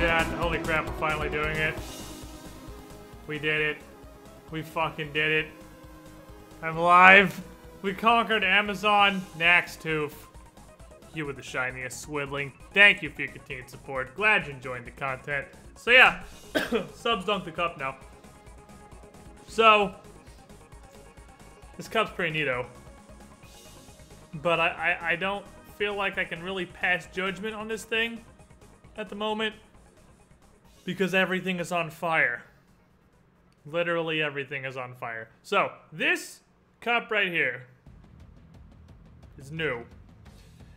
chat. Holy crap, we're finally doing it. We did it. We fucking did it. I'm live. We conquered Amazon. Nax Tooth. You were the shiniest, Swidling. Thank you for your continued support. Glad you enjoyed the content. So yeah, subs dunk the cup now. So, this cup's pretty neato. But I don't feel like I can really pass judgment on this thing at the moment. Because everything is on fire. Literally everything is on fire. So, this cup right here is new.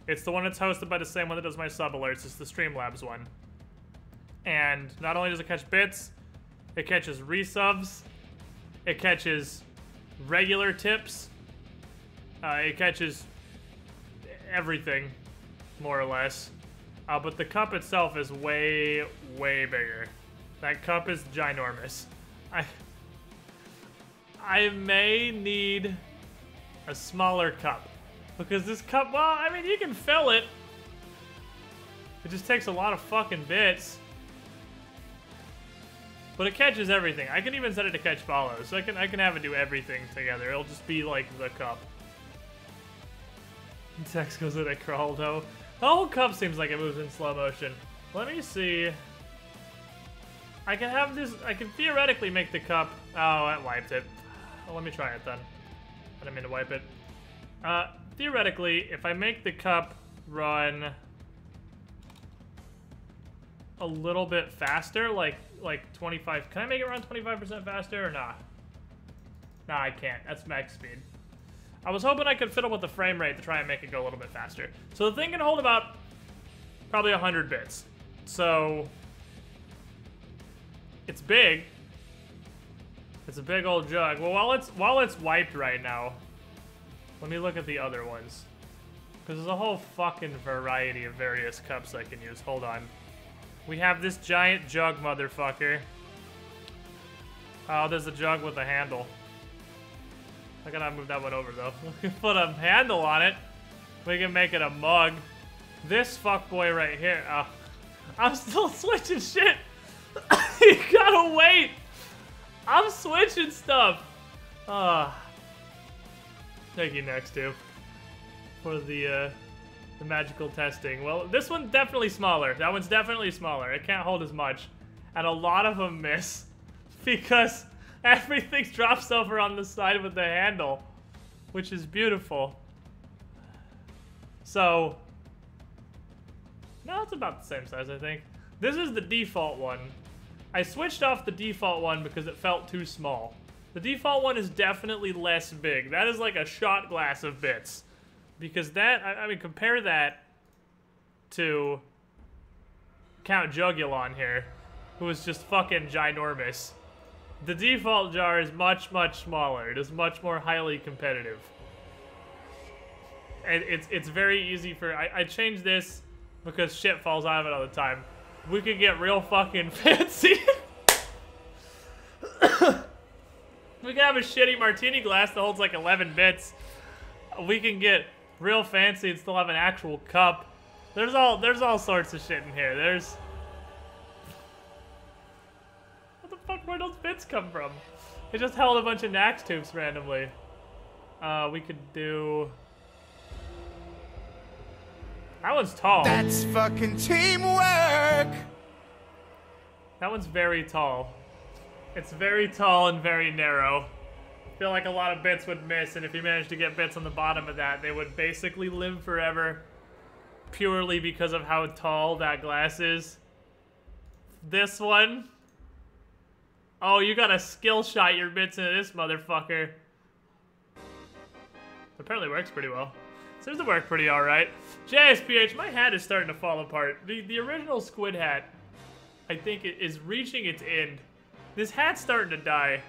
It's the one that's hosted by the same one that does my sub alerts. It's the Streamlabs one. And not only does it catch bits, it catches resubs, it catches regular tips, it catches everything, more or less. But the cup itself is way, way bigger. That cup is ginormous. I may need a smaller cup. Because this cup, well, I mean, you can fill it. It just takes a lot of fucking bits. But it catches everything. I can even set it to catch follows. So I can have it do everything together. It'll just be like the cup. Text goes in a crawl though. The whole cup seems like it moves in slow motion. Let me see. I can have this, I can theoretically make the cup. Oh, I wiped it. Well, let me try it then. I didn't mean to wipe it. Theoretically, if I make the cup run a little bit faster, like 25, can I make it run 25% faster or not? Nah, I can't. That's max speed. I was hoping I could fiddle with the frame rate to try and make it go a little bit faster. So the thing can hold about probably 100 bits. So it's big. It's a big old jug. Well, while it's wiped right now, let me look at the other ones. Because there's a whole fucking variety of various cups I can use. Hold on. We have this giant jug motherfucker. Oh, there's a jug with a handle. I gotta move that one over though. We can put a handle on it. We can make it a mug. This fuckboy right here. I'm still switching shit. You gotta wait. I'm switching stuff. Thank you, Nextube, for the magical testing. Well, this one's definitely smaller. That one's definitely smaller. It can't hold as much. And a lot of them miss because everything drops over on the side with the handle, which is beautiful. So, no, it's about the same size, I think. This is the default one. I switched off the default one because it felt too small. The default one is definitely less big. That is like a shot glass of bits. Because that, I mean, compare that to Count Jugulon here, who is just fucking ginormous. The default jar is much, much smaller. It is much more highly competitive. And it's very easy for, I changed this because shit falls out of it all the time. We could get real fucking fancy. We can have a shitty martini glass that holds like 11 bits. We can get real fancy and still have an actual cup. There's all sorts of shit in here. There's... What the fuck, where those bits come from? It just held a bunch of Nax tubes randomly. We could do... That one's tall. That's fucking teamwork! That one's very tall. It's very tall and very narrow. I feel like a lot of bits would miss, and if you managed to get bits on the bottom of that, they would basically live forever purely because of how tall that glass is. This one... Oh, you gotta skill shot your bits into this motherfucker. Apparently works pretty well. Seems to work pretty alright. JSPH, my hat is starting to fall apart. The original squid hat, I think, is reaching its end. This hat's starting to die,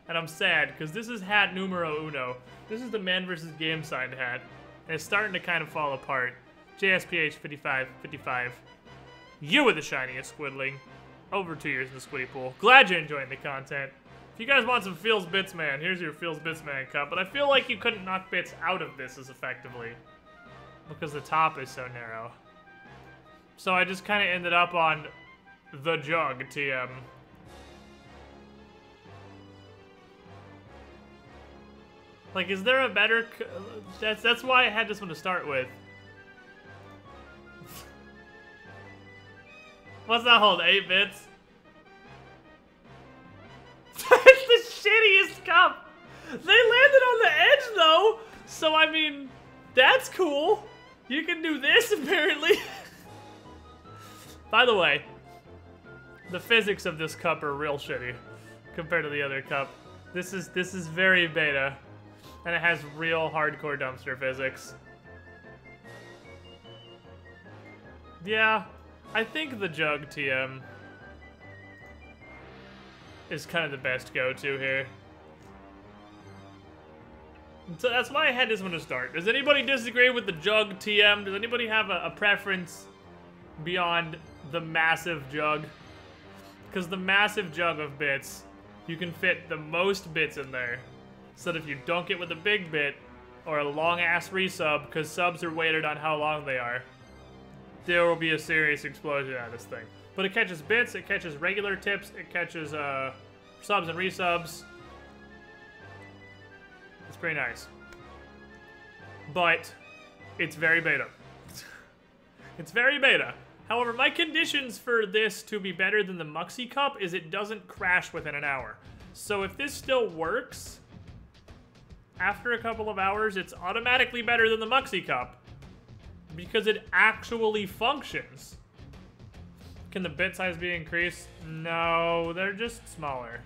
and I'm sad, because this is hat numero uno. This is the Man vs. Game signed hat, and it's starting to kind of fall apart. JSPH 55. You were the shiniest Squidling. Over 2 years in the Squiddy pool. Glad you're enjoying the content. If you guys want some Feels Bits Man, here's your Feels Bits Man cup, but I feel like you couldn't knock bits out of this as effectively, because the top is so narrow. So I just kind of ended up on the jug TM. Like, is there a better... That's why I had this one to start with. What's that hold? 8 bits? It's the shittiest cup! They landed on the edge, though! So, I mean, that's cool. You can do this, apparently. By the way, the physics of this cup are real shitty compared to the other cup. This is very beta. And it has real hardcore dumpster physics. Yeah, I think the jug TM is kind of the best go-to here. So that's why I had this one to start. Does anybody disagree with the jug TM? Does anybody have a preference beyond the massive jug? Because the massive jug of bits, you can fit the most bits in there. So that if you dunk it with a big bit, or a long-ass resub, because subs are weighted on how long they are, there will be a serious explosion out of this thing. But it catches bits, it catches regular tips, it catches subs and resubs. It's pretty nice. But it's very beta. It's very beta. However, my conditions for this to be better than the Muxi Cup is it doesn't crash within an hour. So if this still works, after a couple of hours, it's automatically better than the Muxi Cup. Because it actually functions. Can the bit size be increased? No, they're just smaller.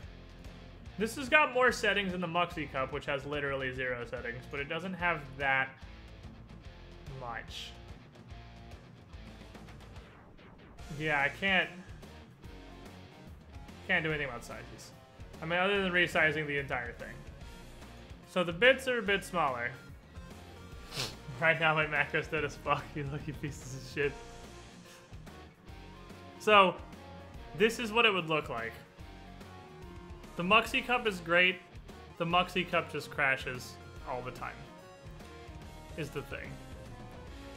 This has got more settings than the Muxi Cup, which has literally 0 settings, but it doesn't have that much. Yeah, I can't do anything about sizes. I mean, other than resizing the entire thing. So the bits are a bit smaller. Right now my macro's dead as fuck, you lucky pieces of shit. So, this is what it would look like. The Muxi Cup is great. The Muxi Cup just crashes all the time. Is the thing.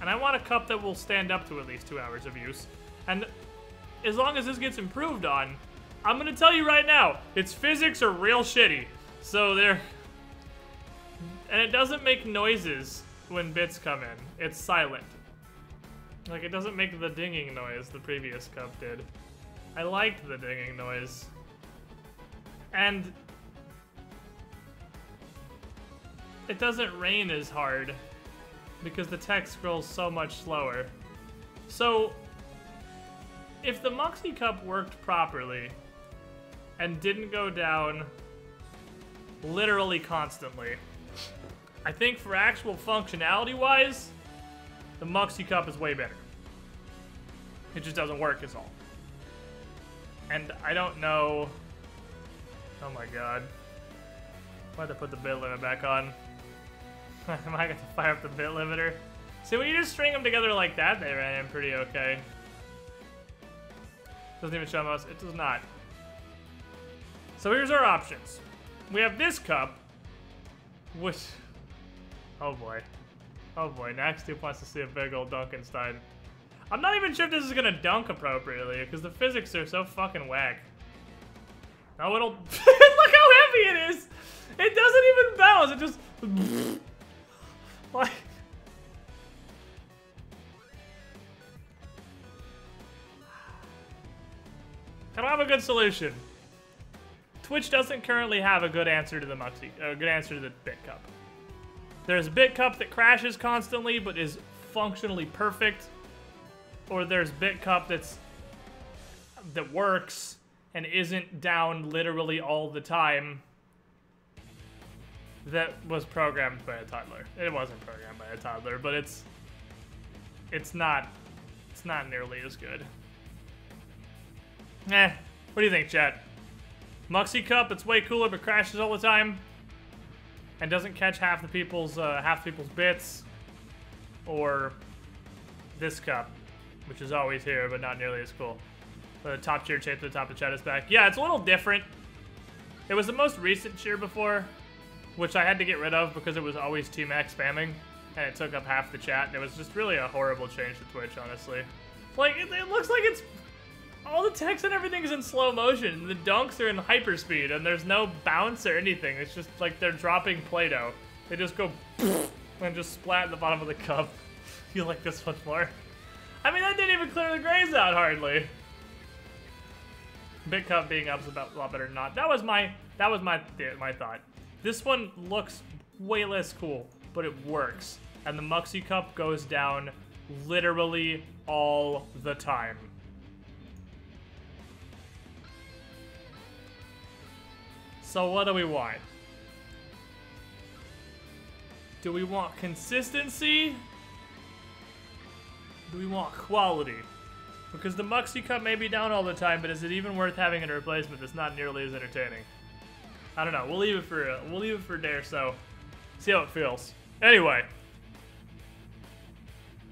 And I want a cup that will stand up to at least 2 hours of use. And as long as this gets improved on, I'm gonna tell you right now, its physics are real shitty. So they're... And it doesn't make noises when bits come in. It's silent. Like, it doesn't make the dinging noise the previous cup did. I liked the dinging noise. And it doesn't rain as hard because the text scrolls so much slower. So, if the Muxi Cup worked properly and didn't go down literally constantly, I think for actual functionality-wise, the Muxi Cup is way better. It just doesn't work is all. And I don't know... Oh my god. Why'd I put the bit limit back on? Am I going to fire up the bit limiter? See, when you just string them together like that, they ran in pretty okay. Doesn't even show most. It does not. So here's our options. We have this cup, which... Oh boy. Oh boy, Naxdupe wants to see a big old Dunkenstein. I'm not even sure if this is gonna dunk appropriately, because the physics are so fucking whack. No, it'll... Look how heavy it is! It doesn't even bounce, it just... Like... I don't have a good solution. Twitch doesn't currently have a good answer to the Muxi, a good answer to the Bit Cup. There's Bit Cup that crashes constantly but is functionally perfect, or there's Bit Cup that works and isn't down literally all the time. That was programmed by a toddler. It wasn't programmed by a toddler, but it's not nearly as good. What do you think, chat? Muxi Cup, it's way cooler but crashes all the time and doesn't catch half the people's bits, or this cup, which is always here but not nearly as cool. The top cheer shape to the top of the chat is back. Yeah, it's a little different. It was the most recent cheer before, which I had to get rid of because it was always T-Mac spamming and it took up half the chat. It was just really a horrible change to Twitch, honestly. Like, it looks like it's... all the text and everything is in slow motion. The dunks are in hyperspeed, and there's no bounce or anything. It's just like they're dropping Play-Doh. They just go and just splat in the bottom of the cup. You like this one more? I mean, that didn't even clear the grays out hardly. Big cup being up is a lot better than not. That was my thought. This one looks way less cool, but it works. And the Muxie Cup goes down literally all the time. So what do we want? Do we want consistency? Do we want quality? Because the Muxie Cup may be down all the time, but is it even worth having a replacement that's not nearly as entertaining? I don't know. We'll leave it for a day or so. See how it feels. Anyway,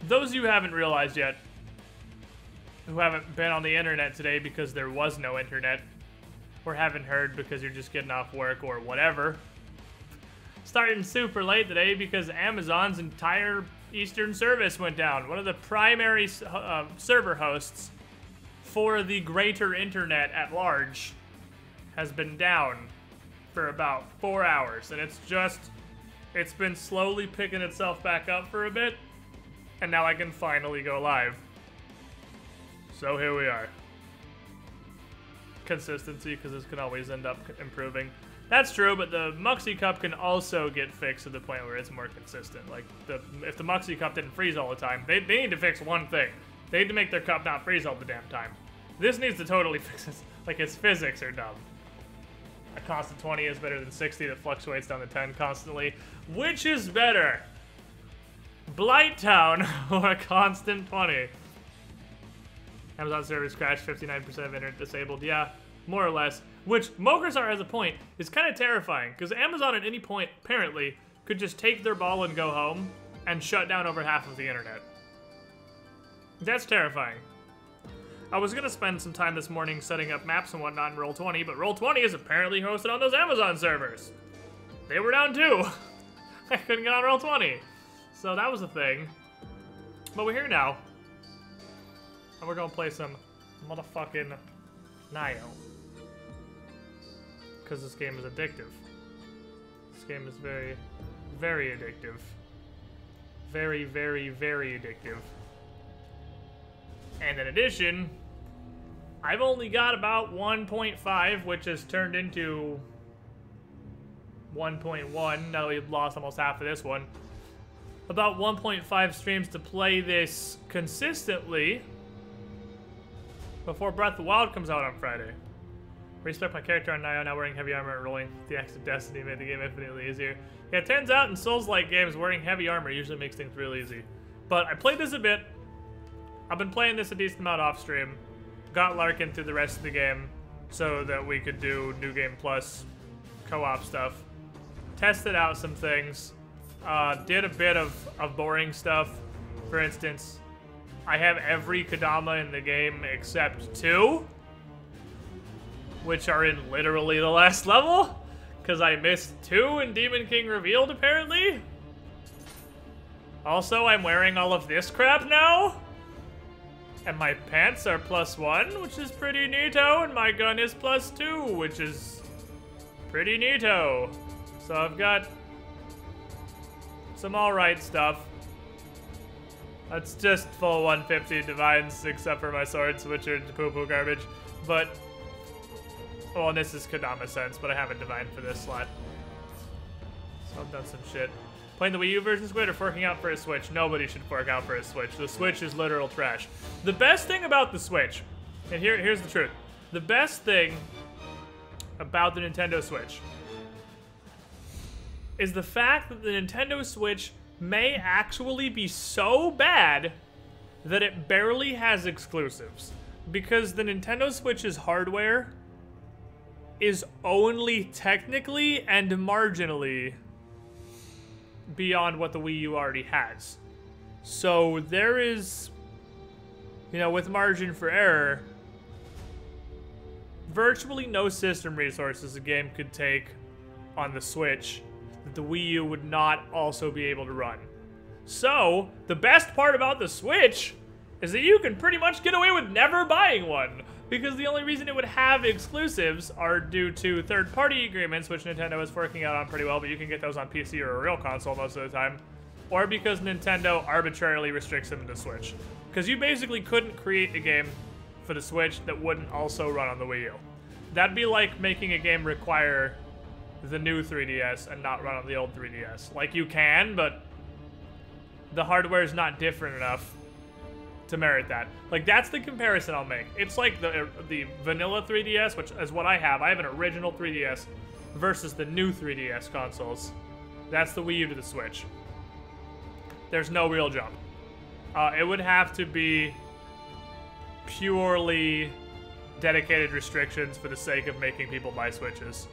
those of you who haven't realized yet, who haven't been on the internet today because there was no internet, or haven't heard because you're just getting off work or whatever, starting super late today because Amazon's entire Eastern service went down. One of the primary server hosts for the greater internet at large has been down for about 4 hours, and it's been slowly picking itself back up for a bit, and now I can finally go live. So here we are. Consistency, because this can always end up improving. That's true, but the Muxie Cup can also get fixed to the point where it's more consistent. Like, if the Muxie Cup didn't freeze all the time, they need to fix one thing. They need to make their cup not freeze all the damn time. This needs to totally fix it. Like, its physics are dumb. A constant 20 is better than 60 that fluctuates down to 10 constantly. Which is better? Blighttown or a constant 20? Amazon servers crashed, 59% of internet disabled. Yeah, more or less. Which, Mokrazar has a point, is kind of terrifying, because Amazon at any point, apparently, could just take their ball and go home and shut down over half of the internet. That's terrifying. I was going to spend some time this morning setting up maps and whatnot in Roll20, but Roll20 is apparently hosted on those Amazon servers. They were down too. I couldn't get on Roll20. So that was a thing. But we're here now. And we're going to play some motherfucking Nioh. Because this game is addictive. This game is very, very addictive. Very, very, very addictive. And in addition, I've only got about 1.5, which has turned into 1.1. Now we've lost almost half of this one. About 1.5 streams to play this consistently before Breath of the Wild comes out on Friday. Respect my character on Nioh, now wearing heavy armor and rolling the Axe of Destiny made the game infinitely easier. Yeah, it turns out in Souls-like games, wearing heavy armor usually makes things real easy. But I played this a bit. I've been playing this a decent amount off stream. Got Larkin through the rest of the game so that we could do New Game Plus co-op stuff. Tested out some things. Did a bit of boring stuff. For instance, I have every Kodama in the game except 2. Which are in literally the last level, because I missed 2 in Demon King Revealed, apparently. Also, I'm wearing all of this crap now. And my pants are +1, which is pretty neato, and my gun is +2, which is pretty neato. So I've got some alright stuff. That's just full 150 divines, except for my swords, which are poo-poo garbage. But well, and this is Kodama Sense, but I haven't divined for this slot. So I've done some shit. Playing the Wii U version Squid or forking out for a Switch? Nobody should fork out for a Switch. The Switch is literal trash. The best thing about the Switch, and here's the truth. The best thing about the Nintendo Switch is the fact that the Nintendo Switch may actually be so bad that it barely has exclusives. Because the Nintendo Switch's hardware is only technically and marginally beyond what the Wii U already has. So there is, you know, with margin for error, virtually no system resources a game could take on the Switch that the Wii U would not also be able to run. So the best part about the Switch is that you can pretty much get away with never buying one, because the only reason it would have exclusives are due to third-party agreements, which Nintendo is working out on pretty well, but you can get those on PC or a real console most of the time, or because Nintendo arbitrarily restricts them to Switch. Because you basically couldn't create a game for the Switch that wouldn't also run on the Wii U. That'd be like making a game require the new 3DS and not run on the old 3DS. Like, you can, but the hardware is not different enough to merit that. Like, that's the comparison I'll make. It's like the vanilla 3DS, which is what I have. I have an original 3DS versus the new 3DS consoles. That's the Wii U to the Switch. There's no real jump. It would have to be purely dedicated restrictions for the sake of making people buy Switches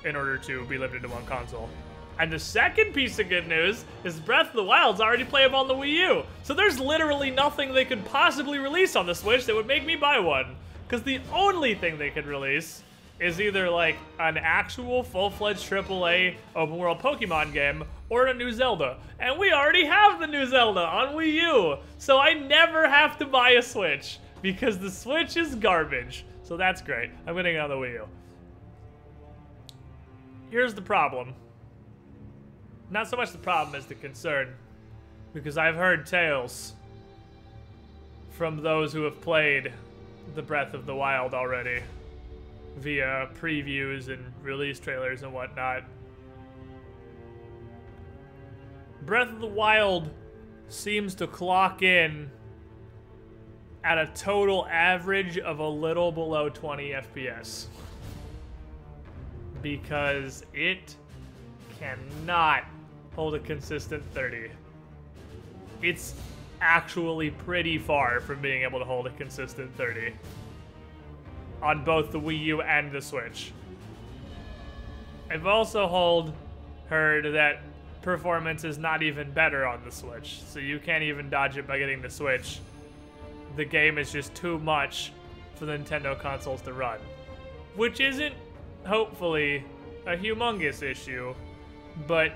in order to be limited to one console. And the second piece of good news is Breath of the Wild's already playable on the Wii U. So there's literally nothing they could possibly release on the Switch that would make me buy one. Because the only thing they could release is either like an actual full-fledged AAA open world Pokemon game or a new Zelda. And we already have the new Zelda on Wii U. So I never have to buy a Switch because the Switch is garbage. So that's great. I'm gonna get on the Wii U. Here's the problem. Not so much the problem as the concern, because I've heard tales from those who have played the Breath of the Wild already via previews and release trailers and whatnot. Breath of the Wild seems to clock in at a total average of a little below 20 FPS. Because it cannot hold a consistent 30. It's actually pretty far from being able to hold a consistent 30 on both the Wii U and the Switch. I've also heard that performance is not even better on the Switch, so you can't even dodge it by getting the Switch. The game is just too much for the Nintendo consoles to run, which isn't, hopefully, a humongous issue, but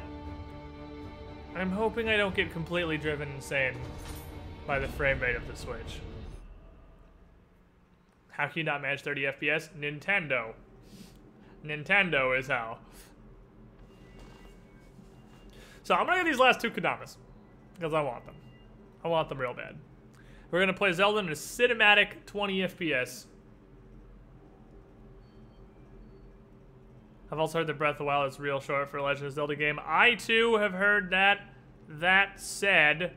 I'm hoping I don't get completely driven insane by the frame rate of the Switch. How can you not manage 30 FPS? Nintendo. Nintendo is how. So I'm gonna get these last two Kodamas, because I want them. I want them real bad. We're gonna play Zelda in a cinematic 20 FPS. I've also heard that Breath of the Wild is real short for a Legend of Zelda game. I, too, have heard that. That said,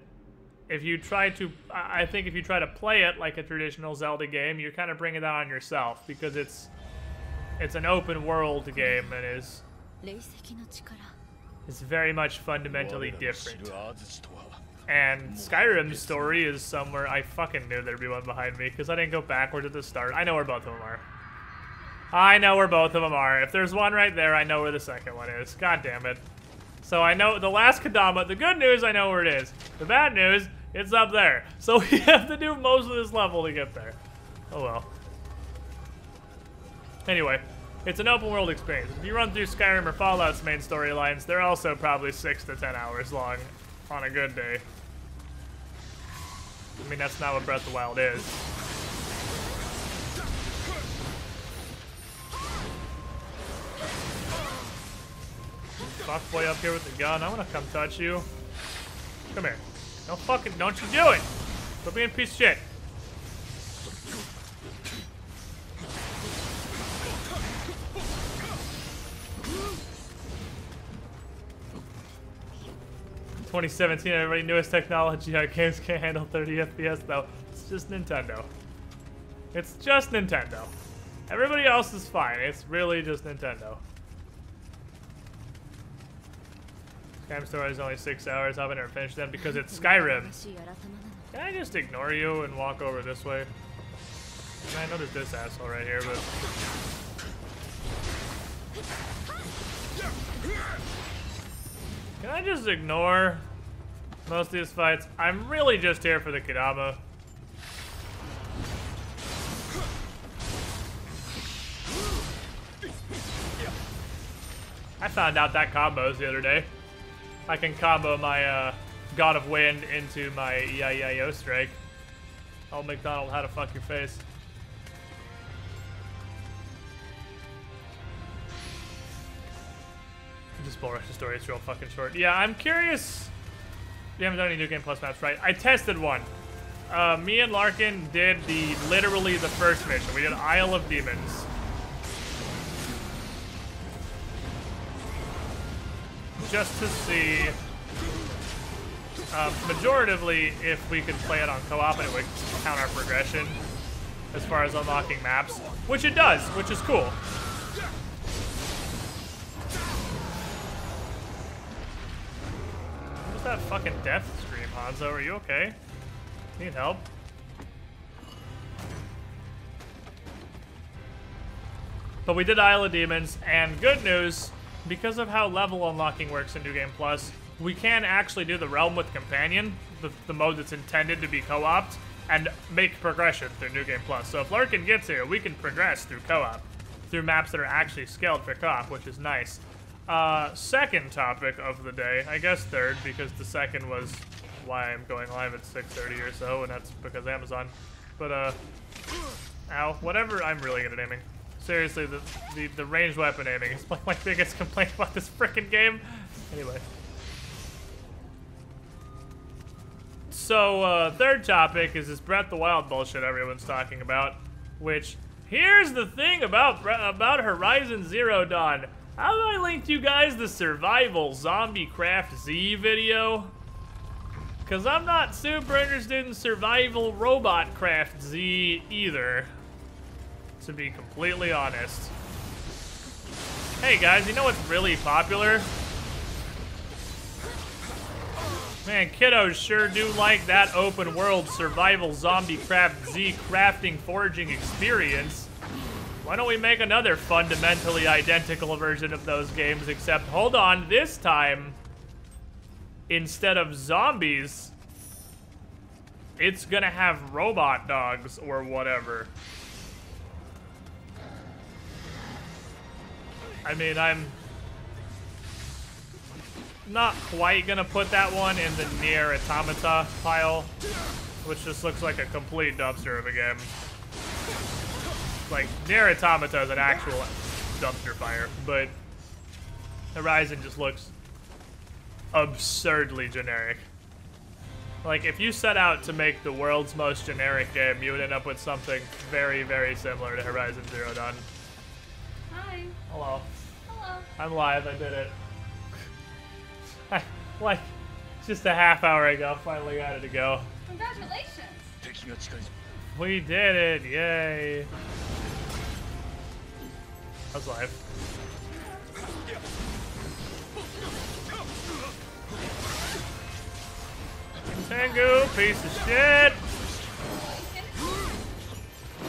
if you try to... I think if you try to play it like a traditional Zelda game, you're kind of bringing that on yourself, because it's an open-world game that is very much fundamentally different. And Skyrim's story is somewhere... I fucking knew there'd be one behind me, because I didn't go backwards at the start. I know where both of them are. I know where both of them are. If there's one right there, I know where the second one is. God damn it. So I know the last Kodama. The good news, I know where it is. The bad news, it's up there. So we have to do most of this level to get there. Oh well. Anyway, it's an open world experience. If you run through Skyrim or Fallout's main storylines, they're also probably 6 to 10 hours long on a good day. I mean, that's not what Breath of the Wild is. Fuckboy up here with the gun. I wanna come touch you. Come here. Don't you do it! Quit being a piece of shit. "2017, everybody newest technology. Our games can't handle 30 FPS though. It's just Nintendo. It's just Nintendo. Everybody else is fine. It's really just Nintendo." Skyrim story is only 6 hours. I've never finished them because it's Skyrim. Can I just ignore you and walk over this way? I mean, I know there's this asshole right here, but... Can I just ignore most of these fights? I'm really just here for the Kodama. I found out that combos the other day. I can combo my God of Wind into my E-I-E-I-O strike. Old McDonald, how to fuck your face. Just Bull Rush the story. It's real fucking short. Yeah, I'm curious. You haven't done any New Game Plus maps, right? I tested one. Me and Larkin did literally the first mission. We did Isle of Demons. Just to see, majoritively, if we could play it on co-op and it would count our progression as far as unlocking maps, which it does, which is cool. What was that fucking death scream, Hanzo? Are you okay? Need help? But we did Isle of Demons, and good news, because of how level unlocking works in New Game Plus, we can actually do the Realm with Companion, the mode that's intended to be co-opt, and make progression through New Game Plus. So if Larkin gets here, we can progress through co-op, through maps that are actually scaled for co-op, which is nice. Second topic of the day, I guess third, because the second was why I'm going live at 6:30 or so, and that's because Amazon. But, ow, whatever, I'm really good at aiming. Seriously, the ranged weapon aiming is like my biggest complaint about this frickin' game. Anyway. So, third topic is this Breath of the Wild bullshit everyone's talking about, which, here's the thing about Horizon Zero Dawn. How have I linked you guys the Survival Zombie Craft Z video? Because I'm not super interested in Survival Robot Craft Z either, to be completely honest. Hey guys, you know what's really popular? Man, kiddos sure do like that open world Survival Zombie Craft Z crafting foraging experience. Why don't we make another fundamentally identical version of those games, except, hold on, this time, instead of zombies, it's gonna have robot dogs or whatever. I mean, I'm not quite gonna put that one in the Nier Automata pile, which just looks like a complete dumpster of a game. Like, Nier Automata is an actual dumpster fire, but Horizon just looks absurdly generic. Like, if you set out to make the world's most generic game, you would end up with something very, very similar to Horizon Zero Dawn. Hi. Hello. Hello. I'm live, I did it. Like, just a half hour ago, finally got it to go. Congratulations. We did it, yay. I was live. Tengu, piece of shit.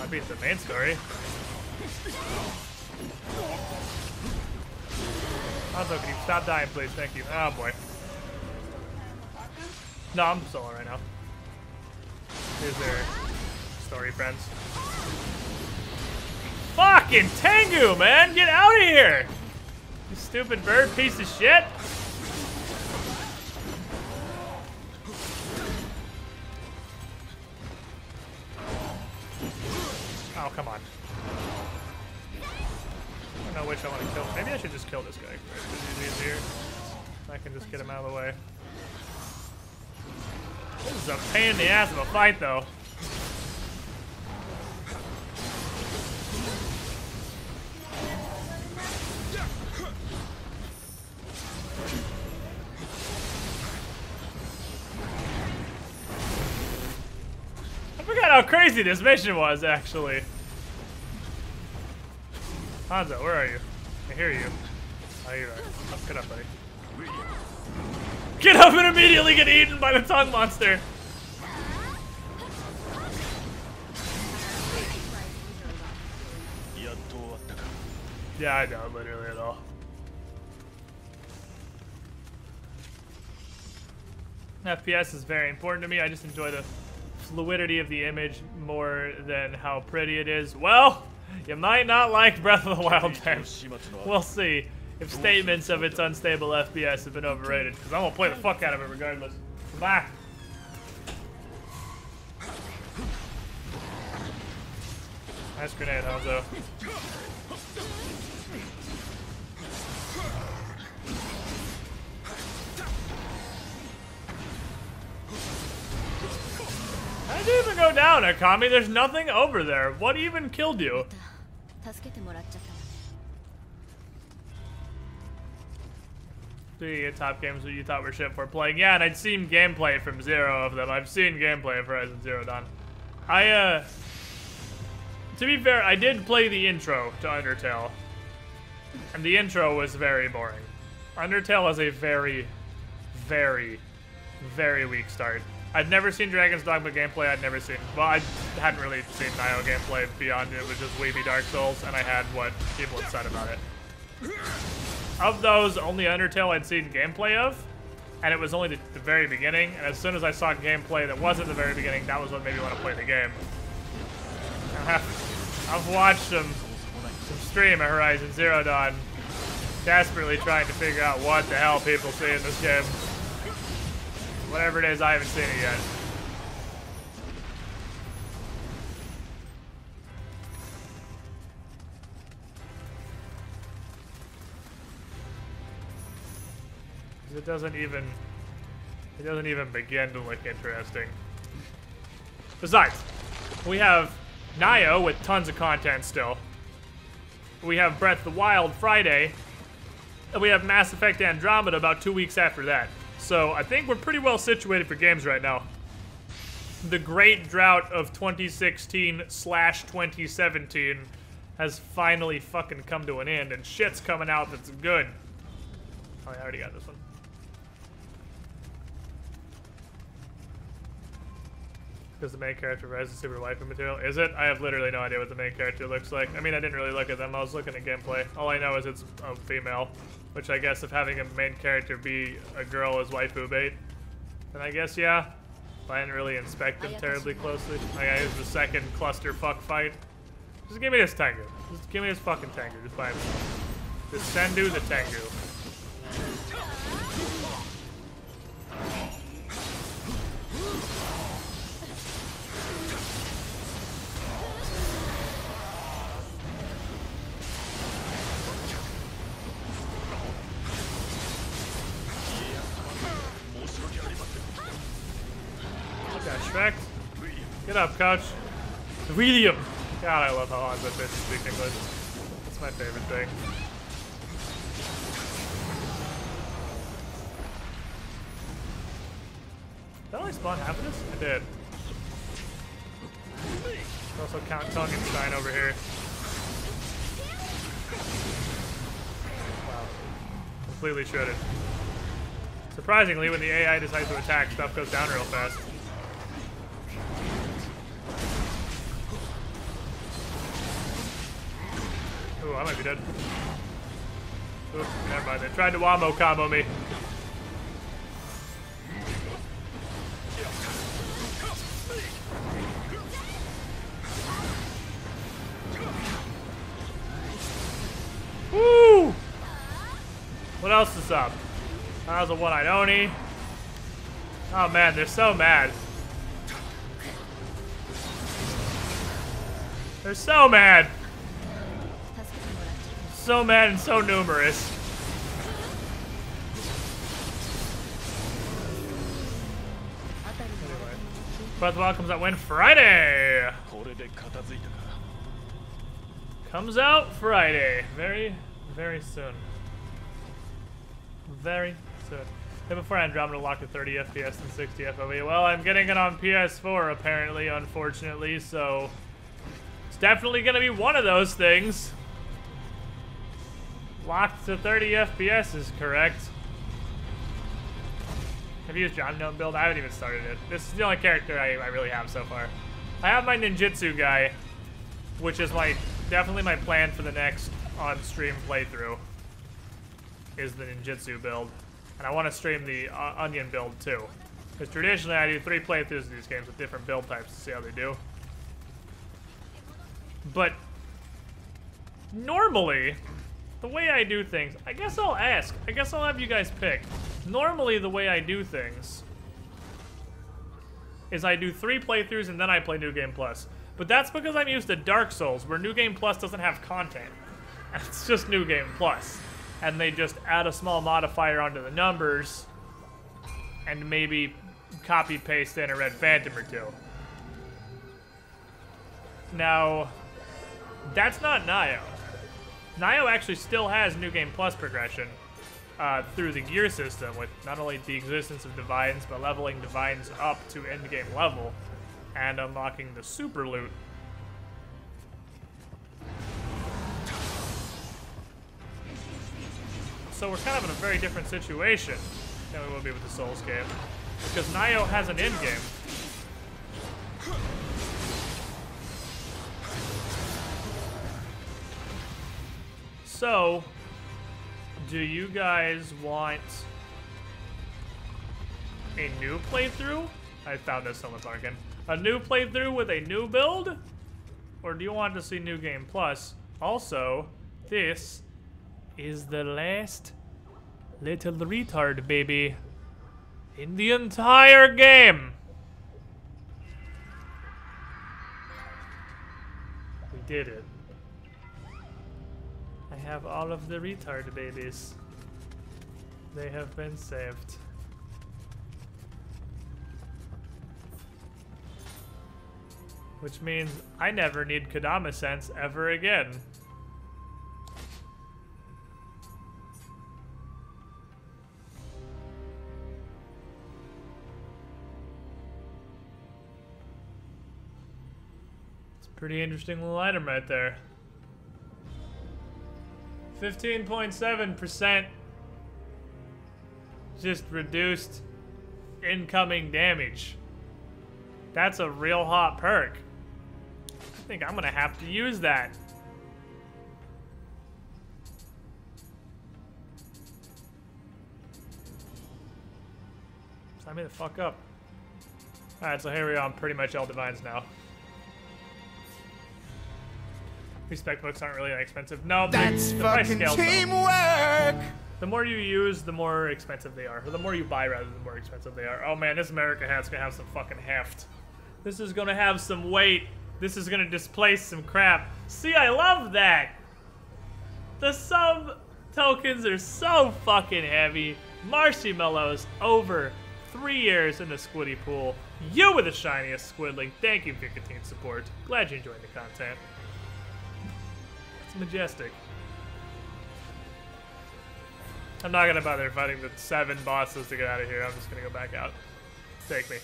I beat the main story. Also, can you stop dying, please? Thank you. Oh boy. No, I'm solo right now. Here's their story friends. Fucking Tengu, man! Get out of here! You stupid bird piece of shit! Oh, come on. I don't know which I want to kill. Maybe I should just kill this guy. It's easier. I can just get him out of the way. This is a pain in the ass of a fight, though. I forgot how crazy this mission was, actually. Hanzo, where are you? I hear you. Oh, you're right. Oh, get up, buddy. Get up and immediately get eaten by the tongue monster! Yeah, I know, literally at all. FPS is very important to me. I just enjoy the fluidity of the image more than how pretty it is. Well, you might not like Breath of the Wild then. We'll see if statements of its unstable FPS have been overrated, because I'm gonna play the fuck out of it regardless. Bye. Nice grenade, Hanzo. Why'd you even go down, Akami? There's nothing over there. What even killed you? 助けてもらっちゃったわね。 The top games that you thought were shit for playing. Yeah, and I'd seen gameplay from 0 of them. I've seen gameplay of Horizon Zero Dawn. To be fair, I did play the intro to Undertale. And the intro was very boring. Undertale has a very, very, very weak start. I'd never seen Dragon's Dogma gameplay. I'd never seen... Well, I hadn't really seen Nioh gameplay beyond it was just Weebery Dark Souls, and I had what people had said about it. Of those, only Undertale I'd seen gameplay of, and it was only the very beginning, and as soon as I saw gameplay that wasn't the very beginning, that was what made me want to play the game. I've watched some stream of Horizon Zero Dawn, desperately trying to figure out what the hell people see in this game. Whatever it is, I haven't seen it yet. It doesn't even begin to look interesting. Besides, we have Nioh with tons of content still. We have Breath of the Wild Friday, and we have Mass Effect Andromeda about 2 weeks after that. So I think we're pretty well situated for games right now. The great drought of 2016/2017 has finally fucking come to an end, and shit's coming out that's good. Oh, I already got this one. Because the main character of super waifu material. Is it? I have literally no idea what the main character looks like. I mean, I didn't really look at them. I was looking at gameplay. All I know is it's a female. Which I guess if having a main character be a girl is waifu bait, then I guess yeah. But I didn't really inspect them terribly closely. Like, I used the second clusterfuck fight. Just give me this Tengu. Just give me this fucking Tengu. Just buy me. Just Sendu the Tengu. Get up, coach. William. God, I love how Hanzo bitches speak English. It's my favorite thing. Did I only spawn half of this? I did. Also count Tongue and Shine over here. Wow. Completely shredded. Surprisingly, when the AI decides to attack, stuff goes down real fast. Ooh, I might be dead. Ooh, never mind. They tried to wombo combo me. Woo! What else is up? How's a one-eyed Oni? Oh man, they're so mad. They're so mad. So mad and so numerous. Anyway, Breath of the Wild comes out when? Friday! Comes out Friday. Very, very soon. Very soon. Then before Andromeda locked at 30 FPS and 60 FOV. Well, I'm getting it on PS4 apparently, unfortunately, so it's definitely gonna be one of those things. Locked to 30 FPS is correct. Have you used John Gnome build? I haven't even started it. This is the only character I really have so far. I have my ninjutsu guy, which is definitely my plan for the next on-stream playthrough, is the ninjutsu build. And I want to stream the onion build too. Because traditionally I do 3 playthroughs of these games with different build types to see how they do. But normally, the way I do things, I guess I'll ask. I guess I'll have you guys pick. Normally, the way I do things is I do 3 playthroughs and then I play New Game Plus. But that's because I'm used to Dark Souls, where New Game Plus doesn't have content. It's just New Game Plus. And they just add a small modifier onto the numbers and maybe copy-paste in a Red Phantom or 2. Now, that's not Nioh. Nioh actually still has New Game Plus progression through the gear system, with not only the existence of divines, but leveling divines up to end game level and unlocking the super loot. So we're kind of in a very different situation than we would be with the Souls game, because Nioh has an end game. So, do you guys want a new playthrough? I found this on the bargain. A new playthrough with a new build? Or do you want to see New Game Plus? Also, this is the last little retard baby in the entire game. We did it. I have all of the retard babies. They have been saved. Which means I never need Kodama Sense ever again. It's a pretty interesting little item right there. 15.7% just reduced incoming damage. That's a real hot perk. I think I'm gonna have to use that. Sign me the fuck up. Alright, so here we are on pretty much all divines now. Respec books aren't really that expensive. No, That's the price fucking scales teamwork. The more you use, the more expensive they are. Or the more you buy, rather, the more expensive they are. Oh man, this America hat's gonna have some fucking heft. This is gonna have some weight. This is gonna displace some crap. See, I love that. The sub tokens are so fucking heavy. Marshmallows over 3 years in the Squiddy pool. You were the shiniest Squidling. Thank you for your continued support. Glad you enjoyed the content. It's majestic. I'm not gonna bother fighting the 7 bosses to get out of here. I'm just gonna go back out. Take me.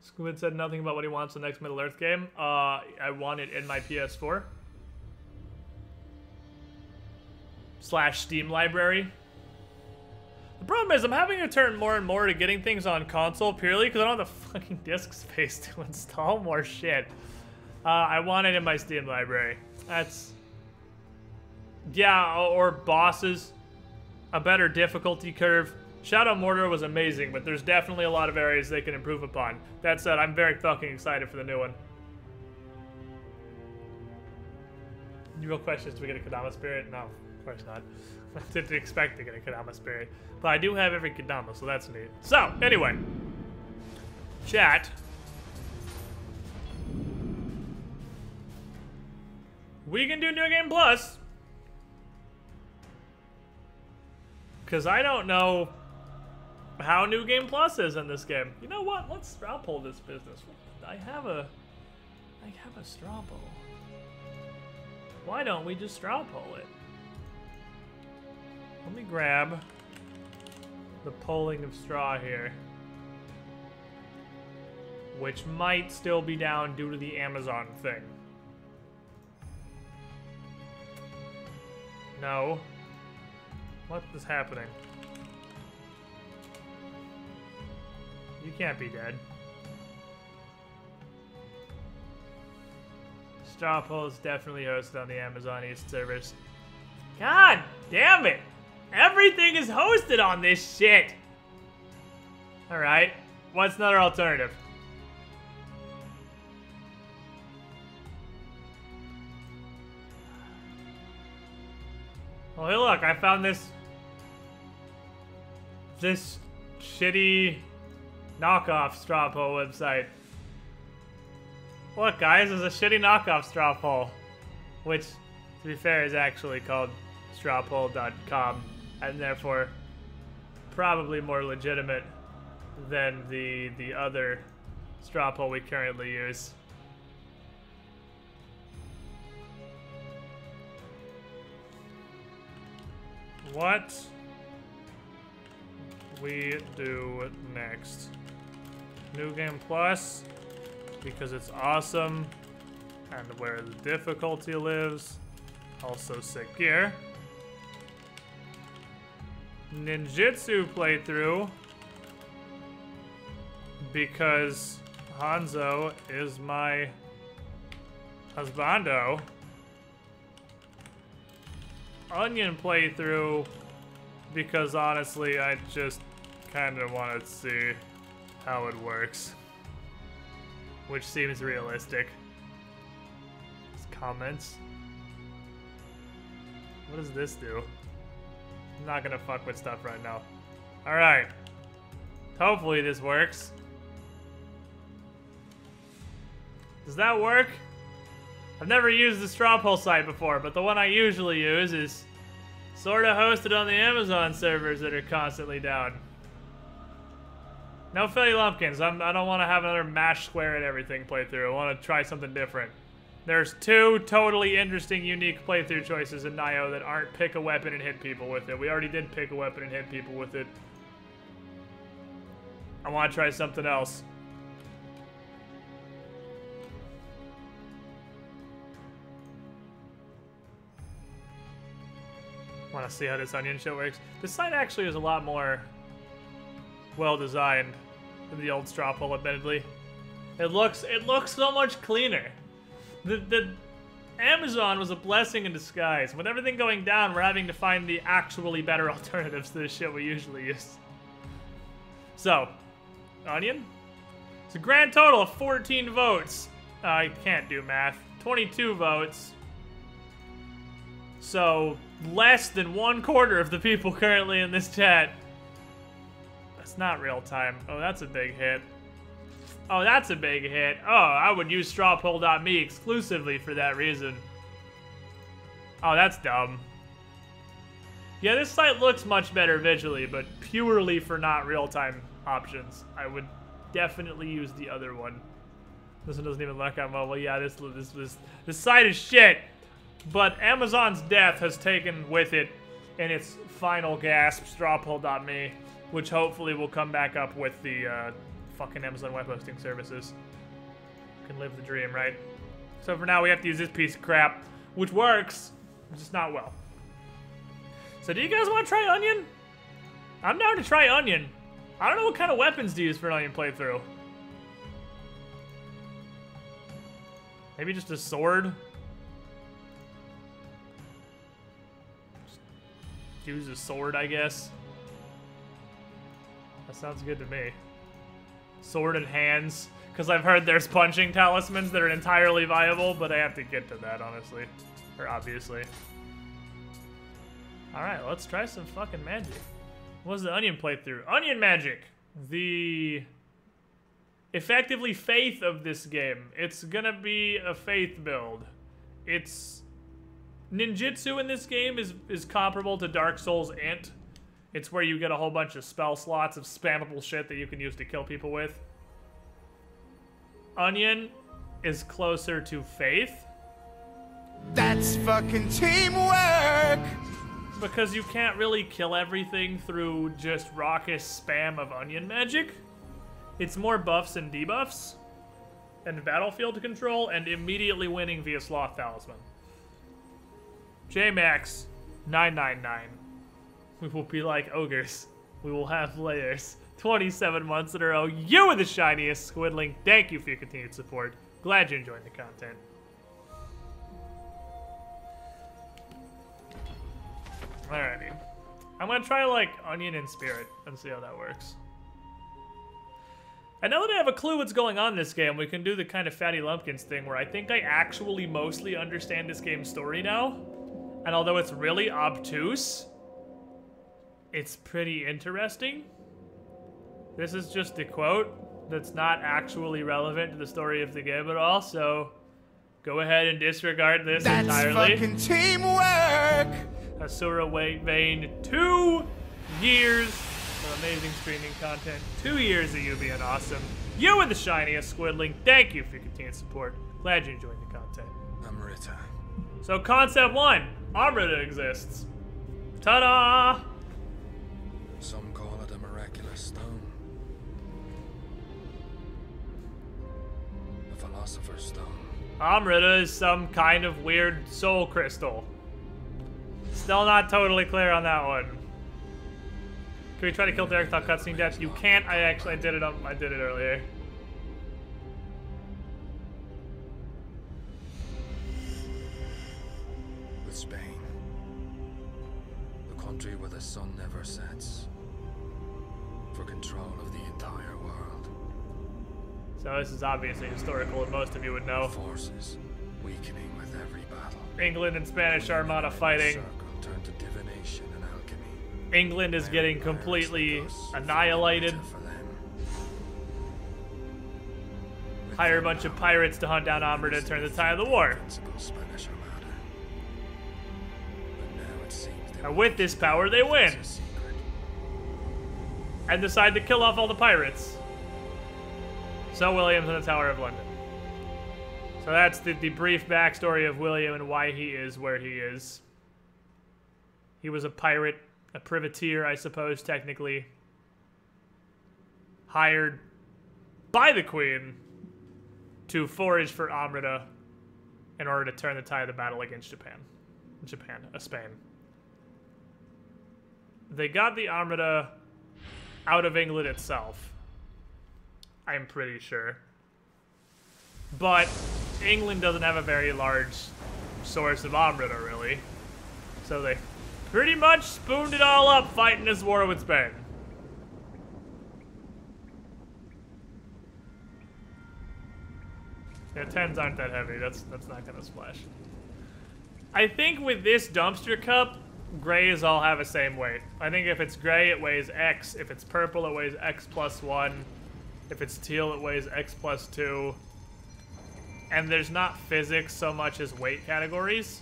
Squid said nothing about what he wants in the next Middle Earth game. I want it in my PS4 / Steam library. The problem is I'm having to turn more and more to getting things on console purely because I don't have the fucking disk space to install more shit. I want it in my Steam library. That's... yeah, or bosses. A better difficulty curve. Shadow Mordor was amazing, but there's definitely a lot of areas they can improve upon. That said, I'm very fucking excited for the new one. The real question is, do we get a Kodama Spirit? No, of course not. I didn't expect to get a Kodama Spirit. But I do have every Kodama, so that's neat. So, anyway. Chat. We can do New Game Plus. Because I don't know how New Game Plus is in this game. You know what? Let's straw poll this business. I have a straw poll. Why don't we just straw poll it? Let me grab the polling of straw here, which might still be down due to the Amazon thing. No. What is happening? You can't be dead. Straw poll is definitely hosted on the Amazon East servers. God damn it! Everything is hosted on this shit! Alright, what's another alternative? Well, hey look, I found this shitty knockoff straw poll website. Look guys, there's a shitty knockoff straw poll, which, to be fair, is actually called strawpoll.com, and therefore probably more legitimate than the other straw poll we currently use. What we do next? New Game Plus, because it's awesome, and where the difficulty lives. Also sick gear. Ninjutsu playthrough, because Hanzo is my husbando. Onion playthrough, because honestly I just kind of want to see how it works, which seems realistic. Comments. What does this do? I'm not gonna fuck with stuff right now. Alright. Hopefully this works. Does that work? I've never used the straw poll site before, but the one I usually use is sort of hosted on the Amazon servers that are constantly down. No Philly Lumpkins. I don't want to have another mash square and everything playthrough. I want to try something different. There's two totally interesting, unique playthrough choices in Nioh that aren't pick a weapon and hit people with it. We already did pick a weapon and hit people with it. I want to try something else. Want to see how this onion shit works. This site actually is a lot more well designed than the old straw poll, admittedly. It looks so much cleaner. The Amazon was a blessing in disguise. With everything going down, we're having to find the actually better alternatives to the shit we usually use. So, onion? It's a grand total of 14 votes. I can't do math. 22 votes. So, less than 1/4 of the people currently in this chat. That's not real time. Oh, that's a big hit. Oh, that's a big hit. Oh, I would use strawpoll.me exclusively for that reason. Oh, that's dumb. Yeah, this site looks much better visually, but purely for not real-time options, I would definitely use the other one. This one doesn't even look on mobile. Yeah, this site is shit. But Amazon's death has taken with it in its final gasp strawpoll.me, which hopefully will come back up with the fucking Amazon web hosting services. Can live the dream, right? So for now, we have to use this piece of crap, which works, just not well. So do you guys want to try onion? I'm down to try onion. I don't know what kind of weapons to use for an onion playthrough. Maybe just a sword? Just use a sword, I guess. That sounds good to me. Sword and hands, because I've heard there's punching talismans that are entirely viable, but I have to get to that, honestly. Or obviously. Alright, let's try some fucking magic. What was the onion playthrough? Onion magic! The effectively faith of this game. It's gonna be a faith build. It's ninjutsu in this game is comparable to Dark Souls Int. It's where you get a whole bunch of spell slots of spammable shit that you can use to kill people with. Onion is closer to faith. That's fucking teamwork! Because you can't really kill everything through just raucous spam of onion magic. It's more buffs and debuffs, and battlefield control, and immediately winning via Sloth Talisman. JMax 999. We will be like ogres. We will have layers. 27 months in a row. You are the shiniest, Squidling. Thank you for your continued support. Glad you're enjoying the content. Alrighty. I'm gonna try, like, Onion and Spirit and see how that works. And now that I have a clue what's going on in this game, we can do the kind of Fatty Lumpkins thing where I think I actually mostly understand this game's story now. And although it's really obtuse, it's pretty interesting. This is just a quote that's not actually relevant to the story of the game at all, so go ahead and disregard this entirely. That's fucking teamwork! Asura Vane, 2 years Some amazing streaming content. 2 years of you being awesome. You were the shiniest, Squidling. Thank you for your continued support. Glad you enjoyed the content. Amrita. So concept 1, Amrita exists. Ta-da! Some call it a miraculous stone. A philosopher's stone. Amrita is some kind of weird soul crystal. Still not totally clear on that one. Can we try to kill Derek without cutscene death? You can't. I did it earlier. With Spain, the country where the sun never sets, for control of the entire world. So this is obviously historical, and most of you would know. Forces weakening with every battle. England and Spanish Armada fighting. Circle turned to divination and alchemy. England is getting completely annihilated. For them. Hire a bunch of pirates to hunt down Amrita and turn the tide of the war. Spanish Armada. But now it seems they And with this power, they win. a secret. And decide to kill off all the pirates. So William's in the Tower of London. So that's the brief backstory of William and why he is where he is. He was a pirate, a privateer, I suppose, technically. Hired by the Queen to forage for Amrita in order to turn the tide of the battle against Spain. They got the Amrita out of England itself, I'm pretty sure. But England doesn't have a very large source of Amrita, really. So they pretty much spooned it all up fighting this war with Spain. Yeah, 10s aren't that heavy. That's not gonna splash. I think with this dumpster cup, grays all have the same weight. I think if it's gray, it weighs X. If it's purple, it weighs X plus 1. If it's teal, it weighs X plus 2. And there's not physics so much as weight categories.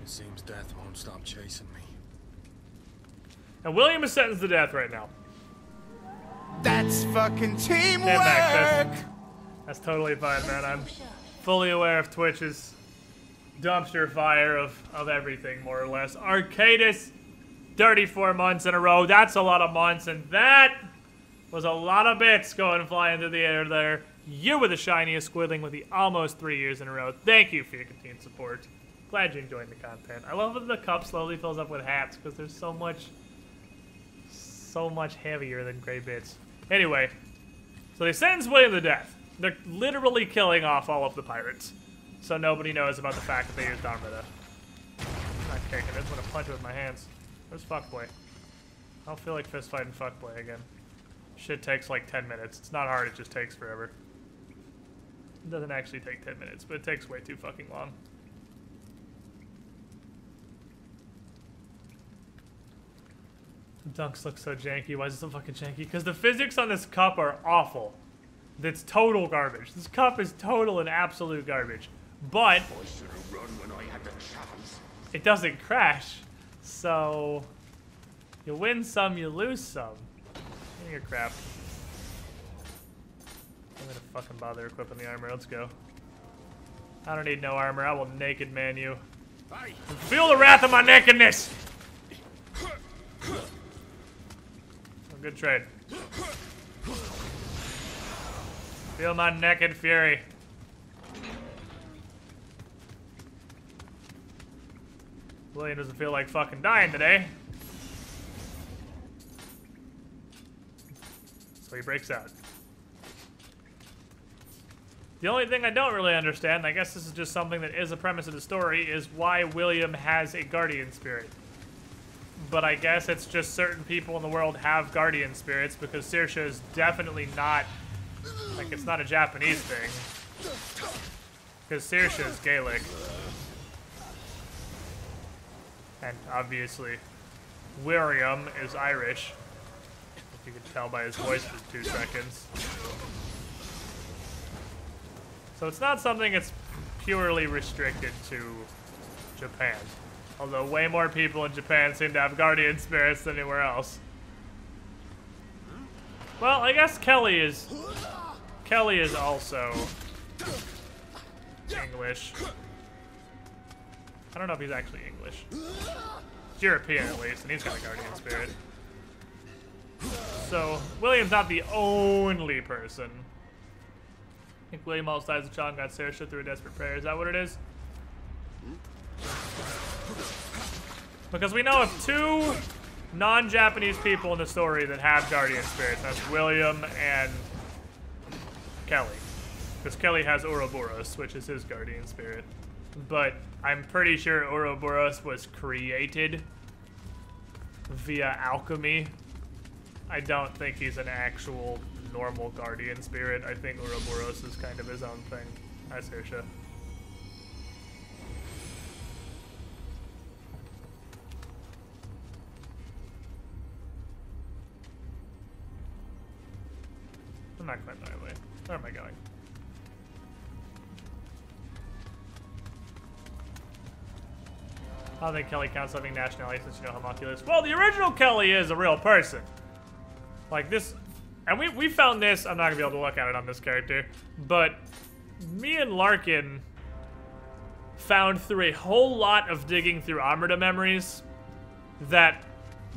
It seems death won't stop chasing me. And William is sentenced to death right now. That's fucking teamwork! Yeah, Max, that's totally fine, man. I'm fully aware of Twitch's dumpster fire of everything, more or less. Arcadis, 34 months in a row. That's a lot of months, and that was a lot of bits going flying through the air there. You were the shiniest Squidling with the almost 3 years in a row. Thank you for your continued support. Glad you enjoyed the content. I love that the cup slowly fills up with hats because there's so much heavier than gray bits. Anyway, so they sentence William to death. They're literally killing off all of the pirates. So nobody knows about the fact that they used Amrita. I'm not kicking, I just want to punch it with my hands. Where's Fuckboy? I don't feel like fist fighting Fuckboy again. Shit takes like 10 minutes. It's not hard, it just takes forever. It doesn't actually take 10 minutes, but it takes way too fucking long. Dunks look so janky. Why is it so fucking janky? Because the physics on this cup are awful. It's total garbage. This cup is total and absolute garbage. But it doesn't crash. So you win some, you lose some. Give me your crap. I'm gonna fucking bother equipping the armor. Let's go. I don't need no armor. I will naked man you. Feel the wrath of my nakedness! Good trade. Feel my naked fury. William doesn't feel like fucking dying today. So he breaks out. The only thing I don't really understand, I guess this is just something that is a premise of the story, is why William has a guardian spirit. But I guess it's just certain people in the world have guardian spirits because Saoirse is definitely not, like, it's not a Japanese thing. Because Saoirse is Gaelic. And obviously, William is Irish. If you could tell by his voice for 2 seconds. So it's not something it's purely restricted to Japan. Although way more people in Japan seem to have guardian spirits than anywhere else. Well, I guess Kelly is also English. I don't know if he's actually English. He's European at least, and he's got a guardian spirit. So William's not the only person. I think William all sides of John got Saoirse through a desperate prayer. Is that what it is? Because we know of two non-Japanese people in the story that have guardian spirits. That's William and Kelly. Because Kelly has Ouroboros, which is his guardian spirit. But I'm pretty sure Ouroboros was created via alchemy. I don't think he's an actual normal guardian spirit. I think Ouroboros is kind of his own thing. Hi, Saoirse. I'm not quite the right way. Where am I going? I don't think Kelly counts having nationality since you know homunculus. Well, the original Kelly is a real person. Like this, and we found this, I'm not gonna be able to look at it on this character, but me and Larkin found through a whole lot of digging through Amrita memories that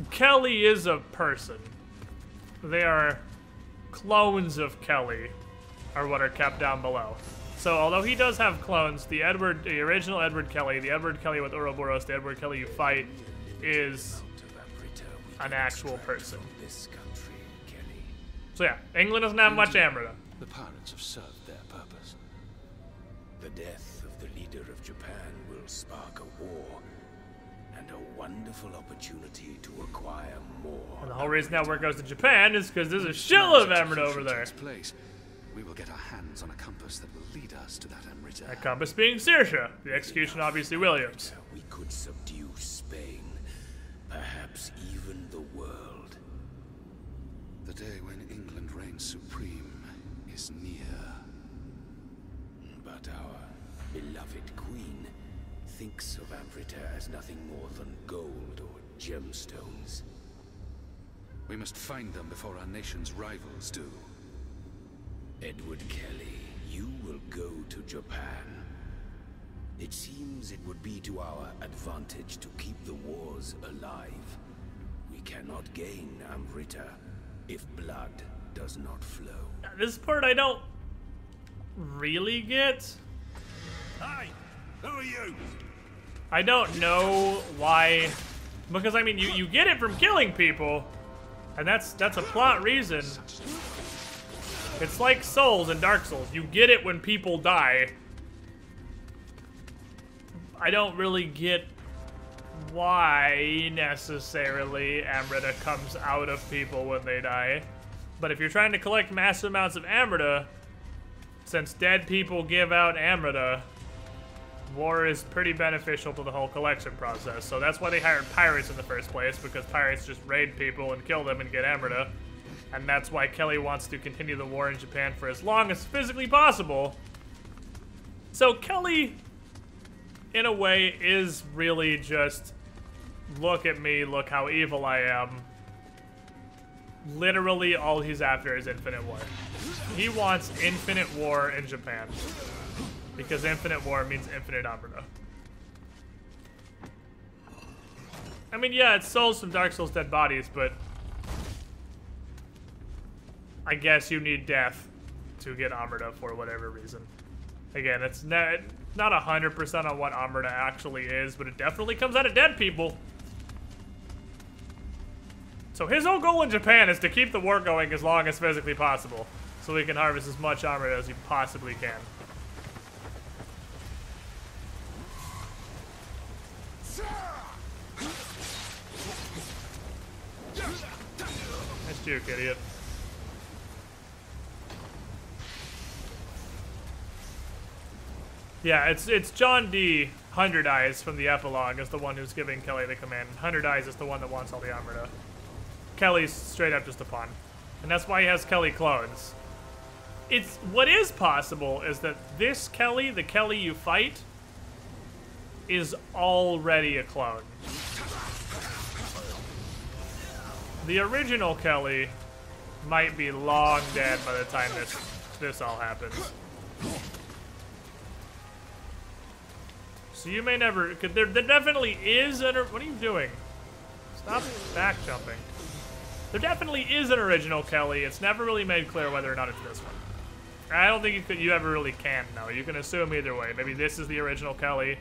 Kelly is a person. They are clones of Kelly, are what are kept down below. So although he does have clones, the original Edward Kelly, the Edward Kelly with Ouroboros, the Edward Kelly you fight, is an actual person. So yeah, England doesn't have much Amrita. The pirates have served their purpose. The death of the leader of Japan will spark a war, and a wonderful opportunity to acquire more. And the whole reason that war goes to Japan is because there's a shitload of Amrita over there. Place, we will get our hands on a compass that will lead us to that Amrita. That compass being Saoirse, the execution obviously Williams. We could subdue Spain, perhaps even the world. The day when England reigns supreme is near. But our beloved queen thinks of Amrita as nothing more than gold or gemstones. We must find them before our nation's rivals do. Edward Kelly, you will go to Japan. It seems it would be to our advantage to keep the wars alive. We cannot gain Amrita if blood does not flow. This part I don't really get. Hi, who are you? I don't know why, because I mean you get it from killing people, and that's a plot reason. It's like Souls in Dark Souls. You get it when people die. I don't really get why necessarily Amrita comes out of people when they die. But if you're trying to collect massive amounts of Amrita, since dead people give out Amrita, war is pretty beneficial to the whole collection process. So that's why they hired pirates in the first place, because pirates just raid people and kill them and get Amrita. And that's why Kelly wants to continue the war in Japan for as long as physically possible. So Kelly, in a way, is really just, look at me, look how evil I am. Literally all he's after is infinite war. He wants infinite war in Japan. Because infinite war means infinite Amrita. I mean, yeah, it's souls from Dark Souls Dead Bodies, but I guess you need death to get Amrita for whatever reason. Again, it's not 100% on what Amrita actually is, but it definitely comes out of dead people. So his whole goal in Japan is to keep the war going as long as physically possible, so he can harvest as much Amrita as he possibly can. Nice juke, idiot. Yeah, it's John D. 100 Eyes from the epilogue is the one who's giving Kelly the command. 100 Eyes is the one that wants all the Amrita. Kelly's straight up just a pawn. And that's why he has Kelly clones. it's what is possible is that this Kelly, the Kelly you fight, is already a clone. The original Kelly might be long dead by the time this all happens. So you may never, cause there definitely is an, what are you doing? Stop back jumping. There definitely is an original Kelly. It's never really made clear whether or not it's this one. I don't think you ever really can know. You can assume either way. Maybe this is the original Kelly,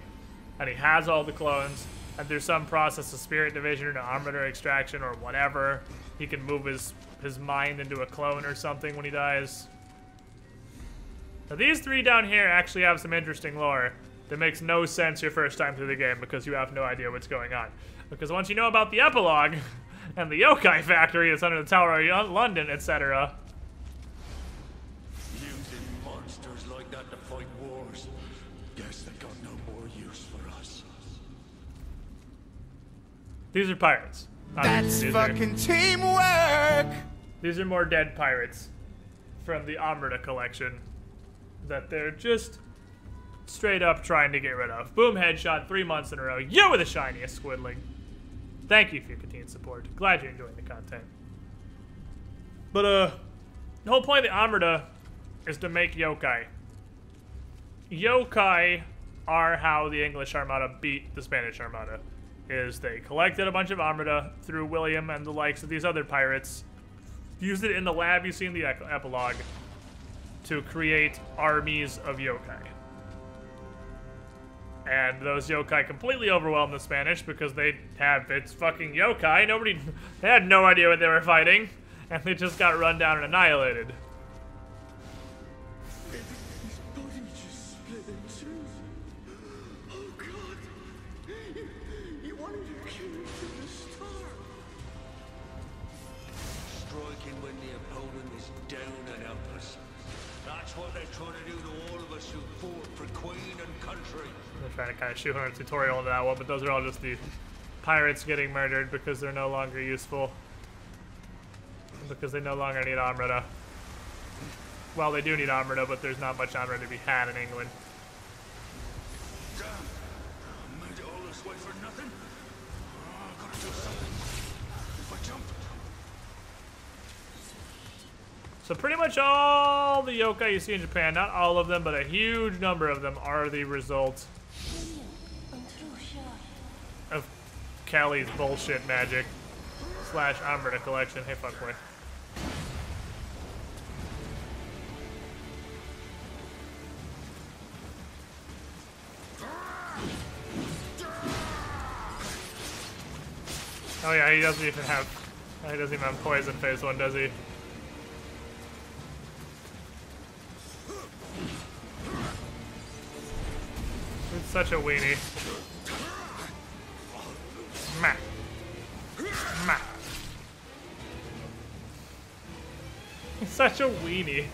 and he has all the clones, and through some process of spirit division or armor extraction or whatever, he can move his mind into a clone or something when he dies. Now these three down here actually have some interesting lore that makes no sense your first time through the game because you have no idea what's going on. Because once you know about the epilogue and the yokai factory that's under the Tower of London, etc. Using monsters like that to fight wars. Guess they got no more use for us. These are pirates. That's fucking teamwork! These are more dead pirates from the Amrita collection that they're just straight up trying to get rid of. Boom, headshot, 3 months in a row. You were the shiniest, Squidling. Thank you for your continued support. Glad you're enjoying the content. But, the whole point of the Amrita is to make yokai. Yokai are how the English Armada beat the Spanish Armada. Is they collected a bunch of Amrita through William and the likes of these other pirates, used it in the lab you see in the epilogue to create armies of yokai. And those yokai completely overwhelmed the Spanish because it's fucking yokai. They had no idea what they were fighting, and they just got run down and annihilated. His body just split in two. Oh God. He wanted to kill me from the start. Striking when the opponent is down and helpless. That's what they're trying to do to all of us who fought for Queen and country. I'm trying to kind of shoehorn a tutorial into that one, but those are all just the pirates getting murdered because they're no longer useful. Because they no longer need Amrita. Well, they do need Amrita, but there's not much Amrita to be had in England. Damn! I made it all this way for nothing. Oh, I gotta do something. If I jump. So pretty much all the yokai you see in Japan, not all of them, but a huge number of them are the result of Kelly's bullshit magic / Amrita collection. Hey, fuckboy. Oh yeah, he doesn't even have poison phase 1, does he? It's such a weenie. Meh. Meh. He's such a weenie.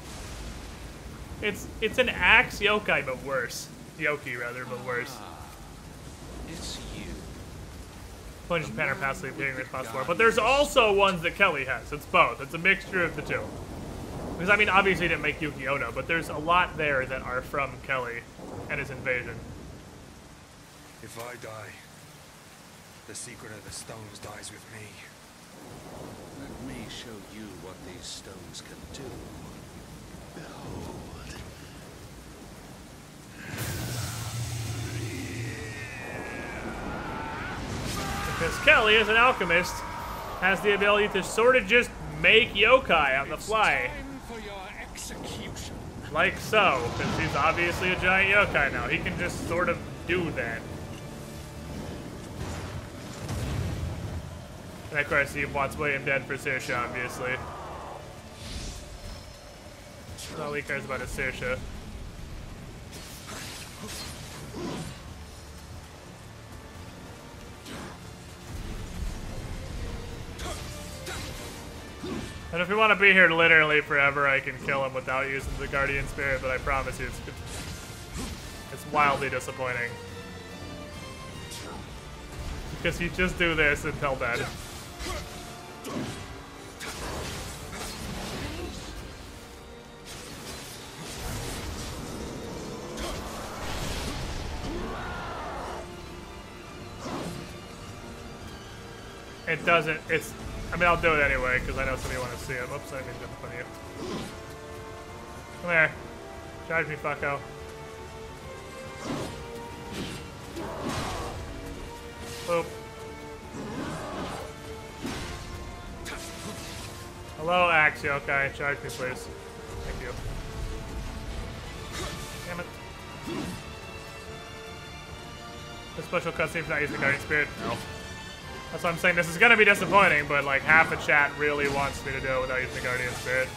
It's an axe yokai, but worse. Yoki, rather, but worse. It's you. Punch Japan are passively being responsible for. But there's also ones that Kelly has. It's both. It's a mixture of the two. Because, I mean, obviously he didn't make Yuki Ono, but there's a lot there that are from Kelly and his invasion. If I die, the secret of the stones dies with me. Let me show you what these stones can do. Behold. Because Kelly, as an alchemist, has the ability to sort of just make yokai on the fly. Time for your execution. Like so, since he's obviously a giant yokai now. He can just sort of do that. And of course, he wants William dead for Saoirse, obviously. All he cares about is Saoirse. And if we want to be here literally forever, I can kill him without using the Guardian Spirit, but I promise you it's wildly disappointing. Because you just do this until dead. It doesn't. It's. I mean, I'll do it anyway because I know somebody want to see it. Whoops, I didn't jump in front of you. Come here. Charge me, fucko. Boop. Hello, Axio. Okay, charge me, please. Thank you. Damn it. The special cutscene for not using the Guardian Spirit? No. That's what I'm saying. This is gonna be disappointing, but like half the chat really wants me to do it without using the Guardian Spirit.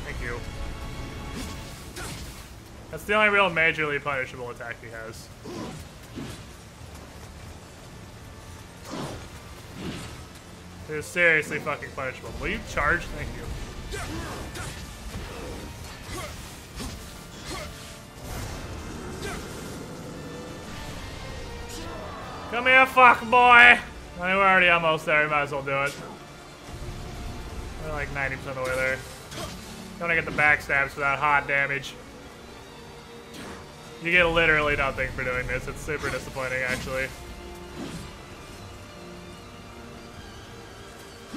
Thank you. That's the only real majorly punishable attack he has. It is seriously fucking punishable. Will you charge? Thank you. Come here, fuck boy! I mean, we're already almost there. We might as well do it. We're like 90% of the way there. Don't get the backstabs without hot damage. You get literally nothing for doing this. It's super disappointing, actually.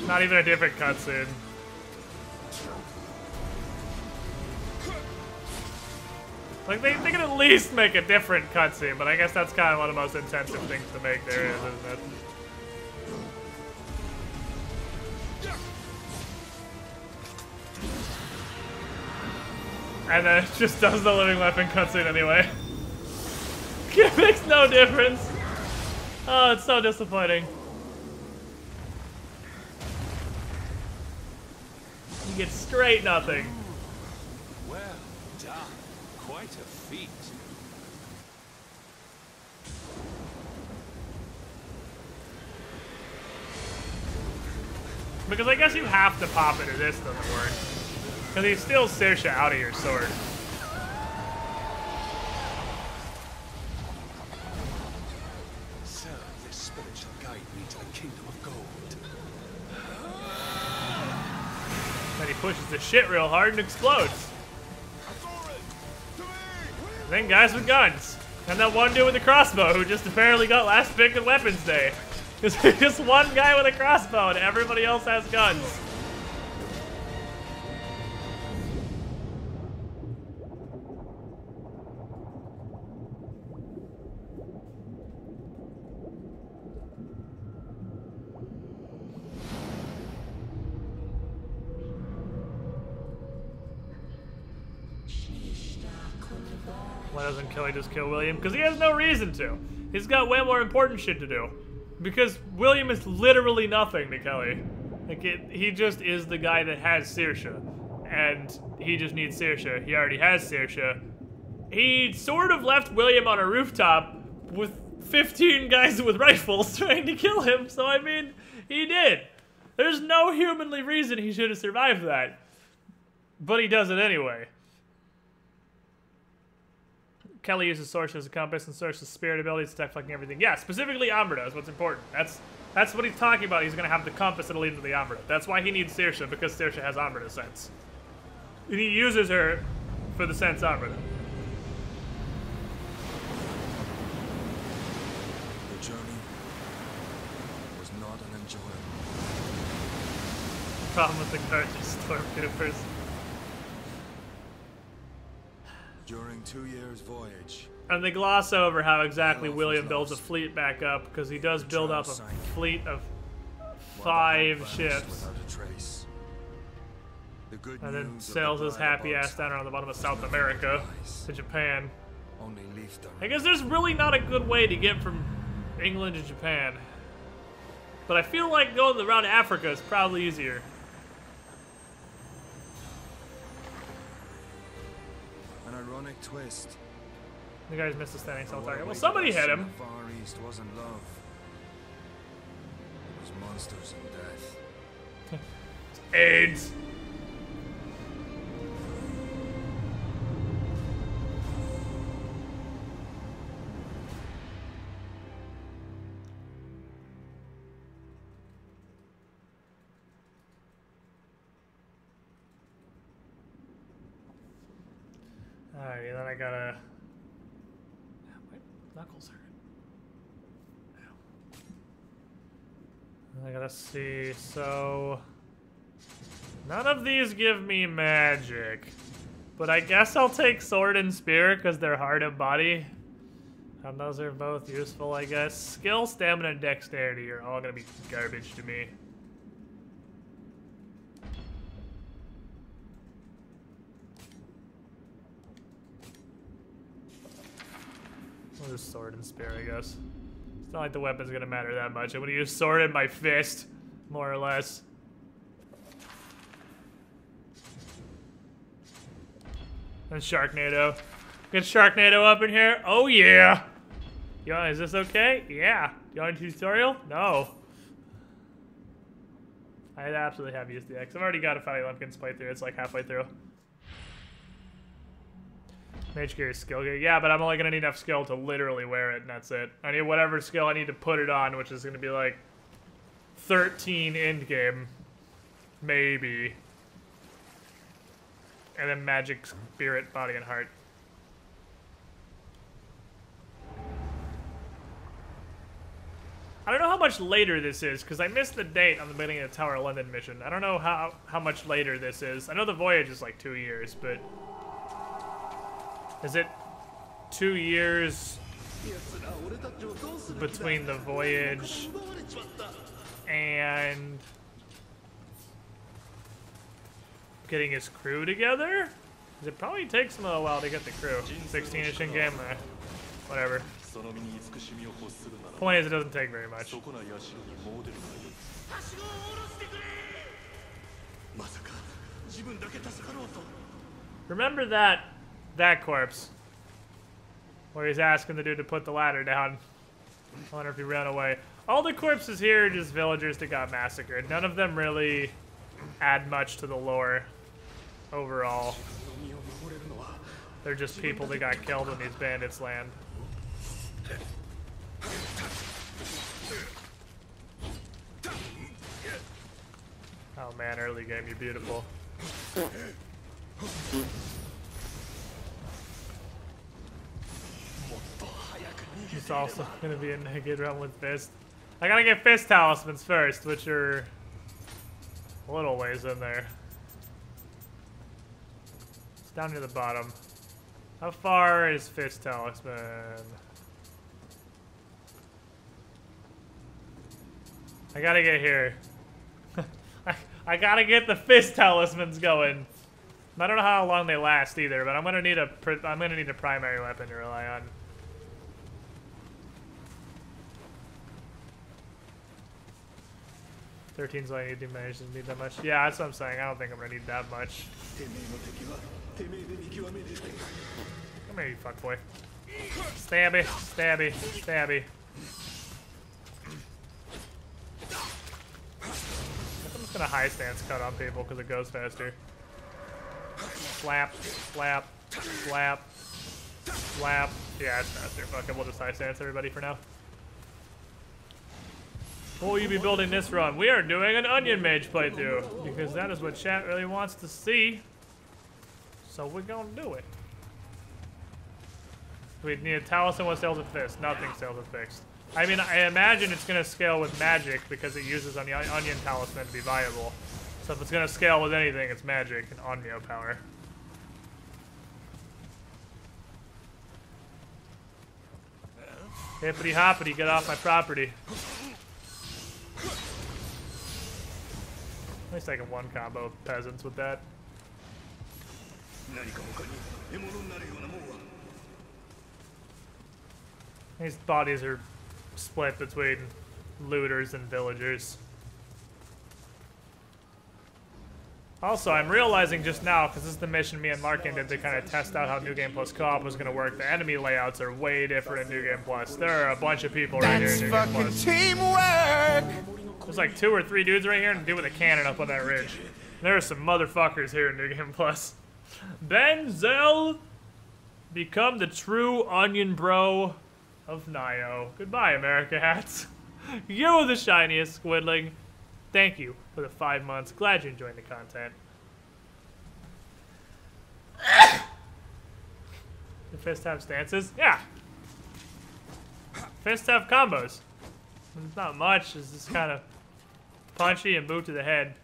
Not even a different cutscene. Like, they could at least make a different cutscene, but I guess that's kind of one of the most intensive things to make there is, isn't it? And then it just does the living weapon cutscene anyway. It makes no difference. Oh, it's so disappointing. You get straight nothing. Well done. Quite a feat. Because I guess you have to pop it or this doesn't work. Because he steals Saoirse out of your sword. So this spirit shall guide me to the kingdom of gold. Then he pushes the shit real hard and explodes. And then guys with guns. And that one dude with a crossbow who just apparently got last pick of Weapons Day. There's just one guy with a crossbow and everybody else has guns. Why doesn't Kelly just kill William? Because he has no reason to. He's got way more important shit to do. Because William is literally nothing to Kelly. Like, he just is the guy that has Saoirse. And he just needs Saoirse. He already has Saoirse. He sort of left William on a rooftop with 15 guys with rifles trying to kill him. So, I mean, he did. There's no humanly reason he should have survived that. But he does it anyway. Kelly uses Saoirse as a compass and Saoirse's spirit abilities to attack fucking everything. Yeah, specifically Amrita is what's important. That's what he's talking about. He's gonna have the compass that'll lead to the Amrita. That's why he needs Saoirse, because Saoirse has Amrita sense. And he uses her for the sense Amrita. The journey was not an enjoyable. Problem with the Guardian Stormtroopers. During 2 years' voyage, And they gloss over how exactly William builds a fleet back up, because he does build up a fleet of 5 ships. without a trace. The good And then news of sails the his Black happy Box ass down around the bottom of South never America lies. to Japan. Only leaf I guess there's really not a good way to get from England to Japan. But I feel like going around Africa is probably easier. An ironic twist. The guy's missed a standing cell What target. Well, awaited somebody us hit in him. the Far East wasn't love. It was monsters and death. AIDS. Alright, then I gotta... knuckles hurt. I gotta see, so... None of these give me magic. But I guess I'll take sword and spear because they're hard of body. And those are both useful, I guess. Skill, stamina, and dexterity are all gonna be garbage to me. I'll use sword and spear, I guess. It's not like the weapon's gonna matter that much. I'm gonna use sword and my fist, more or less. And Sharknado. Get Sharknado up in here. Oh yeah! Is this okay? Yeah. You want a tutorial? No. I absolutely have used the X. I've already got a Fatty Lumpkins playthrough. It's like halfway through. Mage gear is skill gear. Yeah, but I'm only gonna need enough skill to literally wear it, and that's it. I need whatever skill I need to put it on, which is gonna be like 13 end game, maybe. And then magic, spirit, body, and heart. I don't know how much later this is, because I missed the date on the beginning of the Tower of London mission. I don't know how much later this is. I know the voyage is like 2 years, but... Is it 2 years between the voyage and getting his crew together? Because it probably takes him a little while to get the crew. 16-ish in game, whatever. Point is, it doesn't take very much. Remember that corpse where he's asking the dude to put the ladder down. I wonder if he ran away. All the corpses here are just villagers that got massacred. None of them really add much to the lore overall. They're just people that got killed when these bandits land. Oh man, early game, you're beautiful. It's also gonna be a naked run with fist. I gotta get fist talismans first, which are a little ways in there. It's down near the bottom. How far is fist talisman? I gotta get here. I gotta get the fist talismans going. I don't know how long they last either, but I'm gonna need a primary weapon to rely on. Thirteen's what I need to manage to need that much. Yeah, that's what I'm saying. I don't think I'm gonna need that much. Come here, you fuckboy. Stabby, stabby, stabby. I'm just gonna high stance cut on people because it goes faster. Slap, slap, slap, slap. Yeah, it's faster. Fuck it, we'll just high stance everybody for now. What will you be building this run? We are doing an Onion Mage playthrough because that is what chat really wants to see. So we're gonna do it. We need a talisman with scales with fist. Nothing scales with fixed. I mean, I imagine it's gonna scale with magic because it uses on the onion talisman to be viable. So if it's gonna scale with anything, it's magic and Onmyo power. Hippity hoppity, get off my property. At least I can one combo peasants with that. These bodies are split between looters and villagers. Also, I'm realizing just now, because this is the mission me and Larkin did to kind of test out how New Game Plus Co-op was going to work, the enemy layouts are way different in New Game Plus. There are a bunch of people right here in New Game Plus. Teamwork! There's like 2 or 3 dudes right here and a dude with a cannon up on that ridge. There are some motherfuckers here in New Game Plus. Benzel, become the true onion bro of Nioh. Goodbye, America hats. You're the shiniest, Squidling. Thank you for the 5 months. Glad you're enjoying the content. The fist have stances? Yeah. Fists have combos. It's not much. It's just kind of punchy and boot to the head.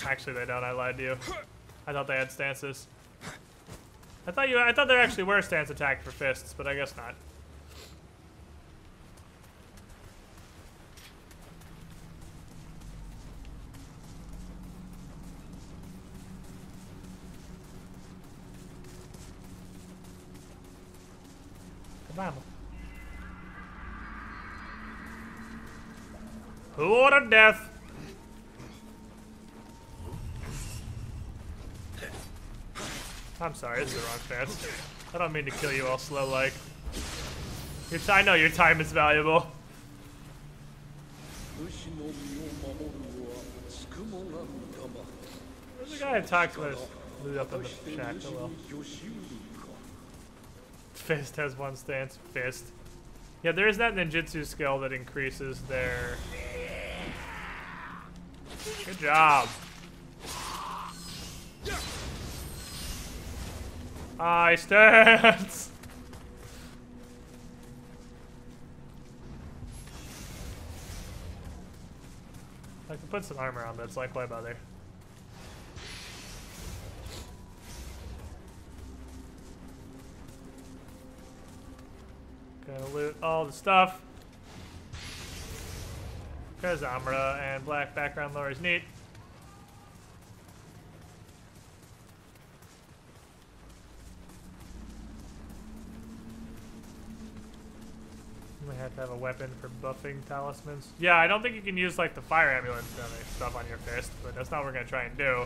Actually, they don't. I lied to you. I thought they had stances. I thought there actually were stance attack for fists, but I guess not. Vamos. Who to death? I'm sorry, it's the wrong stance. I don't mean to kill you all slow like. I know your time is valuable. There's a guy who talks about his loot up in the shack. Oh well. Fist has one stance. Fist. Yeah, there is that ninjutsu skill that increases their... Good job. I stance. I can put some armor on, but it's like, why bother? Gonna loot all the stuff. Because Amra and black background lore is neat. We have to have a weapon for buffing talismans. Yeah, I don't think you can use like the fire amulet stuff on your fist, but that's not what we're gonna try and do.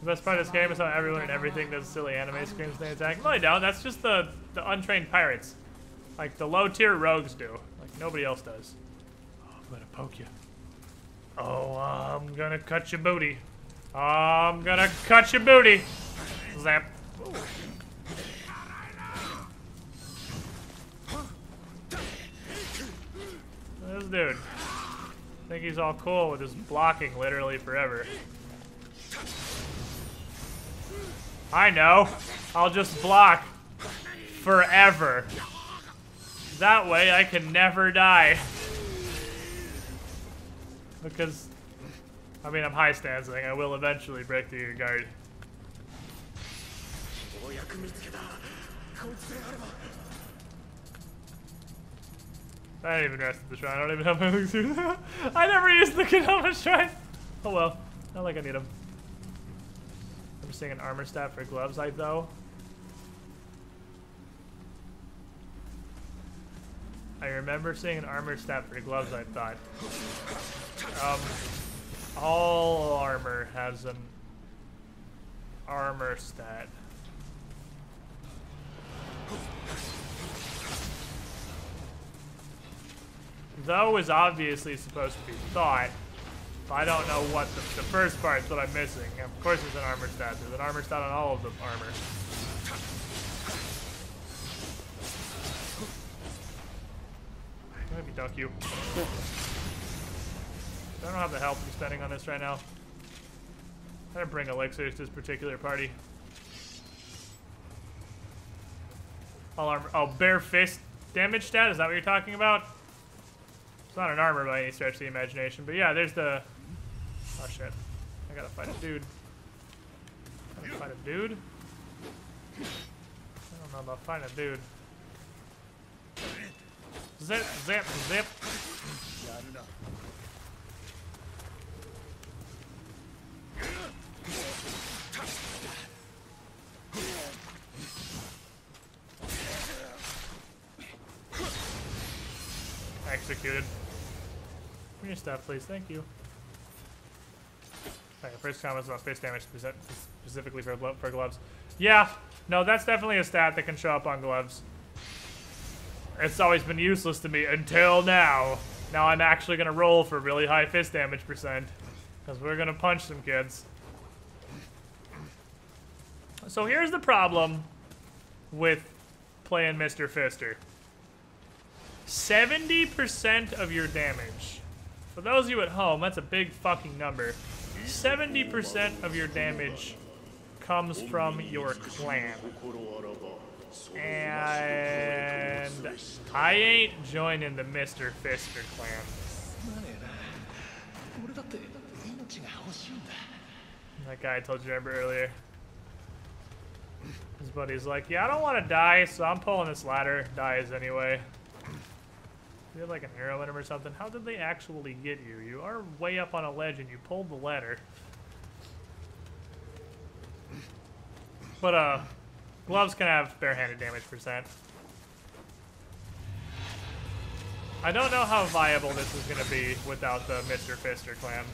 The best part of this game is how everyone and everything does silly anime screams they attack. No, they don't. That's just the untrained pirates. Like the low tier rogues do. Like nobody else does. Oh, I'm gonna poke you. Oh, I'm gonna cut your booty. I'm gonna cut your booty. Zap. Ooh. This dude. I think he's all cool with his blocking literally forever. I know. I'll just block forever. That way I can never die. Because, I mean, I'm high stancing. I will eventually break through your guard. I didn't even rest at the shrine. I don't even have my elixir. I never used the Kanama shrine. Oh well. Not like I need them. I'm seeing an armor staff for gloves, though. I remember seeing an armor staff for gloves, I thought. All armor has an armor stat. Though is obviously supposed to be thought. But I don't know what the first part's what I'm missing. Of course there's an armor stat. There's an armor stat on all of the armor. Maybe duck you. I don't have the help I'm spending on this right now. I didn't bring elixirs to this particular party. All armor. Oh, bare fist damage stat? Is that what you're talking about? It's not an armor by any stretch of the imagination, but yeah, there's the... Oh shit. I gotta fight a dude. Gotta fight a dude? I don't know about fighting a dude. Zip, zip, zip. Executed. Give me your stuff, please. Thank you. Okay, first comment is about fist damage specifically for gloves. Yeah, no, that's definitely a stat that can show up on gloves. It's always been useless to me until now. Now I'm actually going to roll for really high fist damage percent. Because we're going to punch some kids. So here's the problem with playing Mr. Fister. 70% of your damage. For those of you at home, that's a big fucking number. 70% of your damage comes from your clan. And I ain't joining the Mr. Fister clan. That guy I told you remember earlier. His buddy's like, yeah, I don't want to die, so I'm pulling this ladder. Dies anyway. You had like an arrow in him or something. How did they actually get you? You are way up on a ledge and you pulled the ladder. But gloves can have barehanded damage %. I don't know how viable this is going to be without the Mr. Fister clan.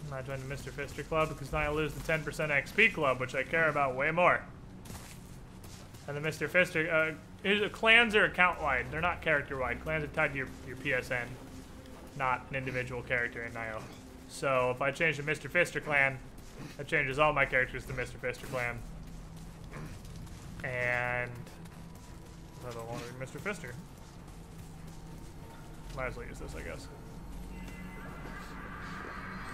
I'm not joining the Mr. Fister club because now I lose the 10% XP club, which I care about way more. And the Mr. Fister, clans are account-wide. They're not character-wide. Clans are tied to your PSN, not an individual character in Nioh. So if I change to Mr. Fister clan, that changes all my characters to Mr. Fister clan. And I don't want to be Mr. Fister. Might as well use this, I guess.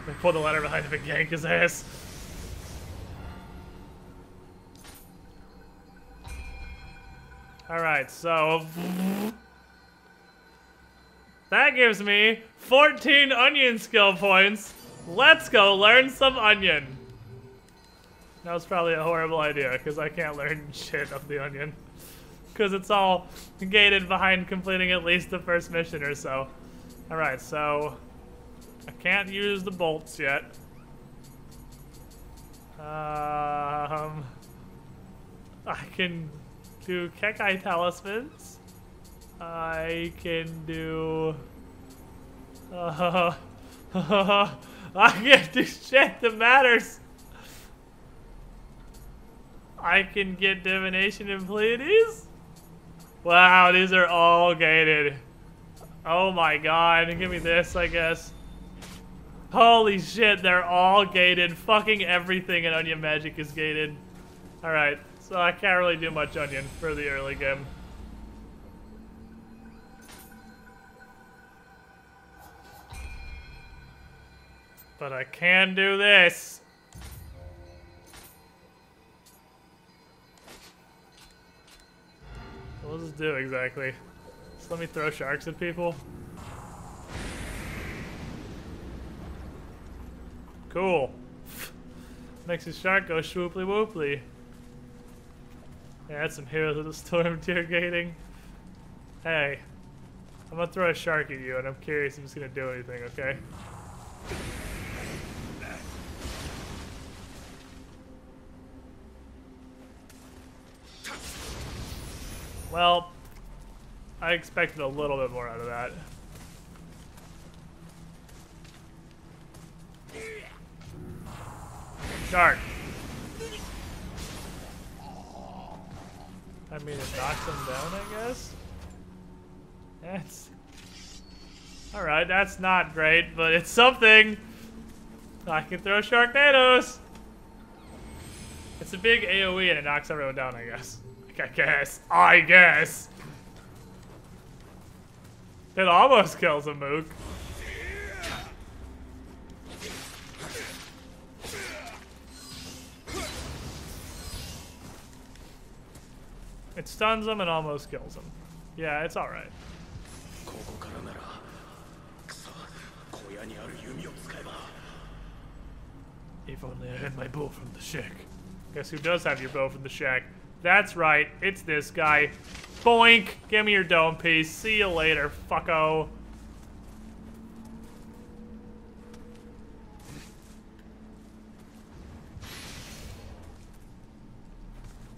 They pulled the ladder behind him and gank his ass. Alright, so that gives me 14 onion skill points. Let's go learn some onion. That was probably a horrible idea because I can't learn shit of the onion. Because it's all gated behind completing at least the first mission or so. Alright, so I can't use the bolts yet. I can do Kekai talismans. I can do... I can't do shit that matters. I can get divination and Pleiades. Wow, these are all gated. Oh my god, give me this, I guess. Holy shit, they're all gated. Fucking everything in Onion Magic is gated. Alright, so I can't really do much Onion for the early game. But I can do this. What does this do exactly? Just let me throw sharks at people? Cool. Makes his shark go swooply wooply. Yeah, that's some Heroes of the Storm tier gating. Hey, I'm gonna throw a shark at you and I'm curious if it's gonna do anything, okay? Well, I expected a little bit more out of that. Shark. I mean, it knocks him down, I guess? That's... Alright, that's not great, but it's something! I can throw Sharknadoes! It's a big AoE and it knocks everyone down, I guess. I guess. It almost kills a mook. It stuns him and almost kills him. Yeah, it's alright. If only I had my bow from the shack. Guess who does have your bow from the shack? That's right, it's this guy. Boink! Give me your dome piece. See you later, fucko.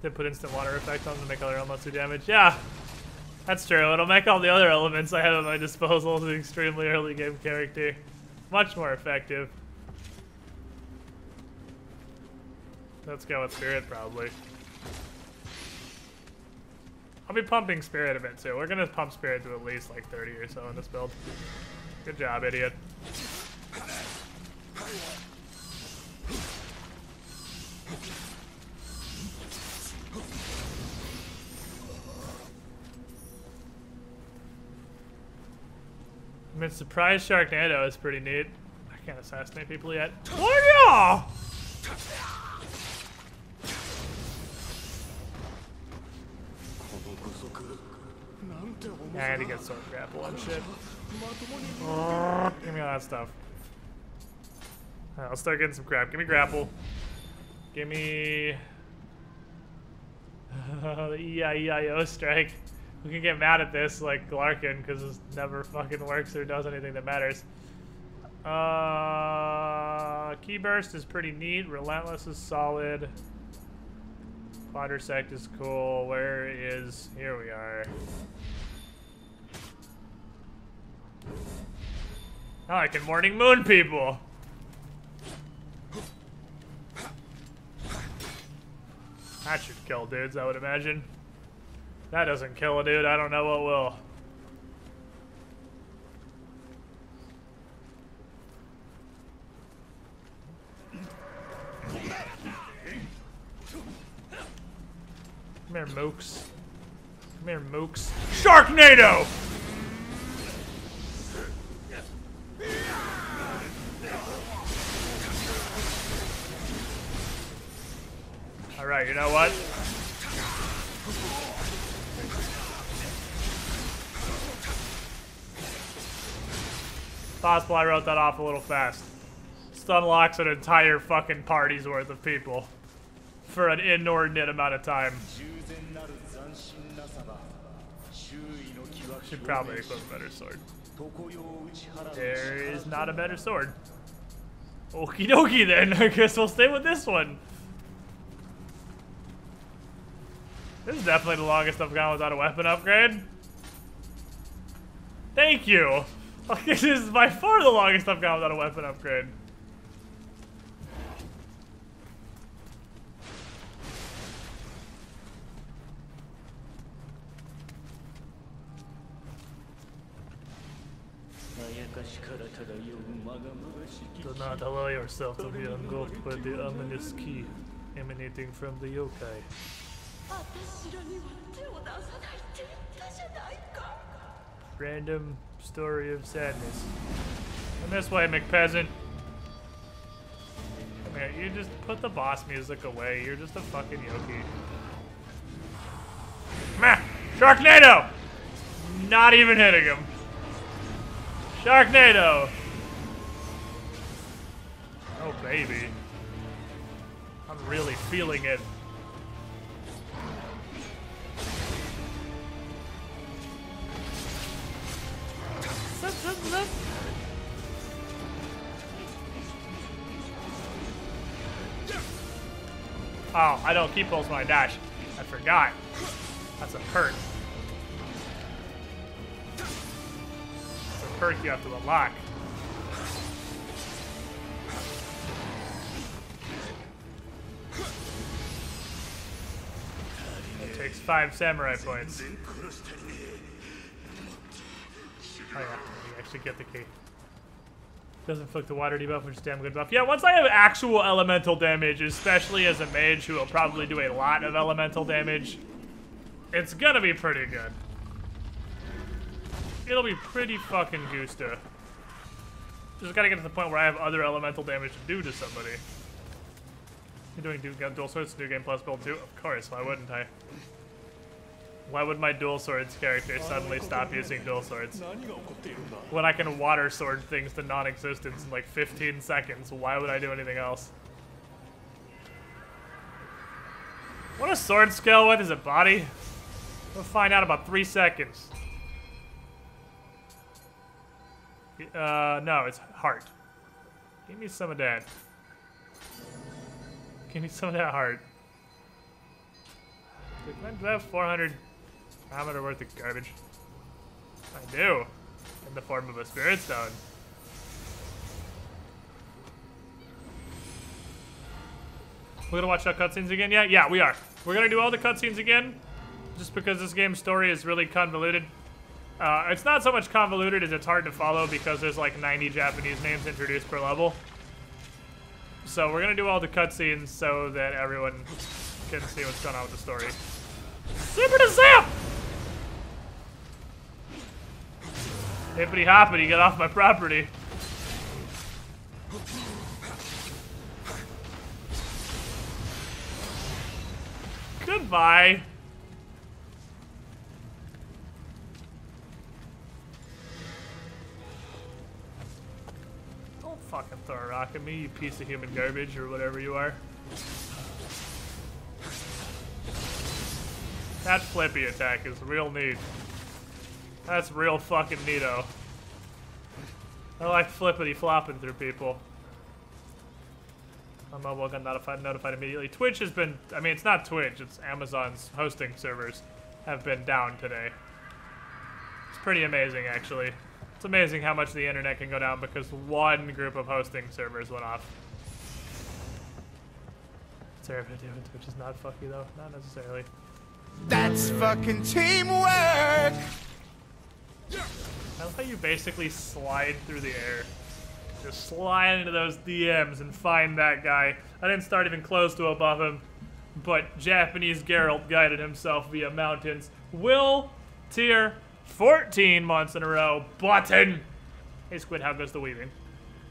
They put instant water effect on them to make other elements do damage. Yeah, that's true. It'll make all the other elements I have at my disposal as an extremely early game character much more effective. Let's go with Spirit, probably. I'll be pumping Spirit a bit, too. We're gonna pump Spirit to at least, like, 30 or so in this build. Good job, idiot. I mean, surprise Sharknado is pretty neat. I can't assassinate people yet. Oh yeah! Yeah, I had to get sword grapple and shit. Give me all that stuff. Alright, I'll start getting some crap. Give me grapple. Give me the E-I-E-I-O strike. We can get mad at this like Glarkin because this never fucking works or does anything that matters. Key burst is pretty neat. Relentless is solid. Quadrisect is cool. Where is... Here we are. Oh, I can Morning Moon people. That should kill dudes, I would imagine. That doesn't kill a dude, I don't know what will. Come here, mooks. Come here, mooks. Sharknado! Alright, you know what? Possible I wrote that off a little fast. This unlocks an entire fucking party's worth of people. For an inordinate amount of time. Should probably equip a better sword. There is not a better sword. Okie dokie then, I guess we'll stay with this one. This is definitely the longest I've gone without a weapon upgrade. Thank you. This is by far the longest I've gone without a weapon upgrade. Do not allow yourself to be engulfed by the ominous key emanating from the yokai. Random story of sadness. And this way, McPeasant. Come here, you just put the boss music away. You're just a fucking yoki. Meh! Sharknado! Not even hitting him. Sharknado! Oh, baby. I'm really feeling it. Oh, I don't keep pulls when I dash. I forgot. That's a perk. That's a perk you have to unlock. It takes 5 samurai points. Oh yeah, you actually get the key. Doesn't inflict the water debuff, which is damn good buff. Yeah, once I have actual elemental damage, especially as a mage who will probably do a lot of elemental damage, it's gonna be pretty good. It'll be pretty fucking gusto. Just gotta get to the point where I have other elemental damage to do to somebody. You're doing dual swords, new game plus build 2? Of course, why wouldn't I? Why would my dual swords character suddenly stop using dual swords? When I can water sword things to non-existence in like 15 seconds, why would I do anything else? What a sword skill with? Is it body? We'll find out about 3 seconds. No, it's heart. Give me some of that. Give me some of that heart. Do I have 400 parameter worth of garbage? I do. In the form of a spirit stone. We're gonna watch our cutscenes again? Yeah, we are. We're gonna do all the cutscenes again, just because this game's story is really convoluted. It's not so much convoluted as it's hard to follow because there's like 90 Japanese names introduced per level. So we're gonna do all the cutscenes so that everyone can see what's going on with the story. Super to zap! Hippity hoppity, get off my property. Goodbye. Don't fucking throw a rock at me, you piece of human garbage or whatever you are. That flippy attack is real neat. That's real fucking neato. I like flippity flopping through people. My mobile got notified immediately. Twitch has been, I mean, it's not Twitch, it's Amazon's hosting servers have been down today. It's pretty amazing, actually. It's amazing how much the internet can go down because one group of hosting servers went off. Sorry, Twitch is not fucky though, not necessarily. That's fucking teamwork! I love how you basically slide through the air. Just slide into those DMs and find that guy. I didn't start even close to above him, but Japanese Geralt guided himself via mountains. Will tier 14 months in a row. Button! Hey Squid, how goes the weaving?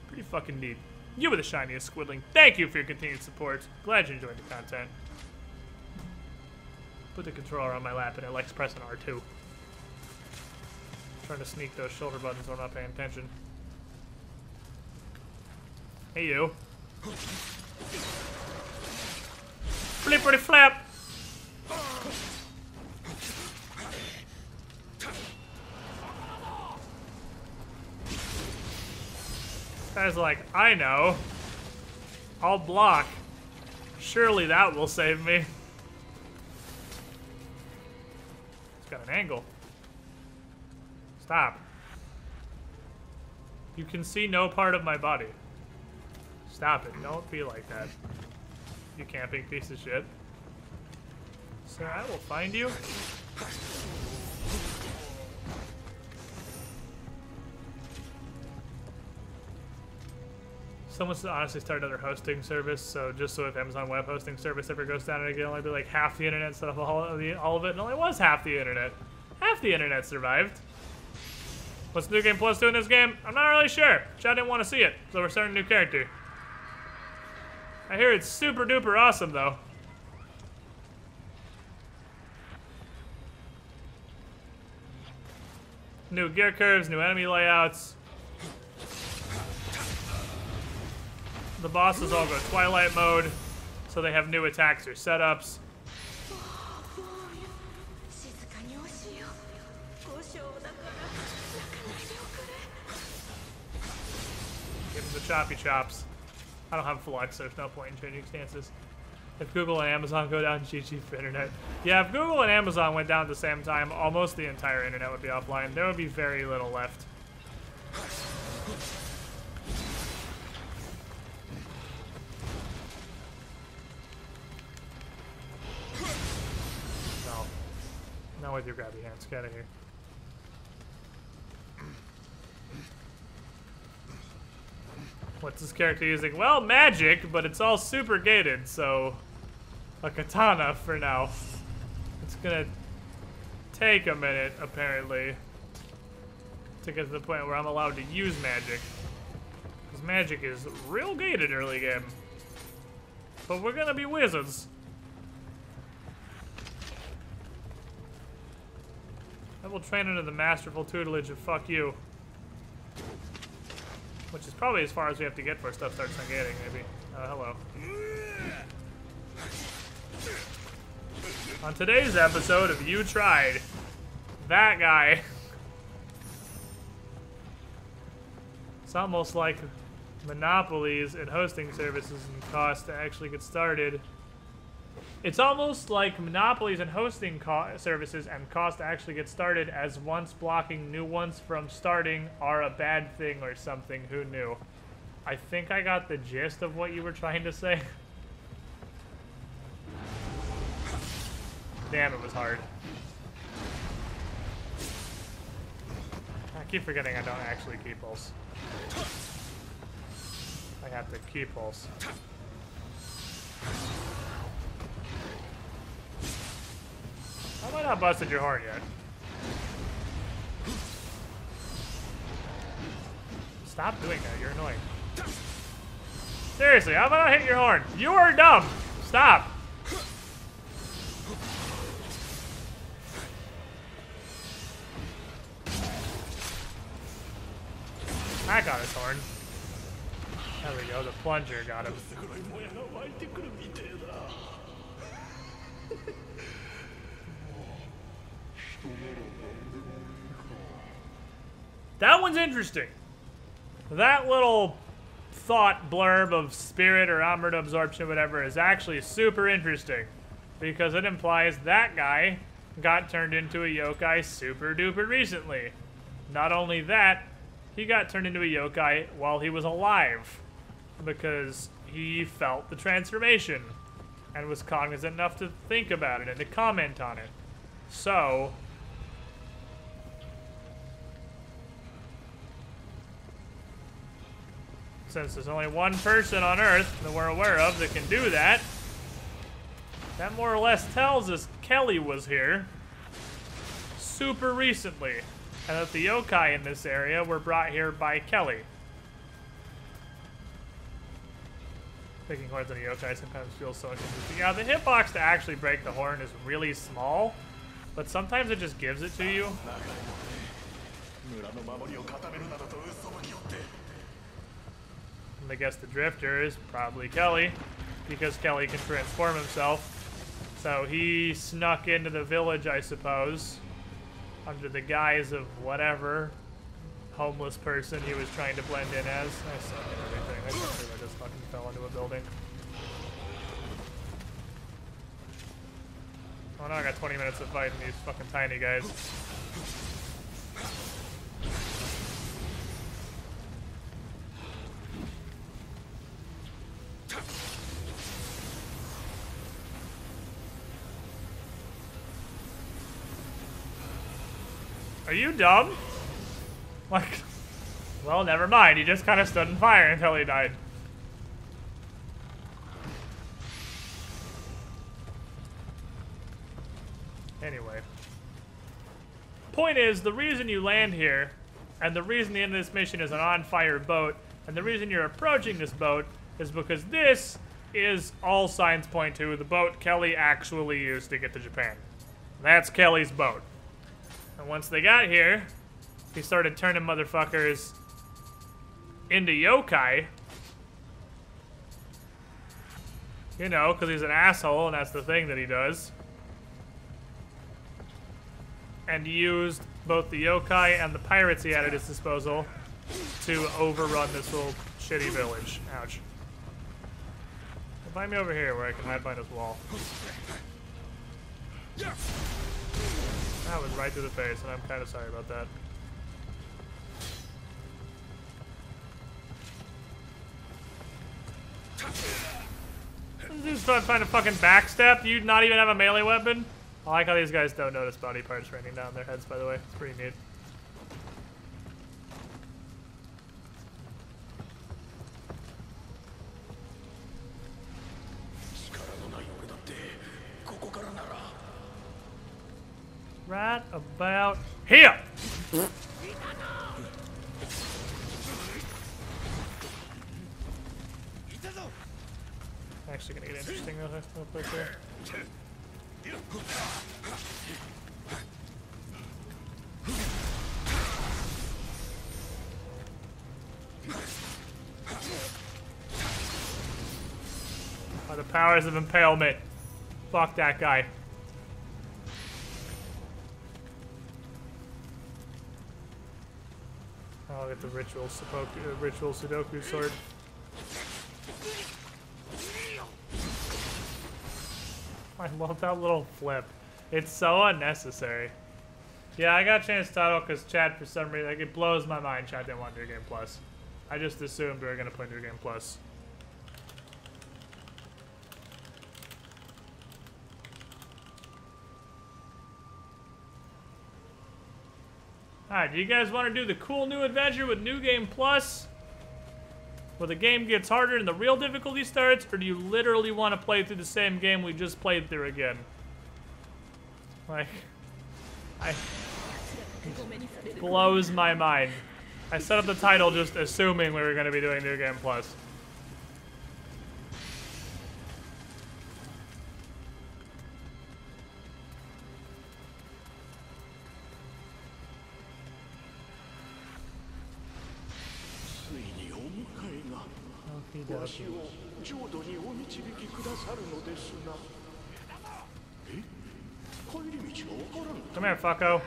Pretty fucking neat. You were the shiniest, Squidling. Thank you for your continued support. Glad you enjoyed the content. Put the controller on my lap and it likes pressing R2. Trying to sneak those shoulder buttons when I'm not paying attention. Hey you. Flippity flap! Guy's like, I know. I'll block. Surely that will save me. It's got an angle. Stop. You can see no part of my body. Stop it. Don't be like that. You camping piece of shit. Sir, I will find you. Someone should honestly start another hosting service, so just so if Amazon Web Hosting Service ever goes down, it can only be like half the internet instead of all of it, and it only was half the internet. Half the internet survived. What's New Game Plus doing in this game? I'm not really sure. Chad didn't want to see it, so we're starting a new character. I hear it's super duper awesome, though. New gear curves, new enemy layouts. The bosses all go Twilight mode, so they have new attacks or setups. Give them the choppy chops. I don't have Flux, so there's no point in changing stances. If Google and Amazon go down, GG for internet. Yeah, if Google and Amazon went down at the same time, almost the entire internet would be offline. There would be very little left. No. Not with your grabby hands. Get out of here. What's this character using? Well, magic, but it's all super gated, so a katana for now. It's gonna take a minute, apparently, to get to the point where I'm allowed to use magic. Because magic is real gated early game. But we're gonna be wizards. I will train under the masterful tutelage of fuck you. Which is probably as far as we have to get before stuff starts negating, maybe. Hello. On today's episode of You Tried, that guy. It's almost like monopolies and hosting services and cost to actually get started. It's almost like monopolies and hosting services and cost to actually get started, as once blocking new ones from starting are a bad thing or something. Who knew? I think I got the gist of what you were trying to say. Damn, it was hard. I keep forgetting I don't actually key pulse. I have to key pulse. How have I not busted your horn yet? Stop doing that. You're annoying. Seriously, how about I hit your horn? You are dumb. Stop. I got his horn. There we go. The plunger got him. That one's interesting. That little thought blurb of spirit or armored absorption, whatever, is actually super interesting. Because it implies that guy got turned into a yokai super duper recently. Not only that, he got turned into a yokai while he was alive. Because he felt the transformation. And was cognizant enough to think about it and to comment on it. So... since there's only one person on Earth that we're aware of that can do that, that more or less tells us Kelly was here super recently, and that the yokai in this area were brought here by Kelly. Picking horns on a yokai sometimes feels so confusing. Yeah, the hitbox to actually break the horn is really small, but sometimes it just gives it to you. And I guess the drifter is probably Kelly, because Kelly can transform himself. So he snuck into the village, I suppose, under the guise of whatever homeless person he was trying to blend in as. I suck at everything. I can't believe I just fucking fell into a building. Oh no, I got 20 minutes of fighting these fucking tiny guys. Are you dumb? Like, well, never mind. He just kind of stood in fire until he died. Anyway. Point is, the reason you land here, and the reason the end of this mission is an on-fire boat, and the reason you're approaching this boat, is because this is, all signs point to, the boat Kelly actually used to get to Japan. That's Kelly's boat. And once they got here, he started turning motherfuckers into yokai. You know, because he's an asshole, and that's the thing that he does. And used both the yokai and the pirates he had at his disposal to overrun this little shitty village. Ouch. Find me over here where I can hide behind this wall. That was right through the face, and I'm kind of sorry about that. This is trying to fucking backstep. You not even have a melee weapon? I like how these guys don't notice body parts raining down their heads, by the way. It's pretty neat. Right about here! Actually gonna get interesting real quick here. By the powers of impalement. Fuck that guy. I'll get the ritual Sudoku sword. I love that little flip. It's so unnecessary. Yeah, I got changed title because Chad, for some reason, like, it blows my mind Chad didn't want New Game Plus. I just assumed we were going to play New Game Plus. Alright, do you guys want to do the cool new adventure with New Game Plus? Where the game gets harder and the real difficulty starts? Or do you literally want to play through the same game we just played through again? Like, it blows my mind. I set up the title just assuming we were going to be doing New Game Plus. Come here, fucko.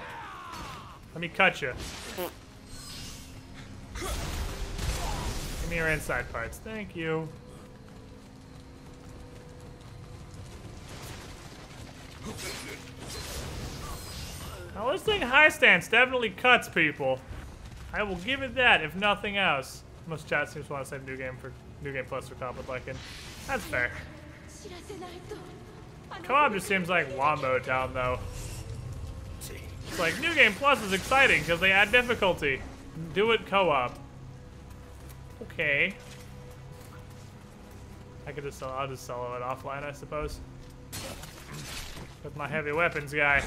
Let me cut you. Give me your inside parts. Thank you. Now this thing high stance definitely cuts people. I will give it that, if nothing else. Most chat seems to want to say New Game Plus for comp with Lycan. That's fair. Co-op just seems like Wombo Town though. It's like New Game Plus is exciting because they add difficulty. Do it co-op. Okay. I could just I'll just solo it offline, I suppose. With my heavy weapons guy.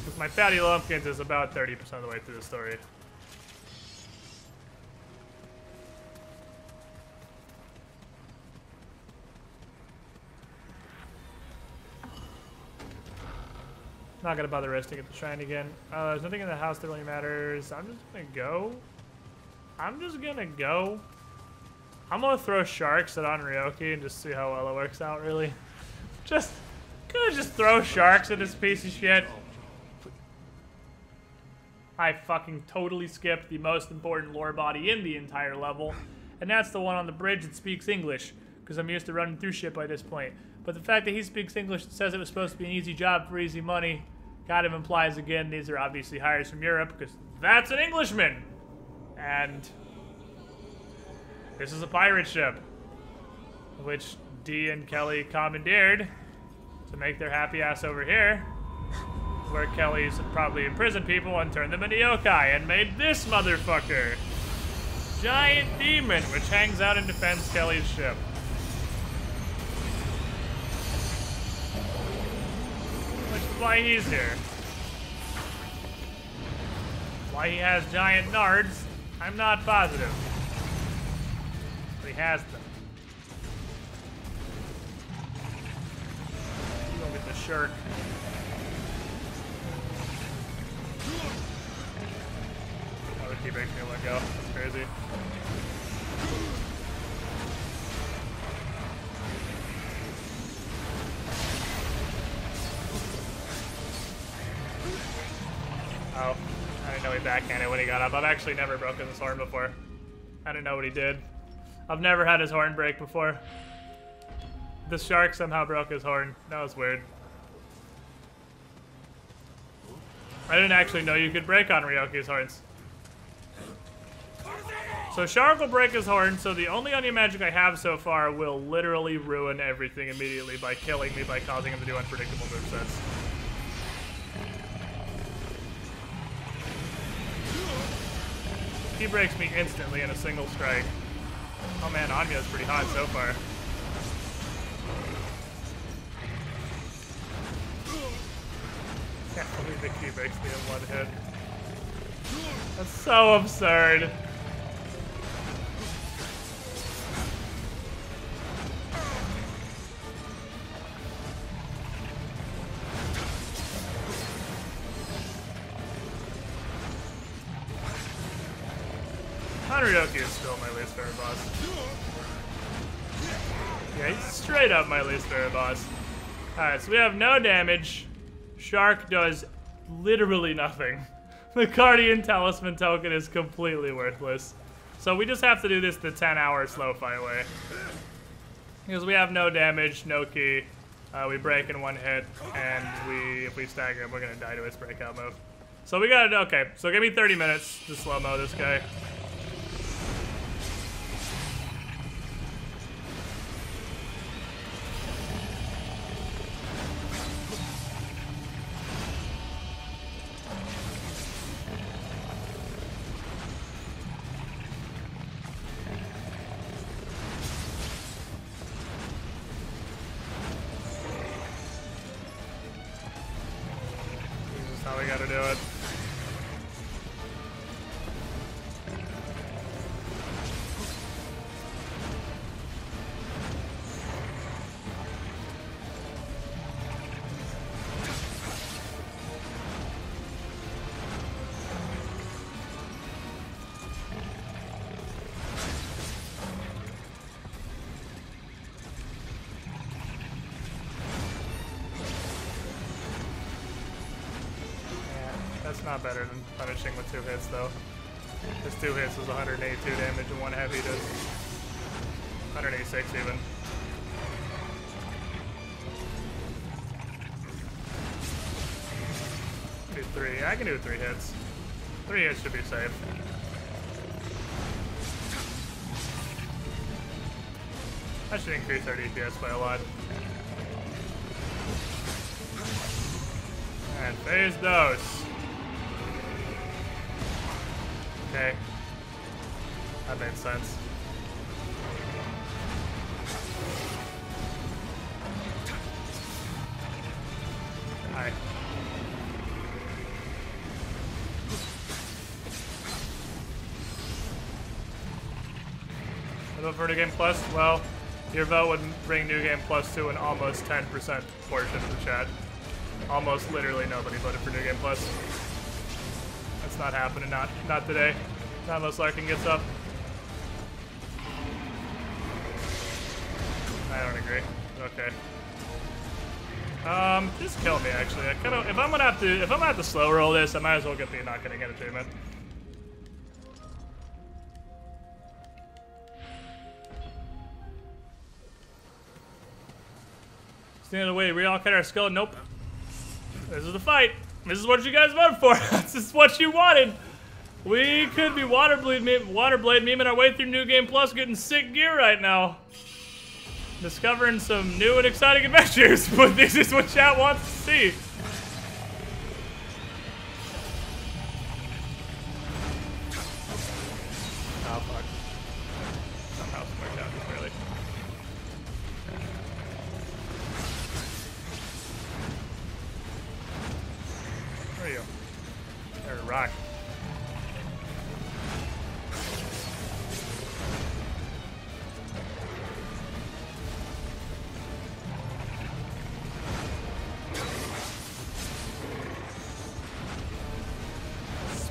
Because my Fatty Lumpkins is about 30% of the way through the story. Not gonna bother resting at the shrine again. There's nothing in the house that really matters. I'm just gonna go. I'm gonna throw sharks at Onryoki and just see how well it works out, really. Gonna just throw sharks at this piece of shit. I fucking totally skipped the most important lore body in the entire level, and that's the one on the bridge that speaks English, because I'm used to running through shit by this point. But the fact that he speaks English and says it was supposed to be an easy job for easy money kind of implies, again, these are obviously hires from Europe, because that's an Englishman! And this is a pirate ship, which Dee and Kelly commandeered to make their happy ass over here, where Kelly's probably imprisoned people and turned them into yokai and made this motherfucker. Giant demon, which hangs out and defends Kelly's ship. Which is why he's here. Why he has giant nards, I'm not positive. But he has them. You don't get the shirt. Oh, the key breaks me to let go. That's crazy. Oh, I didn't know he backhanded when he got up. I've actually never broken his horn before. I didn't know what he did. I've never had his horn break before. The shark somehow broke his horn. That was weird. I didn't actually know you could break on Ryoki's horns. So Shark will break his horn, so the only Onion magic I have so far will literally ruin everything immediately by killing me by causing him to do unpredictable movesets. He breaks me instantly in a single strike. Oh man, Anya's pretty hot so far. Can't believe the key breaks me in one hit. That's so absurd. Hanryoki is still my least favorite boss. Yeah, he's straight up my least favorite boss. Alright, so we have no damage. Shark does literally nothing. The Guardian Talisman token is completely worthless. So we just have to do this the 10-hour slow fight way. Because we have no damage, no key. We break in one hit, and if we stagger him, we're gonna die to his breakout move. So we gotta, okay, so give me 30 minutes to slow-mo this guy. How we gotta do it. not better than punishing with 2 hits, though. His 2 hits was 182 damage and 1 heavy does 186 even. Do 3. I can do 3 hits. 3 hits should be safe. That should increase our DPS by a lot. And phase dose. Okay. That made sense. Hi. What about New Game Plus? Well, your vote would bring New Game Plus to an almost 10% portion of the chat. Almost literally nobody voted for New Game Plus. That's not happening, not today. Not unless Larkin gets up. I don't agree. Okay. Just kill me actually. I kinda, if I'm gonna have to slow roll this, I might as well get the not gonna get achievement. Stand in the way, we all cut our skull. Nope. This is the fight. This is what you guys voted for. This is what you wanted. We could be Waterblade memeing our way through New Game Plus, getting sick gear right now. Discovering some new and exciting adventures, but this is what chat wants to see. Oh, fuck. Somehow smart out this early. Where are you? There, rock.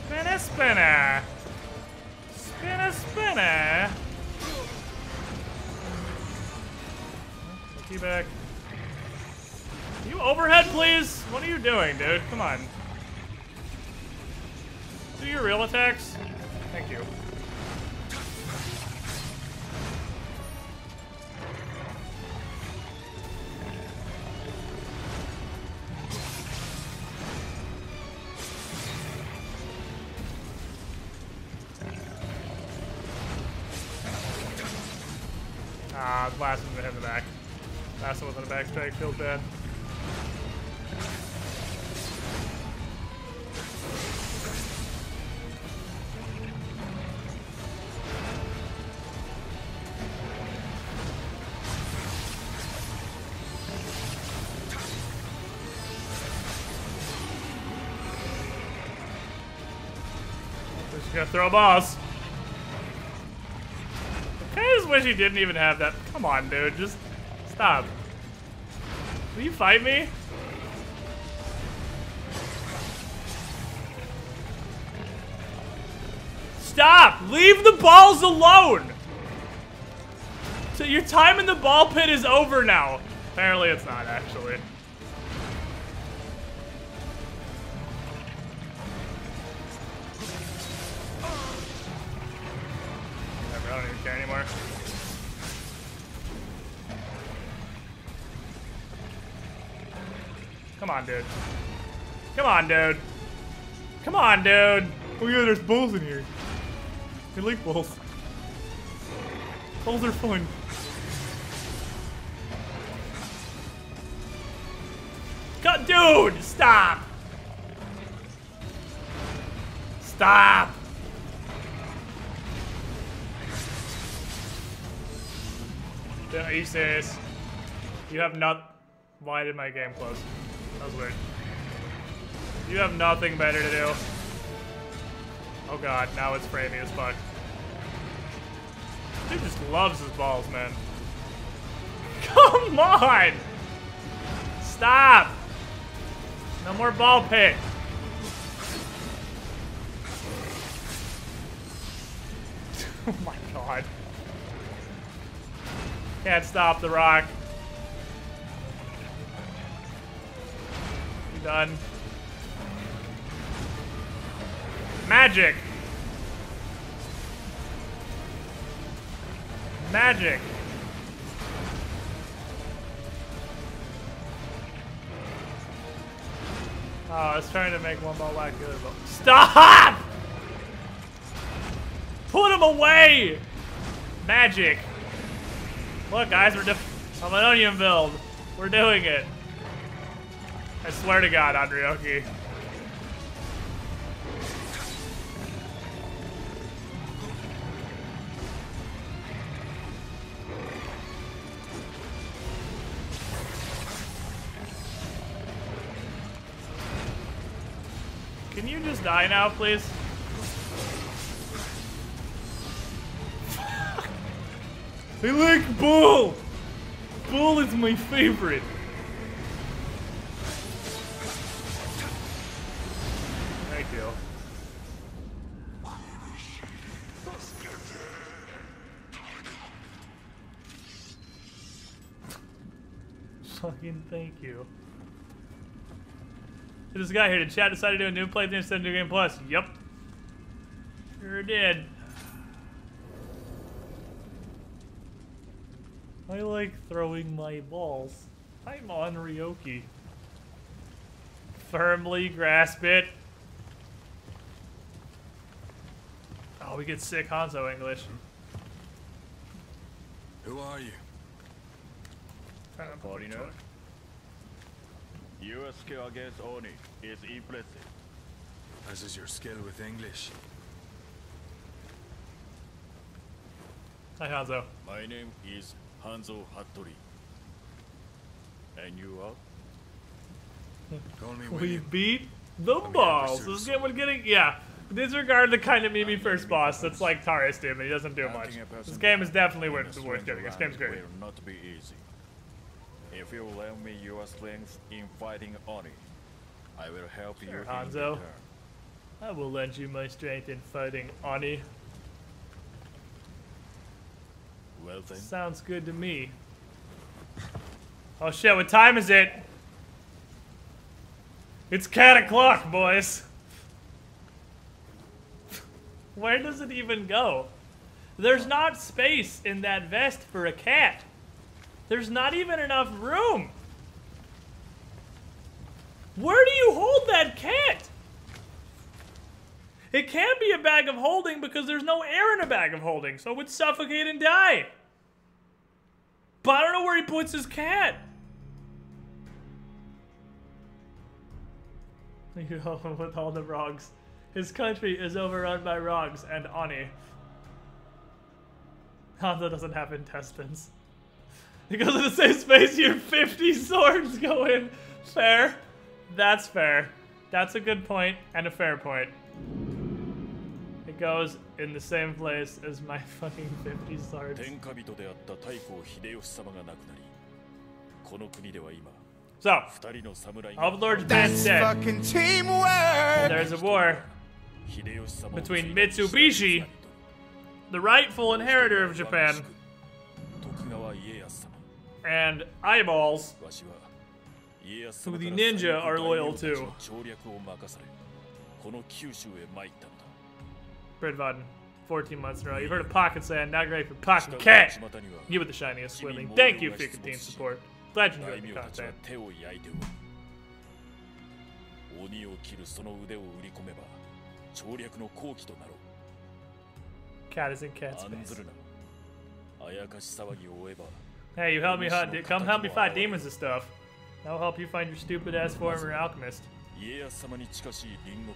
Spinner, spinner. Spinner, spinner. Key back. Can you overhead, please? What are you doing, dude? Come on. Do your real attacks. Thank you. Ah, the last one hit in the back. Last one was on the back strike, feels bad. Just gonna throw balls. I just wish he didn't even have that. Come on, dude. Just stop. Will you fight me? Stop! Leave the balls alone! So your time in the ball pit is over now. Apparently it's not, actually. Whatever, I don't even care anymore. Come on, dude. Come on, dude. Come on, dude. Oh yeah, there's bulls in here. I like bulls. Bulls are fun. God, dude, stop. Stop. Are you serious? You have not. Why did my game close? That was weird. You have nothing better to do. Oh god, now it's framey as fuck. Dude just loves his balls, man. Come on! Stop! No more ball pit. Oh my god. Can't stop the rock. You done? Magic! Magic! Oh, I was trying to make one ball whack the other ball. Stop! Put him away! Magic! Look, guys, I'm an onion build. We're doing it. I swear to God, Andrioki. Can you just die now, please? I like Bull! Bull is my favorite. Thank you. Fucking thank you. This guy here, did chat decide to do a new playthrough instead of New Game Plus? Yup. Sure did. I like throwing my balls. I'm on Ryoki. Firmly grasp it. Oh, we get sick Hanzo English. Who are you? Foreigner. Your skill against Oni is impressive. As is your skill with English. Hi, Hanzo. My name is Hanzo Hattori. And you are? Call me We William. beat the boss. pursue This game was getting, yeah. Disregard the kind of meme first boss that's like Taris did, but he doesn't do much. Hunting a person This game is definitely in a worth strange getting. This land game's great. will not be easy. If you lend me your strength in fighting Oni, I will help you in Hanzo. return. I will lend you my strength in fighting Oni. Well then, Sounds good to me. Oh shit, what time is it? It's cat o'clock, boys. Where does it even go? There's not space in that vest for a cat. There's not even enough room. Where do you hold that cat? It can't be a bag of holding because there's no air in a bag of holding, so it would suffocate and die. But I don't know where he puts his cat. You know, with all the rogs. His country is overrun by rogs and Oni. Hanzo doesn't have intestines. Because of the same space your 50 swords go in. Fair. That's fair. That's a good point and a fair point. It goes in the same place as my fucking 50 swords. 天下人であった太閤秀吉様が亡くなり、この国では今、 So, 二人の侍 all が of Lord Japan's That's dead. fucking teamwork! There's a war between Mitsubishi, the rightful inheritor of Japan, and Eyeballs, who the ninja are loyal to. Bridvaden, 14 months in a row. You've heard of Pocket Sand, now great for Pocket Cat. You with the shiniest swimming. Thank you for your continued support. Glad you enjoyed the content. 鬼を切るその腕を売り込めば調略の好機となろう Cat is in cat 案ず space. るなあやかし騒ぎを追えば Hey, you help me hunt. Come help me fight demons and stuff. That'll help you find your stupid ass former alchemist. 家康様に近しい隣国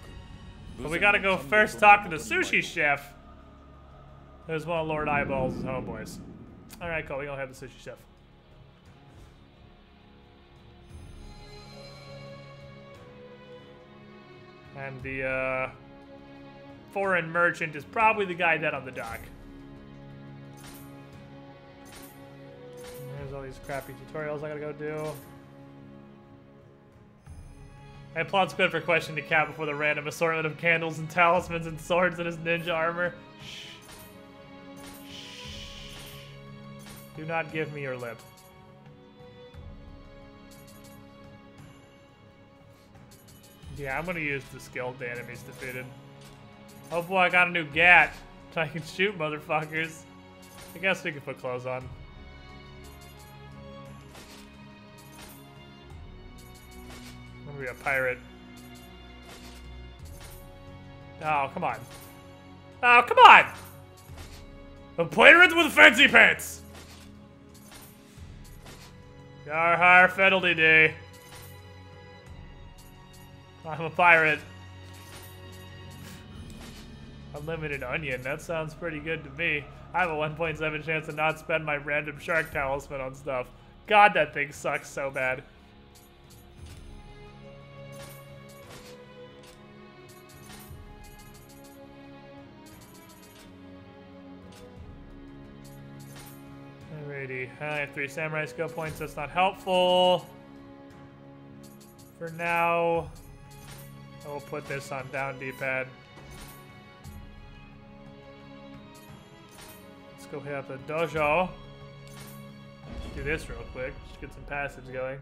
But we gotta go first talk to the sushi chef. There's one of Lord Eyeballs' homeboys. Alright, cool. We gonna have the sushi chef. And the foreign merchant is probably the guy dead on the dock. There's all these crappy tutorials I gotta go do. I applaud Squid for questioning the cat before the random assortment of candles and talismans and swords in his ninja armor. Shh. Shh. Do not give me your lip. Yeah, I'm gonna use the skill the enemies defeated. Oh boy, I got a new gat. So I can shoot motherfuckers. I guess we can put clothes on. I'm gonna be a pirate. Oh, come on. Oh, come on! A pirate with fancy pants! Yar har fiddly dee. I'm a pirate. Unlimited onion, that sounds pretty good to me. I have a 1.7 chance to not spend my random shark talisman on stuff. God, that thing sucks so bad. Alrighty, I have 3 samurai skill points, that's not helpful. For now, I will put this on down D-pad. Let's go hit up the dojo. Do this real quick, just get some passage going.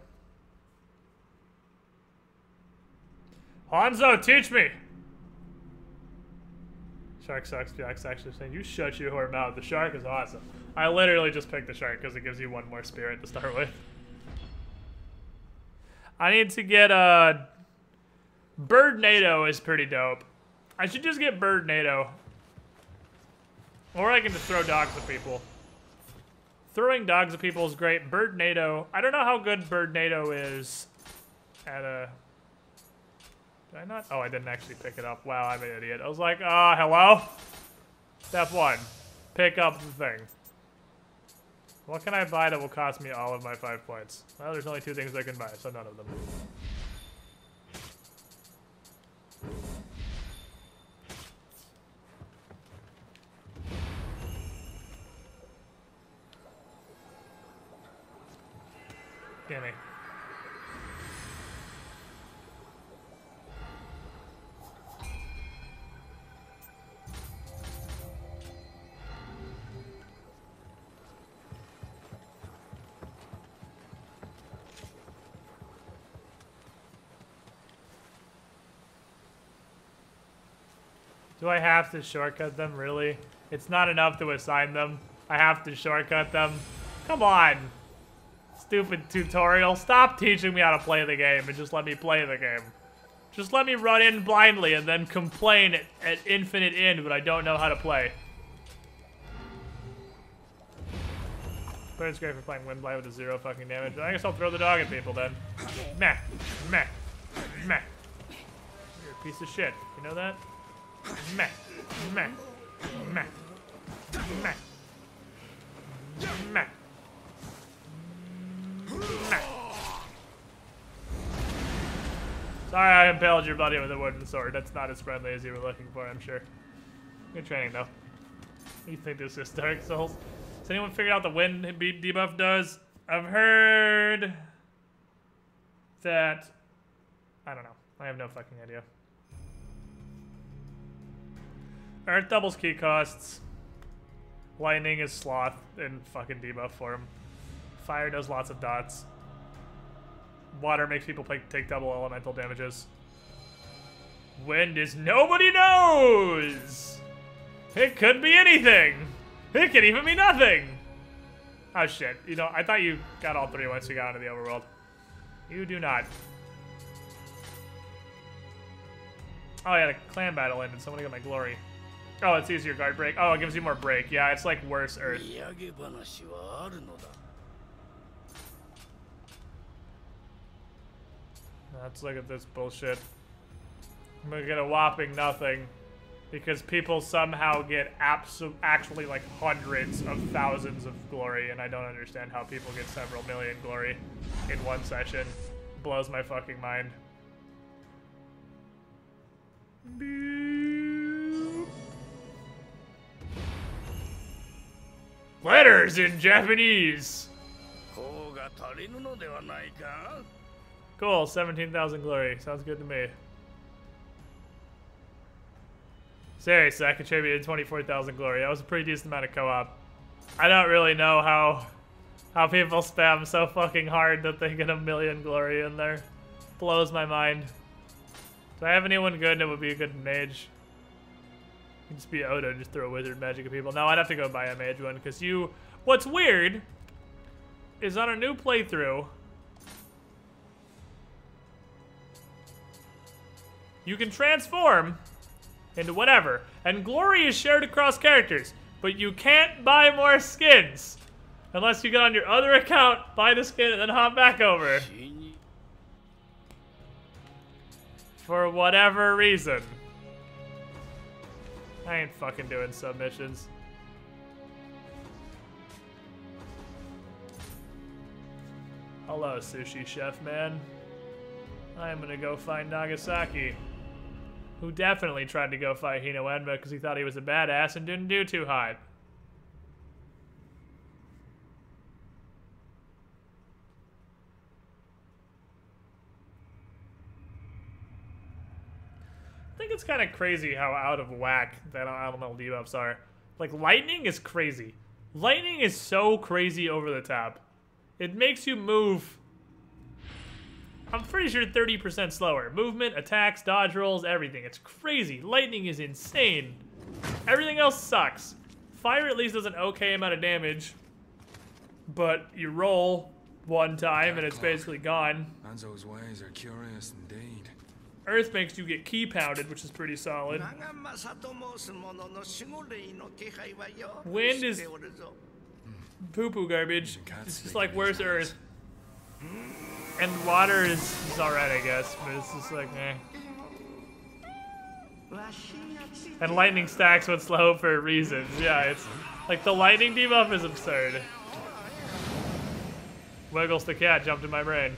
Hanzo, teach me! Shark sucks, Jack's actually saying, you shut your whore mouth, the shark is awesome. I literally just picked the shark because it gives you 1 more spirit to start with. I need to get Bird Nioh is pretty dope. I should just get Bird Nioh. Or I can just throw dogs at people. Throwing dogs at people is great. Bird Nioh, I don't know how good Bird Nioh is at a... Did I not? Oh, I didn't actually pick it up. Wow, I'm an idiot. I was like, hello? Step 1. Pick up the thing. What can I buy that will cost me all of my 5 points? Well, there's only 2 things I can buy, so none of them. Gimme. Do I have to shortcut them, really? It's not enough to assign them. I have to shortcut them. Come on! Stupid tutorial. Stop teaching me how to play the game and just let me play the game. Just let me run in blindly and then complain at infinite end when I don't know how to play. But it's great for playing Windblight with a 0 fucking damage. I guess I'll throw the dog at people then. Meh. Meh. Meh. You're a piece of shit. You know that? Meh. Meh. Meh. Meh. Meh. Meh. Sorry I impaled your buddy with a wooden sword. That's not as friendly as you were looking for, I'm sure. Good training, though. You think this is Dark Souls? Has anyone figured out the wind debuff does? I've heard that... I don't know. I have no fucking idea. Earth doubles key costs. Lightning is sloth in fucking debuff form. Fire does lots of dots. Water makes people take double elemental damages. Wind is nobody knows! It could be anything! It could even be nothing! Oh shit, you know, I thought you got all 3 once you got into the overworld. You do not. Oh yeah, the clan battle ended, so I'm gonna get my glory. Oh, it's easier guard break. Oh, it gives you more break. Yeah, it's like worse Earth. Let's look at this bullshit. I'm gonna get a whopping nothing because people somehow get actually like hundreds of thousands of glory, and I don't understand how people get several million glory in one session. Blows my fucking mind. Letters in Japanese. Cool, 17,000 glory. Sounds good to me. Seriously, I contributed 24,000 glory. That was a pretty decent amount of co-op. I don't really know how people spam so fucking hard that they get 1,000,000 glory in there. Blows my mind. Do I have anyone good that would be a good mage? You can just be Oda and just throw wizard magic at people. No, I'd have to go buy a mage one because you. What's weird is on a new playthrough, you can transform into whatever, and glory is shared across characters, but you can't buy more skins unless you get on your other account, buy the skin, and then hop back over. For whatever reason. I ain't fucking doing submissions. Hello, sushi chef man. I am gonna go find Nagasaki, who definitely tried to go fight Hino Enma because he thought he was a badass and didn't do too hot. I think it's kind of crazy how out of whack that elemental debuffs are. Like, lightning is crazy. Lightning is so crazy over the top. It makes you move, I'm pretty sure 30% slower. Movement, attacks, dodge rolls, everything. It's crazy. Lightning is insane. Everything else sucks. Fire at least does an okay amount of damage, but you roll one time and it's basically gone. Anzo's ways are curious indeed. Earth makes you get key pounded, which is pretty solid. Wind is poo-poo garbage. It's just like, where's Earth? And water is alright, I guess, but it's just like, eh. And lightning stacks when slow for reasons. Yeah, it's like the lightning debuff is absurd. Wiggles the cat jumped in my brain.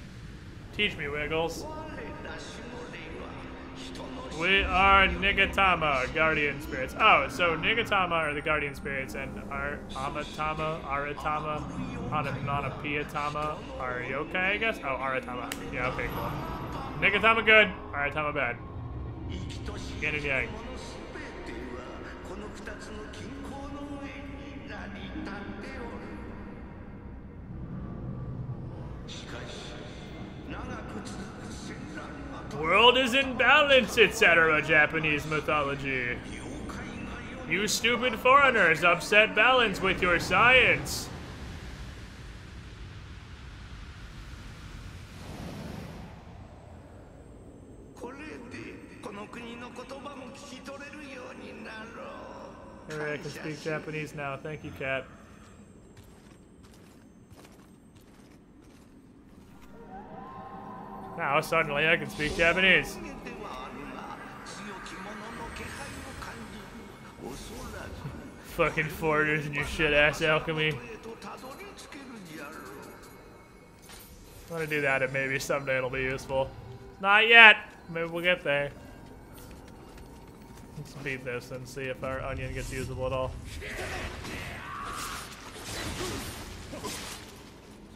Teach me, Wiggles. We are Nigatama, guardian spirits. Oh, so Nigatama are the guardian spirits, and Aratama, Ananapiatama are yokai, I guess? Oh, Aratama. Yeah, okay, cool. Nigatama good, Aratama bad. Yin and yang. World is in balance, etc. Japanese mythology. You stupid foreigners upset balance with your science. Alright, I can speak Japanese now. Thank you, Cat. Now, suddenly, I can speak Japanese. Fucking foreigners and your shit-ass alchemy. I'm gonna do that and maybe someday it'll be useful. Not yet! Maybe we'll get there. Let's beat this and see if our onion gets usable at all.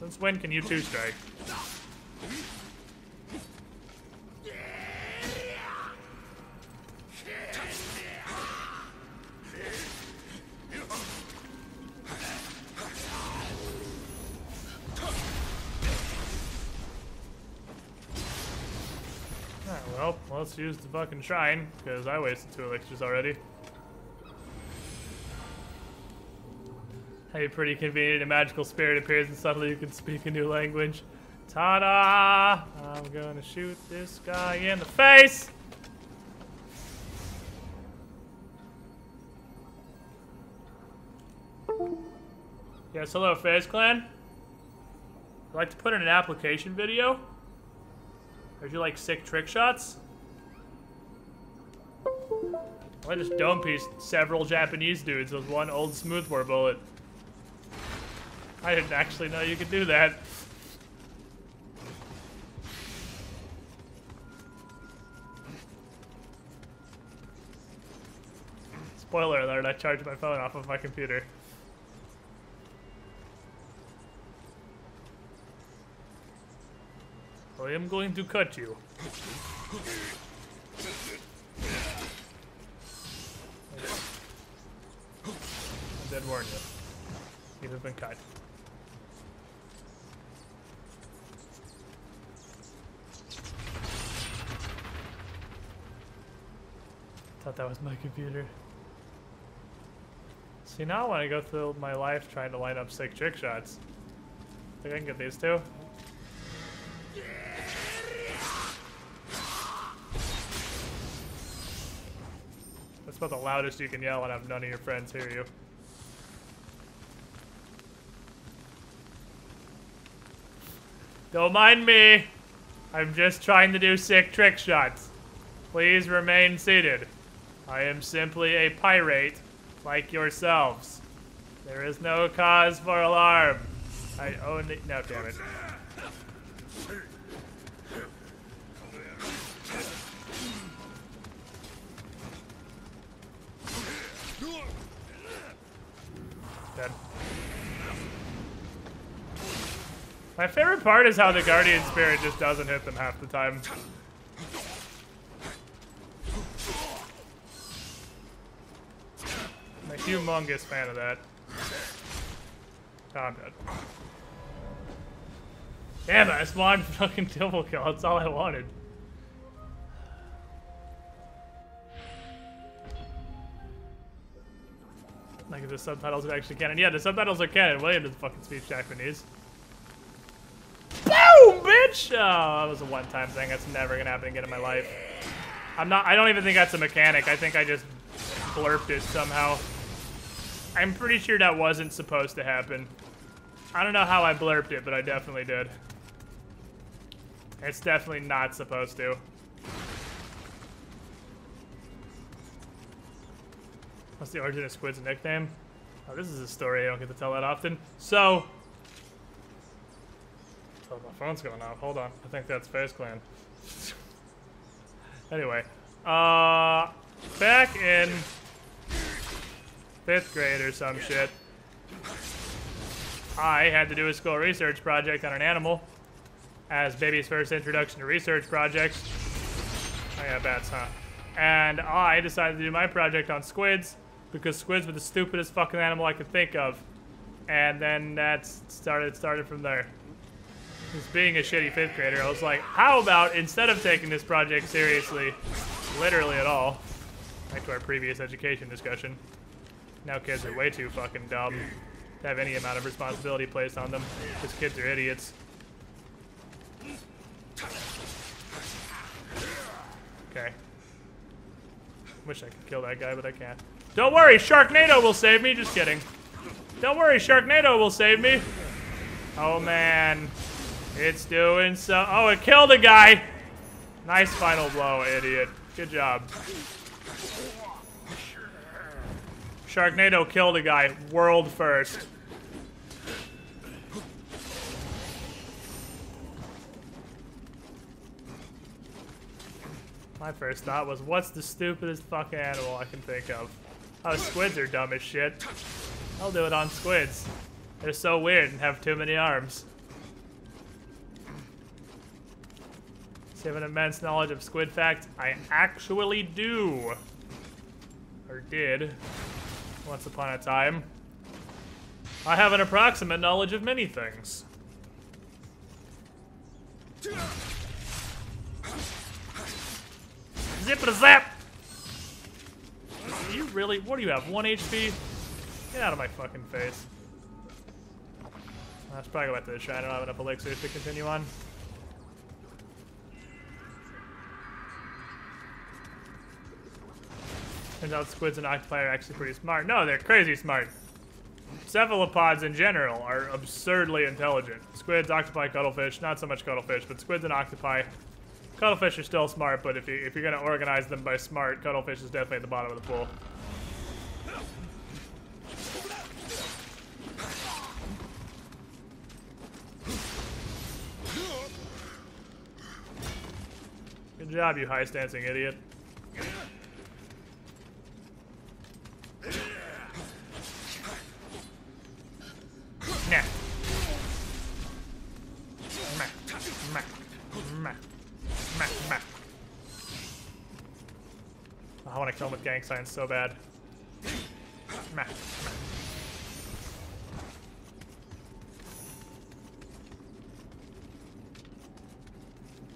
Since when can you two-strike? Well, let's use the fucking shrine, because I wasted 2 elixirs already. Hey, pretty convenient. A magical spirit appears and suddenly you can speak a new language. Ta-da! I'm gonna shoot this guy in the face! Yes, hello, FaZe Clan. I'd like to put in an application video. Or do you like sick trick shots? I just dome pieced several Japanese dudes with one old smoothbore bullet. I didn't actually know you could do that. Spoiler alert, I charged my phone off of my computer. I am going to cut you. I did warn you. You have been cut. Thought that was my computer. See, now I want to go through my life trying to line up sick trick shots. Think I can get these two? That's about the loudest you can yell and have none of your friends hear you. Don't mind me. I'm just trying to do sick trick shots. Please remain seated. I am simply a pirate like yourselves. There is no cause for alarm. I only... No, damn it. Dead. My favorite part is how the Guardian Spirit just doesn't hit them half the time. I'm a humongous fan of that. Oh, I'm dead. Damn it, I spawned fucking double kill. That's all I wanted. Like if the subtitles are actually canon. Yeah, the subtitles are canon. William doesn't fucking speak Japanese. Boom, bitch! Oh, that was a one-time thing. That's never gonna happen again in my life. I don't even think that's a mechanic. I think I just blurped it somehow. I'm pretty sure that wasn't supposed to happen. I don't know how I blurped it, but I definitely did. It's definitely not supposed to. What's the origin of Squid's nickname? Oh, this is a story I don't get to tell that often. So... Oh, my phone's going off. Hold on. I think that's Face Clan. Anyway. Back in 5th grade or some shit, I had to do a school research project on an animal as baby's first introduction to research projects. Oh yeah, bats, huh? And I decided to do my project on squids because squids were the stupidest fucking animal I could think of. And then that started from there. Just being a shitty 5th grader, I was like, how about instead of taking this project seriously, literally at all, back to our previous education discussion, now kids are way too fucking dumb to have any amount of responsibility placed on them, because kids are idiots. Okay. Wish I could kill that guy, but I can't. Don't worry, Sharknado will save me. Just kidding. Don't worry, Sharknado will save me. Oh, man. It's doing so... Oh, it killed a guy. Nice final blow, idiot. Good job. Sharknado killed a guy. World first. My first thought was, what's the stupidest fucking animal I can think of? Oh, squids are dumb as shit. I'll do it on squids. They're so weird and have too many arms. So you have an immense knowledge of squid facts? I actually do. Or did. Once upon a time. I have an approximate knowledge of many things. Zip-a-zap! You really? What do you have? 1 HP? Get out of my fucking face. I should probably go back to the shrine. I don't have enough elixirs to continue on. Turns out squids and octopi are actually pretty smart. No, they're crazy smart. Cephalopods in general are absurdly intelligent. Squids, octopi, cuttlefish, not so much cuttlefish, but squids and octopi. Cuttlefish are still smart, but if you're gonna organize them by smart, cuttlefish is definitely at the bottom of the pool. Good job, you high-stancing idiot. I want to kill him with gang signs so bad.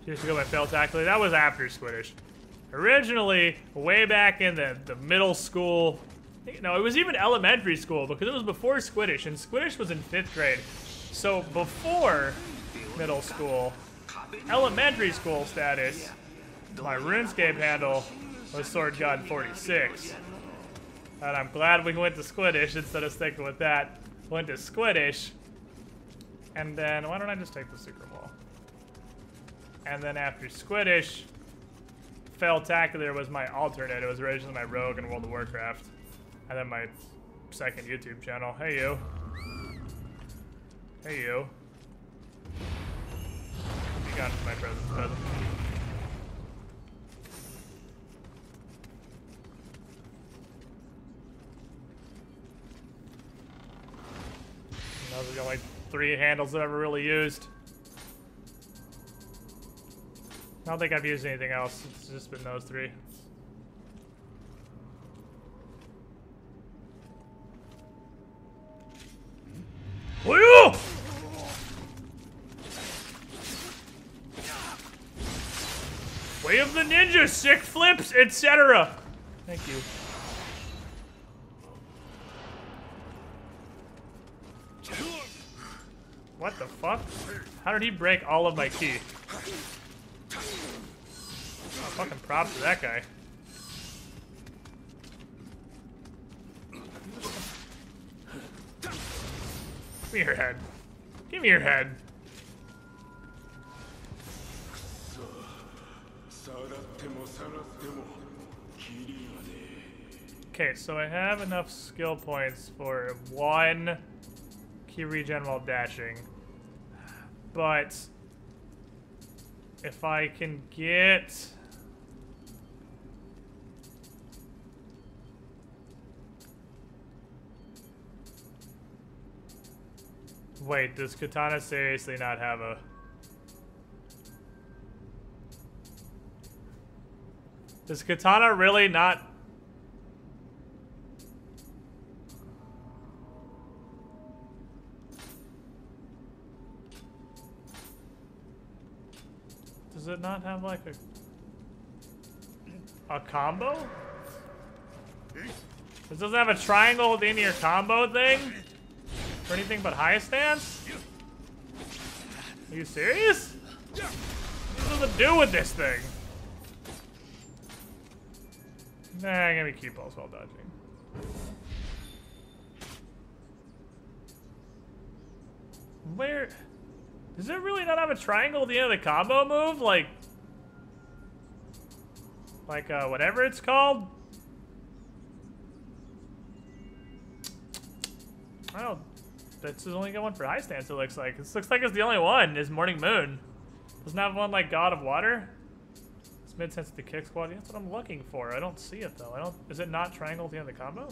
Used to go by fail tactically. That was after Squiddish. Originally, way back in the middle school No, it was even elementary school because it was before Squiddish, and Squiddish was in 5th grade. So before middle school, elementary school status, my RuneScape handle was Sword God 46. And I'm glad we went to Squiddish instead of sticking with that. Went to Squiddish. And then, why don't I just take the secret wall? And then after Squiddish, Failtacular was my alternate. It was originally my rogue in World of Warcraft. And then my second YouTube channel. Hey, you. Hey, you. Be gone from my presence. Those are the only 3 handles I've ever really used. I don't think I've used anything else. It's just been those 3. Woo! Way of the Ninja, sick flips, etc. Thank you. What the fuck? How did he break all of my key? Oh, fucking props to that guy. Give me your head. Give me your head. Okay, so I have enough skill points for 1 key regen while dashing. But if I can get... Wait, does Katana seriously not have a... Does Katana really not... Does it not have like a combo? This doesn't have a triangle with the end of your combo thing? For anything but high stance? Are you serious? What does it do with this thing? Nah, give me keep balls while dodging. Where? Does it really not have a triangle at the end of the combo move? Like whatever it's called? I don't. This is only got one for high stance, it looks like. This looks like it's the only one, is Morning Moon. Doesn't have one like God of Water? It's mid-sense to kick squad. That's what I'm looking for. I don't see it though. Is it not triangle at the end of the combo?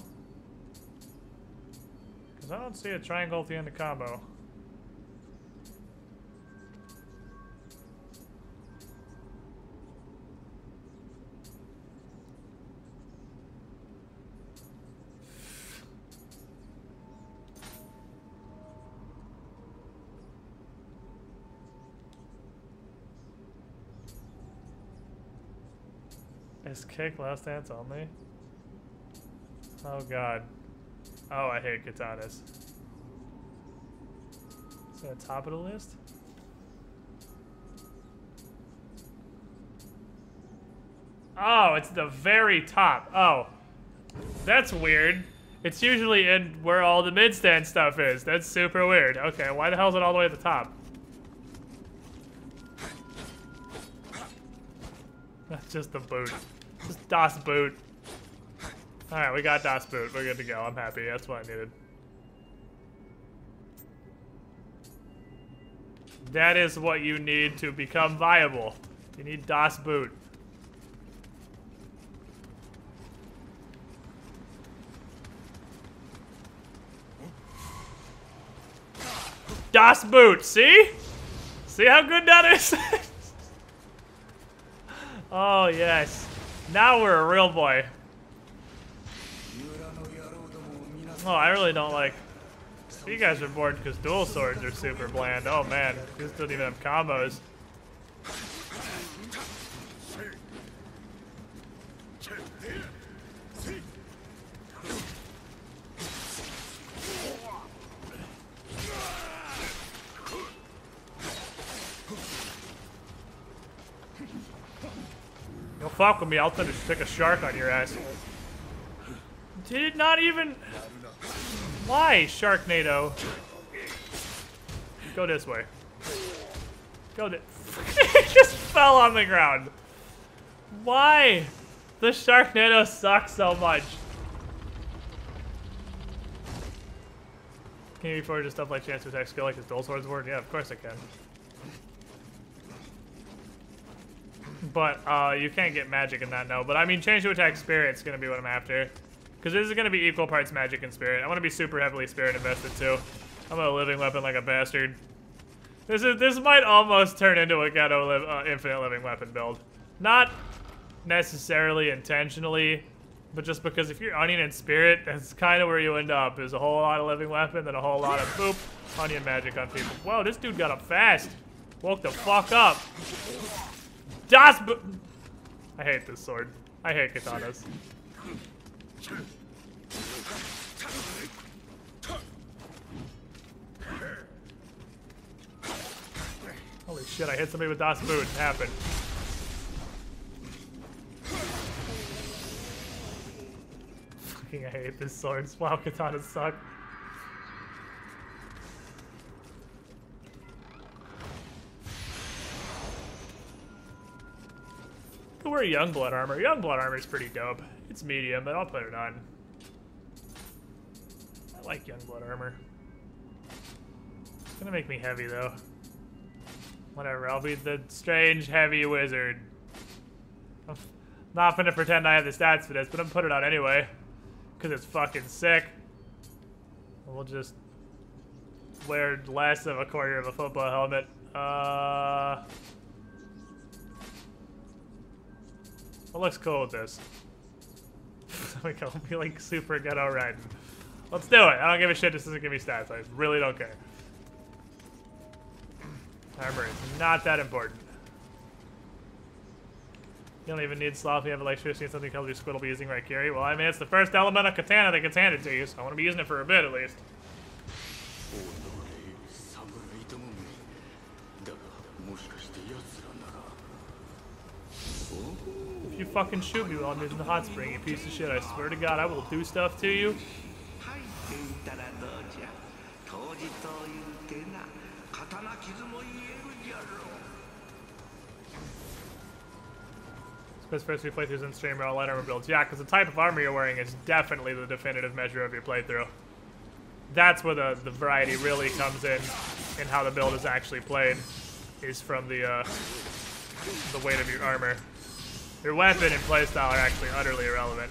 Because I don't see a triangle at the end of the combo. Is kick last dance only? Oh god. Oh, I hate katanas. Is that top of the list? Oh, it's the very top. Oh. That's weird. It's usually in where all the mid-stand stuff is. That's super weird. Okay, why the hell is it all the way at the top? That's just the boot. Just Das Boot. Alright, we got Das Boot. We're good to go. I'm happy. That's what I needed. That is what you need to become viable. You need Das Boot. Das Boot, see? See how good that is? Oh, yes. Now we're a real boy. Oh, I really don't like... You guys are bored because dual swords are super bland. Oh, man. This doesn't even have combos. Don't fuck with me, I'll stick a shark on your ass. Did not even... Why, Sharknado? Go this way. Go this... It just fell on the ground. Why? The Sharknado sucks so much. Can you forward to stuff like chance to attack skill like his dual swords word? Yeah, of course I can. But you can't get magic in that, no. But I mean, change to attack spirit's gonna be what I'm after. Because this is gonna be equal parts magic and spirit. I wanna be super heavily spirit invested too. I'm a living weapon like a bastard. This might almost turn into a ghetto infinite living weapon build. Not necessarily intentionally, but just because if you're onion and spirit, that's kind of where you end up. Is a whole lot of living weapon, then a whole lot of boop, onion magic on people. Whoa, this dude got up fast. Woke the fuck up. I hate this sword. I hate katanas. Holy shit, I hit somebody with Das Boot. It happened. Fucking I hate this sword. Wow, katanas suck. I'll wear Youngblood armor. Youngblood armor is pretty dope. It's medium, but I'll put it on. I like Youngblood armor. It's gonna make me heavy though. Whatever, I'll be the strange heavy wizard. I'm not gonna pretend I have the stats for this, but I'm gonna put it on anyway. Because it's fucking sick. We'll just wear less of a quarter of a football helmet. What looks cool with this? We go, be like super ghetto riding. Let's do it. I don't give a shit. This doesn't give me stats. I really don't care. Armor is not that important. You don't even need sloth. You have electricity and something tells you Squid will be using right, Gary. Well, I mean, it's the first element of katana that gets handed to you, so I want to be using it for a bit at least. If you fucking shoot me while I'm using the hot spring, you piece of shit, I swear to God, I will do stuff to you. First few playthroughs in stream are all light armor builds. Yeah, because the type of armor you're wearing is definitely the definitive measure of your playthrough. That's where the variety really comes in how the build is actually played, is from the weight of your armor. Your weapon and playstyle are actually utterly irrelevant.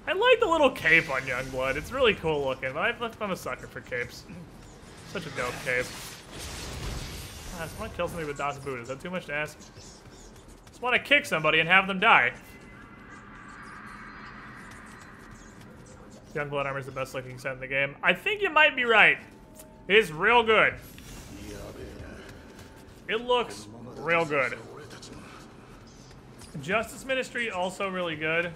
I like the little cape on Youngblood. It's really cool looking, but I'm a sucker for capes. Such a dope cape. I just want to kill somebody with Das Boot. Is that too much to ask? Just want to kick somebody and have them die. Youngblood armor is the best looking set in the game. I think you might be right. It's real good. It looks real good. Justice Ministry also really good.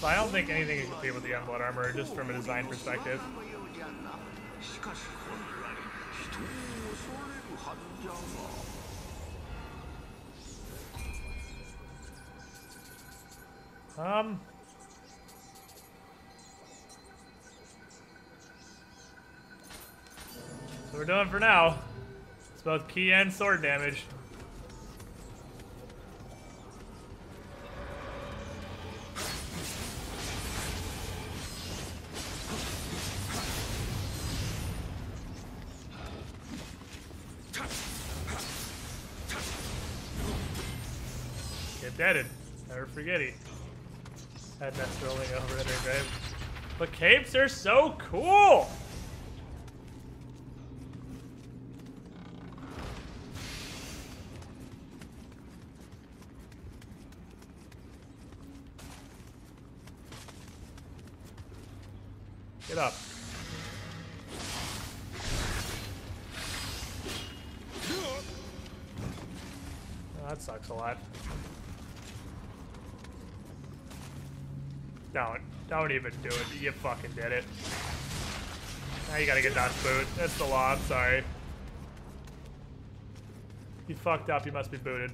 But I don't think anything can compete with the Youngblood armor, just from a design perspective. So we're done for now. It's both key and sword damage. Get deaded. Never forget it. Had nest rolling over in her grave. But capes are so cool! Get up. Oh, that sucks a lot. Don't even do it. You fucking did it. Now you gotta get that boot. That's the law. I'm sorry. You fucked up. You must be booted.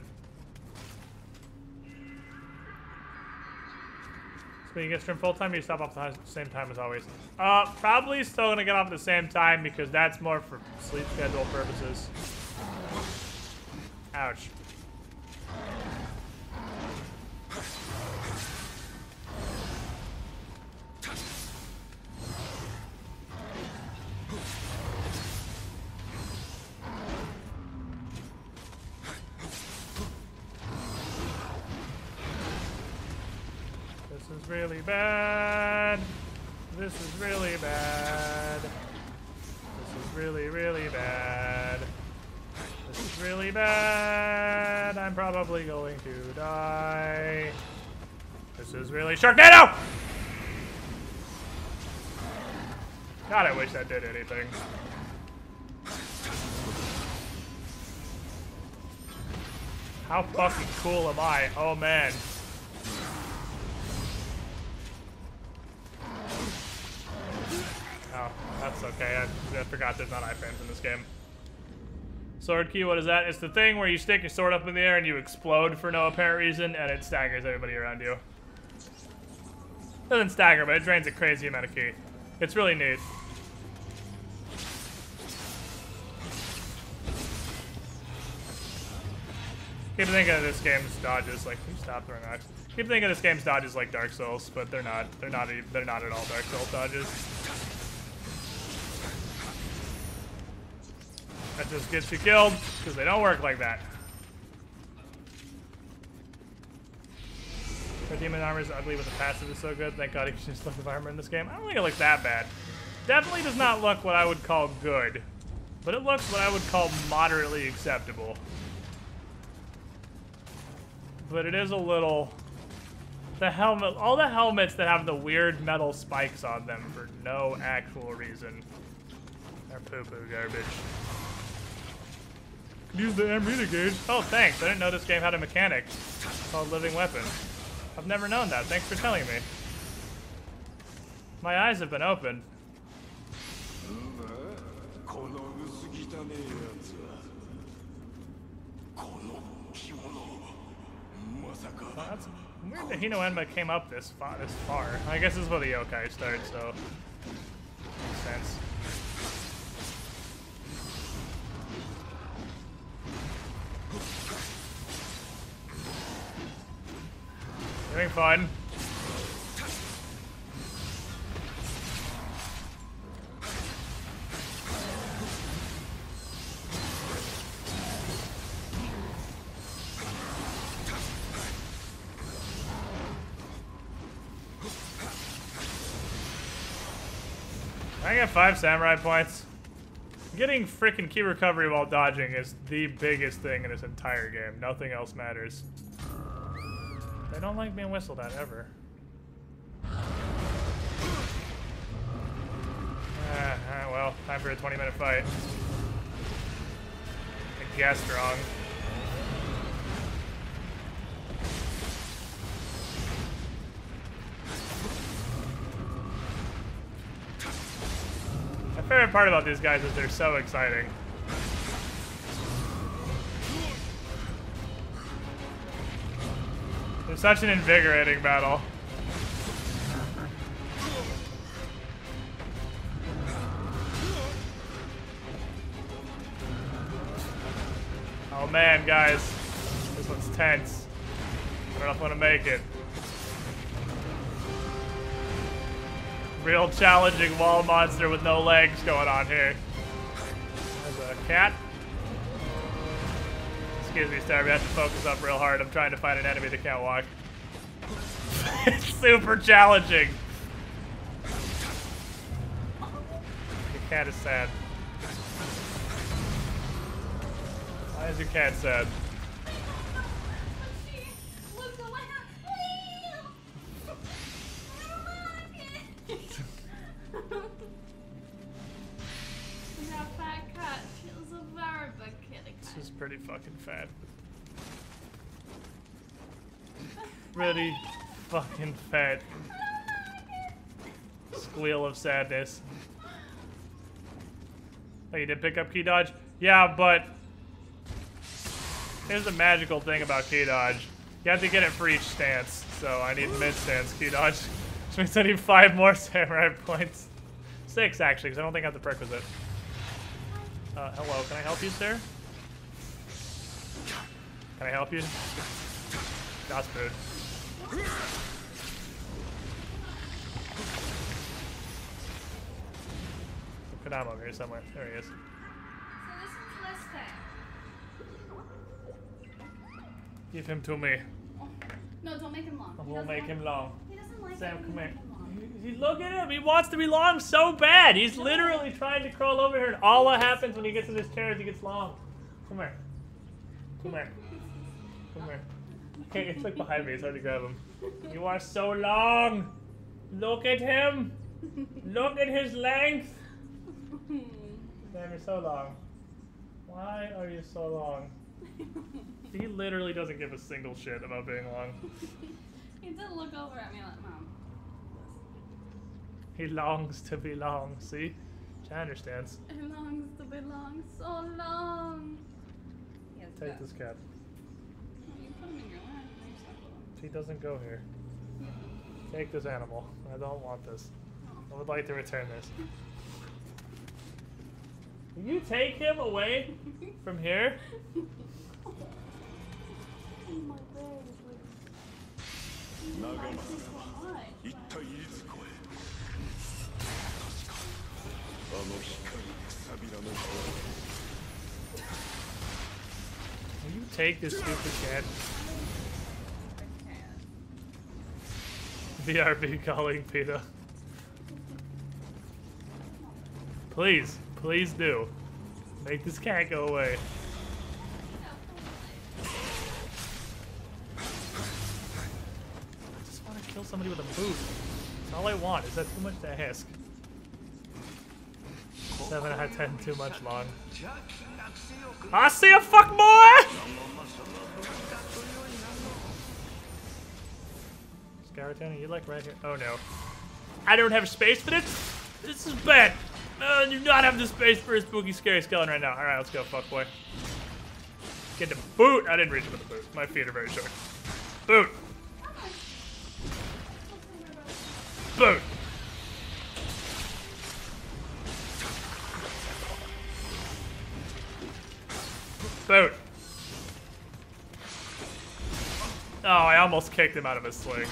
So you get stream full time, or you stop off the same time as always? Probably still gonna get off at the same time because that's more for sleep schedule purposes. Ouch. This is really bad. This is really bad. This is really, really bad. This is really bad. I'm probably going to die. This is really Sharknado! God, I wish that did anything. How fucking cool am I? Oh man. Oh, that's okay. I forgot there's not iframes in this game. Sword key, what is that? It's the thing where you stick your sword up in the air and you explode for no apparent reason, and it staggers everybody around you. Doesn't stagger, but it drains a crazy amount of key. It's really neat. Keep thinking of this game's dodges like stop throwing rocks. Keep thinking of this game's dodges like Dark Souls, but they're not. They're not at all Dark Souls dodges. That just gets you killed because they don't work like that. Her demon armor is ugly, but the passive is so good. Thank God you can just look at armor in this game. I don't think it looks that bad. Definitely does not look what I would call good, but it looks what I would call moderately acceptable. But it is a little... The helmet, all the helmets that have the weird metal spikes on them for no actual reason are poo-poo garbage. Use the amrita gauge. Oh, thanks. I didn't know this game had a mechanic called Living Weapon. I've never known that. Thanks for telling me. My eyes have been opened. Well, that's weird that Hino Enma came up this far. I guess this is where the yokai start, so makes sense. Having fun. I got 5 samurai points. Getting freaking key recovery while dodging is the biggest thing in this entire game. Nothing else matters. They don't like being whistled at, ever. Well, time for a 20-minute fight. I guess strong. My favorite part about these guys is they're so exciting. It's such an invigorating battle. Oh man, guys. This one's tense. I don't know if I'm gonna make it. Real challenging wall monster with no legs going on here. There's a cat. Excuse me, Starby, I have to focus up real hard. I'm trying to find an enemy that can't walk. It's super challenging. Your cat is sad. Why is your cat sad? This is pretty fucking fat. Pretty fucking fat. Squeal of sadness. Oh, you did pick up key dodge? Yeah, but Here's the magical thing about key dodge. You have to get it for each stance, so I need mid stance key dodge. Which means I need 5 more samurai points. 6 actually, because I don't think I have the prerequisite. Hello, can I help you, sir? Can I help you? Das food. Kodama over here somewhere. There he is. So this one's less fat. Give him to me. Oh. No, don't make him long. We'll make him long. He doesn't like Sam, it. come Make here. him long. Look at him. He wants to be long so bad. He's literally trying to crawl over here, and all what happens when he gets in his chair is he gets long. Come here. Come here. Come here. Okay, it's like behind me. It's hard to grab him. You are so long. Look at him. Look at his length. Sam, you're so long. Why are you so long? He literally doesn't give a single shit about being long. He did look over at me like, Mom. He longs to be long, see? She understands. He longs to be long, so long. Yes, Take this cat. You put him in your lap. He doesn't go here. Take this animal. I don't want this. I would like to return this. Will you take him away from here? Will you take this stupid cat? BRB calling PETA. Please, please do. Make this cat go away. I just want to kill somebody with a boot. That's all I want. Is that too much to ask? 7 out of 10, too much long. I see a fuck boy! Scaratoni, you like right here? Oh no. I don't have space for this? This is bad. I do not have the space for a spooky, scary skeleton right now. Alright, let's go, fuckboy. Get the boot! I didn't reach with the boot. My feet are very short. Boot! Boot! Boot! Oh, I almost kicked him out of his sling.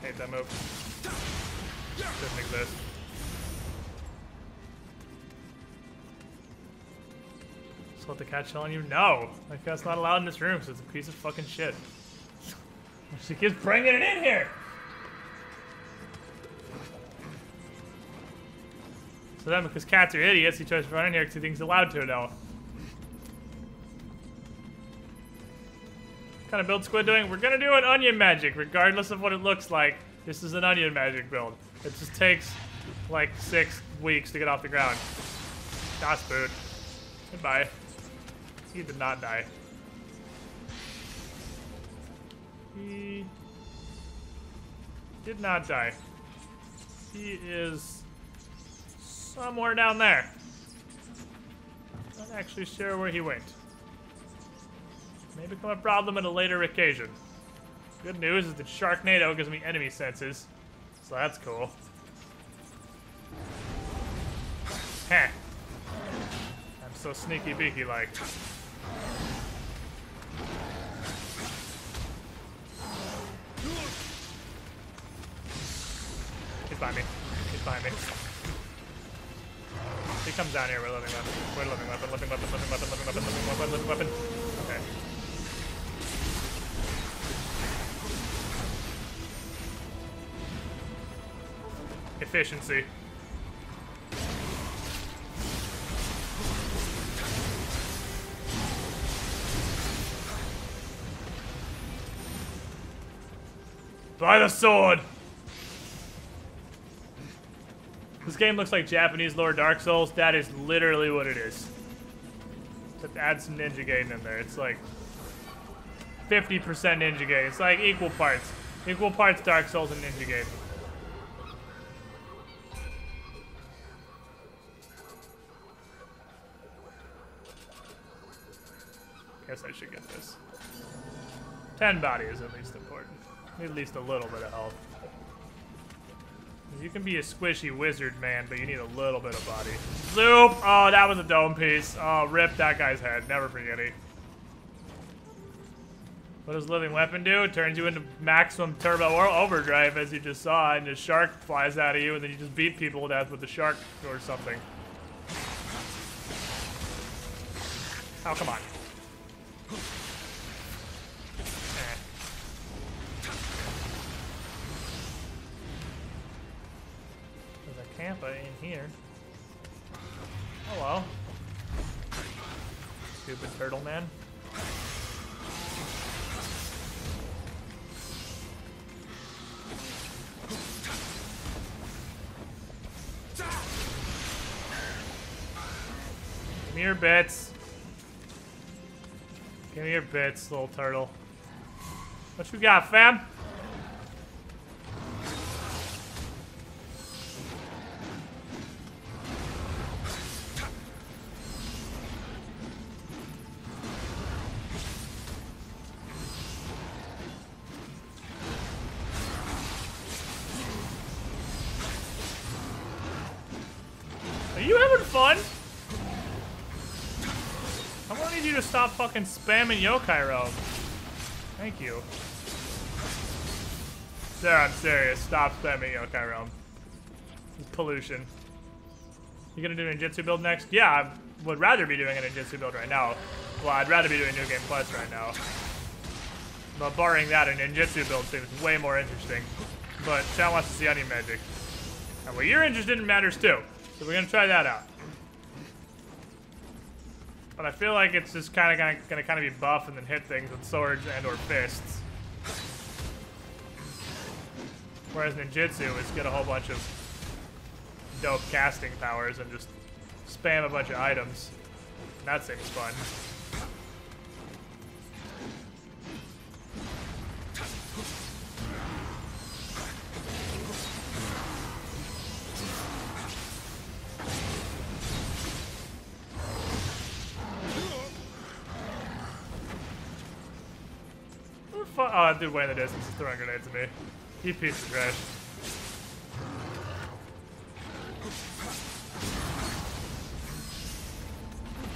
Hate that move. Doesn't exist. Just let the cat chill on you? No! That cat's not allowed in this room because it's a piece of fucking shit. She keeps bringing it in here! So then, because cats are idiots, he tries to run in here because he thinks he's allowed to now. What kind of build Squid doing? We're gonna do an onion magic, regardless of what it looks like. This is an onion magic build. It just takes like 6 weeks to get off the ground. Das food. Goodbye. He did not die. He did not die. He is somewhere down there. Not actually sure where he went. May become a problem at a later occasion. Good news is that Sharknado gives me enemy senses, so that's cool. Heh. I'm so sneaky beaky like. He's behind me. He's behind me. He comes down here with a living weapon. With a living weapon, living weapon, living weapon, living weapon, living weapon, living weapon. Okay. Efficiency. By the sword! This game looks like Japanese lore Dark Souls. That is literally what it is. Just add some Ninja Gaiden in there. It's like 50% Ninja Gaiden. It's like equal parts. Equal parts Dark Souls and Ninja Gaiden. guess I should get this. 10 body is at least important. At least a little bit of health. You can be a squishy wizard, man, but you need a little bit of body. Zoop! Oh, that was a dome piece. Oh, rip that guy's head. Never forget it. What does living weapon do? It turns you into maximum turbo or overdrive, as you just saw, and the shark flies out of you, and then you just beat people to death with the shark or something. Oh, come on. Campa in here. Hello. Stupid turtle man. Give me your bits. Give me your bits, little turtle. What you got, fam? Are you having fun? I'm gonna need you to stop fucking spamming yokai roam. Thank you. Sarah, I'm serious. Stop spamming yokai roam. It's pollution. You gonna do a ninjutsu build next? Yeah, I would rather be doing a ninjutsu build right now. Well, I'd rather be doing New Game Plus right now. But barring that, a ninjutsu build seems way more interesting. But chat wants to see onion magic. And what you're interested in matters too. So we're gonna try that out. But I feel like it's just gonna be buff and then hit things with swords and or fists. Whereas ninjutsu is get a whole bunch of dope casting powers and just spam a bunch of items. That seems fun. Oh, that dude way in the distance is throwing grenades at me. You piece of trash.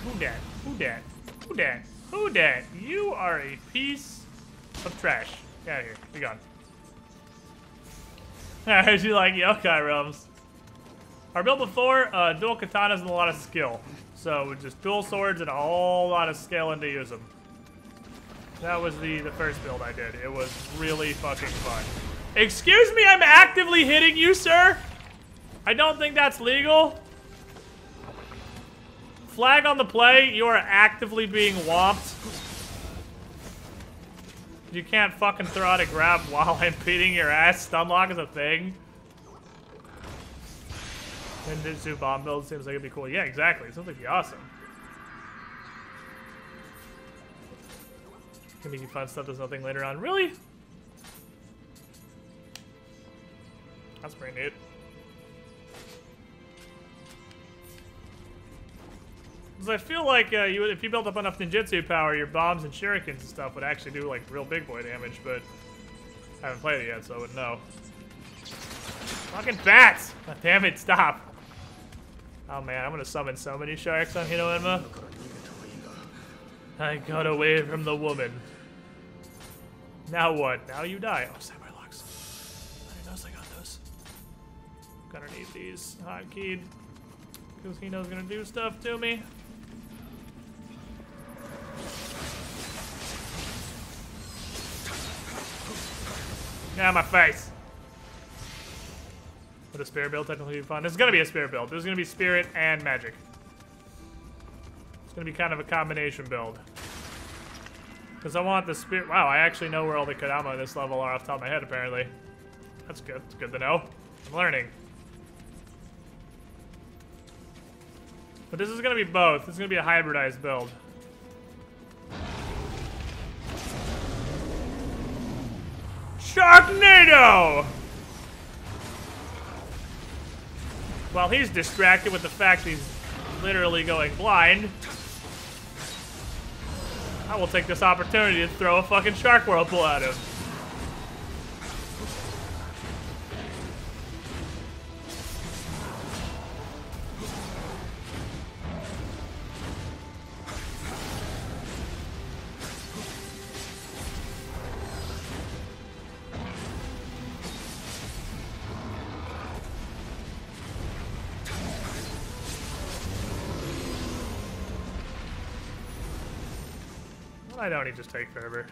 Who dat? Who dat? Who dat? Who dat? You are a piece of trash. Get out of here. Be gone. I heard you like yokai realms. Our build before, dual katanas and a lot of skill. So with just dual swords and a whole lot of skill and to use them. That was the first build I did. It was really fucking fun. Excuse me, I'm actively hitting you, sir? I don't think that's legal. Flag on the play, you are actively being whomped. You can't fucking throw out a grab while I'm beating your ass. Stunlock is a thing. Ninjutsu bomb build seems like it'd be cool. Yeah, exactly. It sounds like it'd be awesome. Gonna be fun stuff, does nothing later on. Really? That's pretty neat. Because I feel like if you built up enough ninjutsu power, your bombs and shurikens and stuff would actually do like real big boy damage, but I haven't played it yet, so I wouldn't know. Fucking bats! God damn it, stop! Oh man, I'm gonna summon so many sharks on Hinoenma. I got away from the woman. Now what? Now you die. Oh, samurai locks. I didn't know I got those. Gonna need these hotkeyed. Because Hino's gonna do stuff to me. Get out of my face. Would a spirit build technically be fun? This is gonna be a spirit build. This is gonna be spirit and magic. It's gonna be kind of a combination build. Because I want the spirit. Wow, I actually know where all the Kodama in this level are off the top of my head, apparently. That's good. It's good to know. I'm learning. But this is gonna be both. This is gonna be a hybridized build. Sharknado! While he's distracted with the fact he's literally going blind. I will take this opportunity to throw a fucking shark whirlpool at him. Why don't he just take forever?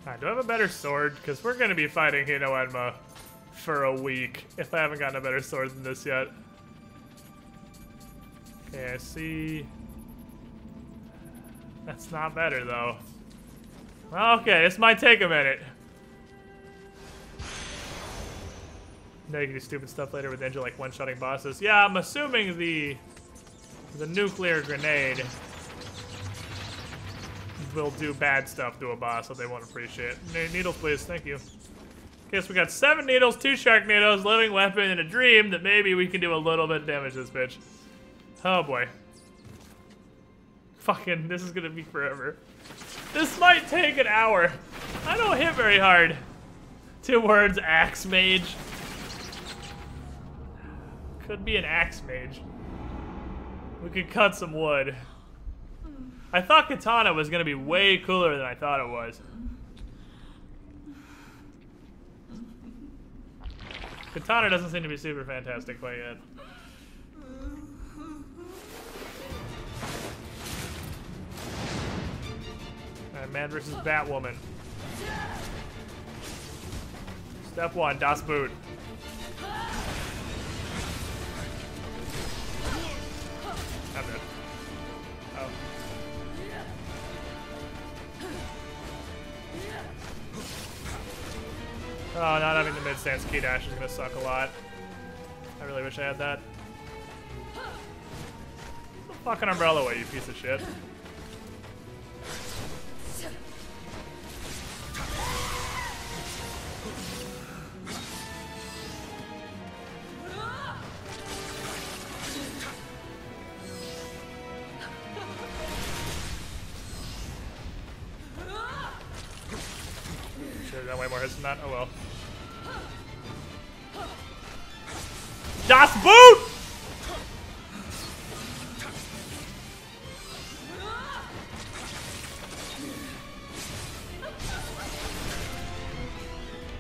Alright, do I have a better sword? Because we're going to be fighting Nioh for a week if I haven't gotten a better sword than this yet. Okay, I see. That's not better, though. Okay, this might take a minute. Now you can do stupid stuff later with Ninja, like one-shotting bosses. Yeah, I'm assuming the nuclear grenade will do bad stuff to a boss that they won't appreciate. Needles, please. Thank you. Okay, so we got 7 needles, 2 Sharknadoes, living weapon, and a dream that maybe we can do a little bit of damage to this bitch. Oh boy. Fucking, this is gonna be forever. This might take an hour. I don't hit very hard. 2 words, axe mage. Could be an axe mage. We could cut some wood. I thought Katana was gonna be way cooler than I thought it was. Katana doesn't seem to be super fantastic quite yet. Alright, man versus Batwoman. Step 1, Das Boot. I'm dead. Oh. Oh, not having the mid-stance key dash is gonna suck a lot. I really wish I had that. Get the fucking umbrella away, you piece of shit. Should've done way more hits than that. Oh well. Das Boot!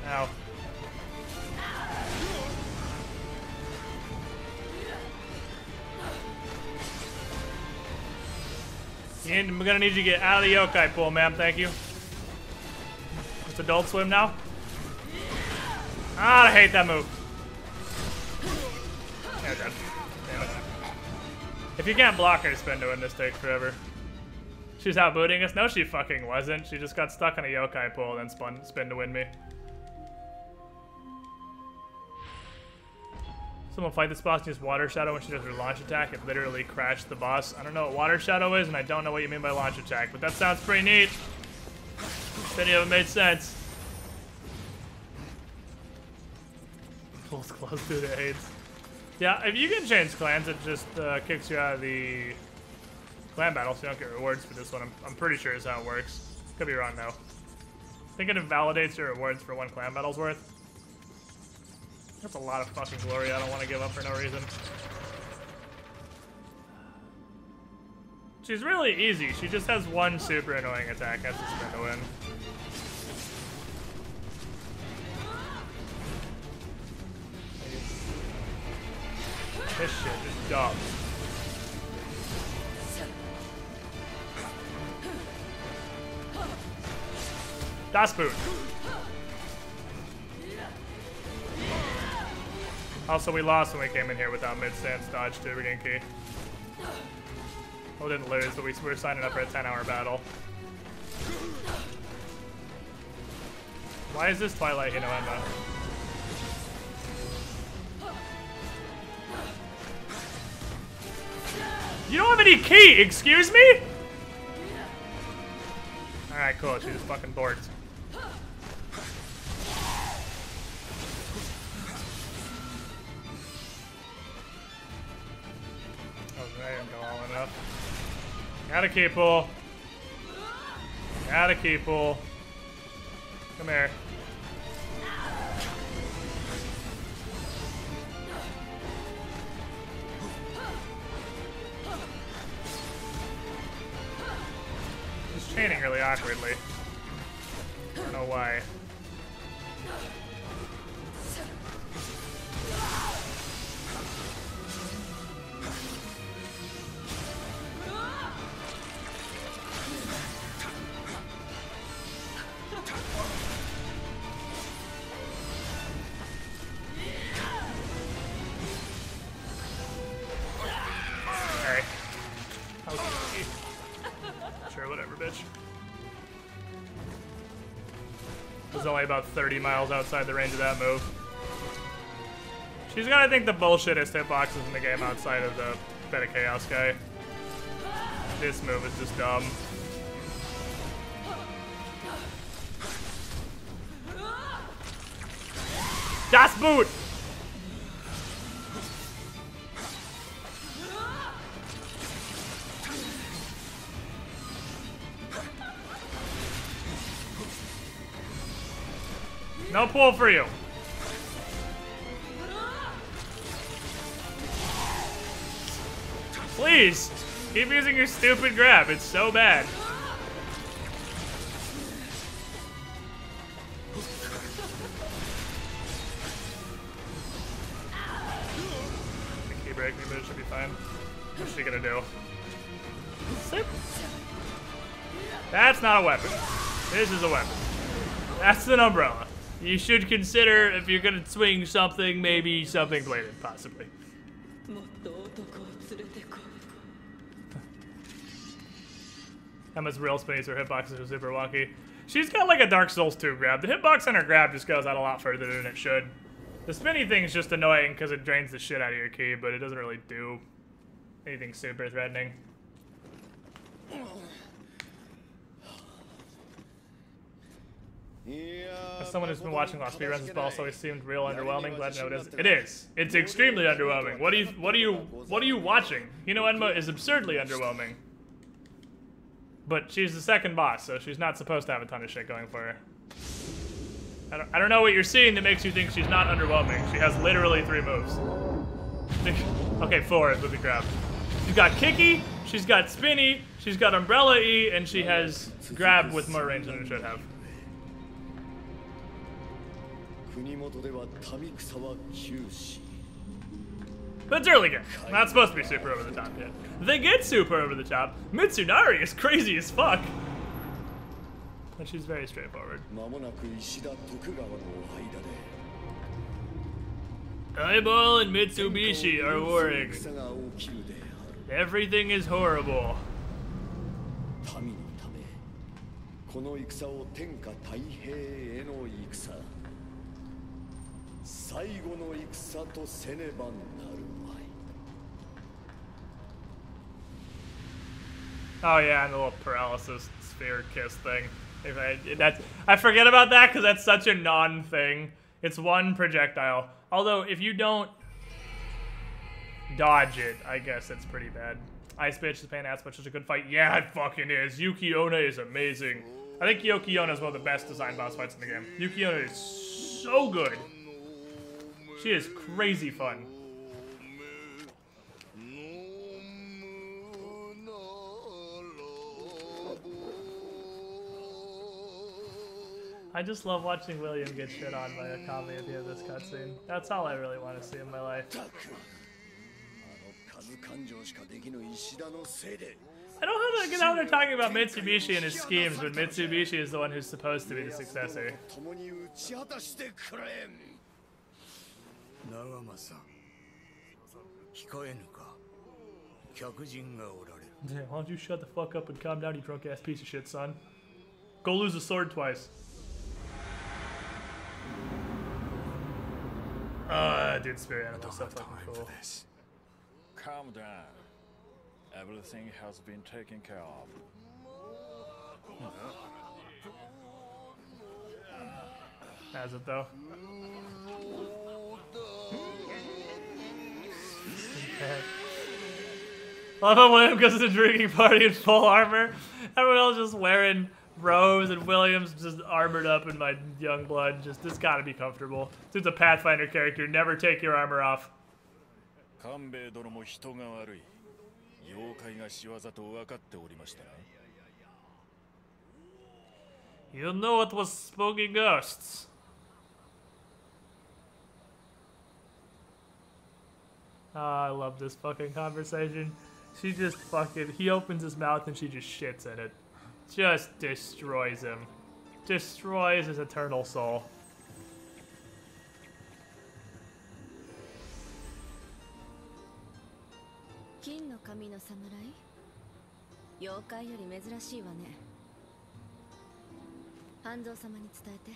Ow. I'm gonna need you to get out of the yokai pool, ma'am. Thank you. Just Adult Swim now? Ah, I hate that move. Yeah, dead. Damn it. If you can't block her, spin to win, this takes forever. She's outbooting us? No, she fucking wasn't. She just got stuck on a yokai pool and then spin to win me. Someone fight this boss and use Water Shadow when she does her launch attack. It literally crashed the boss. I don't know what Water Shadow is, and I don't know what you mean by launch attack, but that sounds pretty neat. If any of it made sense. Pulls close through the AIDS. Yeah, if you can change clans, it just kicks you out of the clan battle, so you don't get rewards for this one. I'm pretty sure is how it works. Could be wrong though. I think it invalidates your rewards for 1 clan battle's worth. That's a lot of fucking glory I don't want to give up for no reason. She's really easy. She just has 1 super annoying attack. That's a spin to win. This shit is dumb. Das Boot. Also, we lost when we came in here without mid-stance dodge to regain key. Well, we didn't lose, but we were signing up for a 10-hour battle. Why is this Twilight Hinoema? You don't have any key, excuse me? Alright, cool, she just fucking borked. Oh, I didn't go all enough. Got a key pull. Got a key pool. Come here. He's chaining really awkwardly. I don't know why. Sure, whatever, bitch. It was only about 30 miles outside the range of that move. She's got, I think, the bullshittest hitboxes in the game outside of the Beta Chaos guy. This move is just dumb. Das Boot! No pull for you. Please, keep using your stupid grab. It's so bad. Key break me, but it should be fine. What's she gonna do? Sip. That's not a weapon. This is a weapon. That's an umbrella. You should consider, if you're gonna swing something, maybe something bladed, possibly. Emma's real space, her hitboxes are super wonky. She's got like a Dark Souls 2 grab. The hitbox on her grab just goes out a lot further than it should. The spinny thing's just annoying because it drains the shit out of your ki, but it doesn't really do anything super threatening. As someone who's been watching a lot of speedruns, this also seemed real underwhelming. Glad to know it is. It is. It's extremely underwhelming. What are you watching? Hino Enma is absurdly underwhelming. But she's the second boss, so she's not supposed to have a ton of shit going for her. I don't know what you're seeing that makes you think she's not underwhelming. She has literally 3 moves. Okay, 4 with the grab. She's got Kicky, she's got Spinny, she's got Umbrella E, and she has grab with more range than it should have. But it's early game. Not supposed to be super over the top yet. They get super over the top. Mitsunari is crazy as fuck. But she's very straightforward. Eyeball and Mitsubishi are warring. Everything is horrible. Oh yeah, and the little paralysis sphere kiss thing. I forget about that because that's such a non-thing. It's one projectile. Although if you don't dodge it, I guess it's pretty bad. Ice Bitch, the Pan Ass Bitch is a good fight. Yeah, it fucking is. Yuki Onna is amazing. I think Yuki Onna is one of the best designed boss fights in the game. Yuki Onna is so good. She is crazy fun. I just love watching William get shit on by Akami at the end of this cutscene. That's all I really want to see in my life. I don't know how they're talking about Mitsubishi and his schemes, but Mitsubishi is the one who's supposed to be the successor. Yeah, why don't you shut the fuck up and calm down, you drunk ass piece of shit, son? Go lose a sword twice. Dude, spirit animal is so fucking cool. Calm down. Everything has been taken care of. Has it though? Love how William goes to the drinking party in full armor. Everyone else just wearing Rose and Williams just armored up in my young blood. Just, this gotta be comfortable. It's a Pathfinder character. Never take your armor off. 官兵殿も人が悪い。妖怪が仕業と分かっておりましたな。You know it was spooky ghosts. I love this fucking conversation. She just fucking, he opens his mouth and she just shits in it. Just destroys him. Destroys his eternal soul. King no Kami no Samurai? Yokai yori mezurashii wa ne. Hanzo sama ni tsutaete.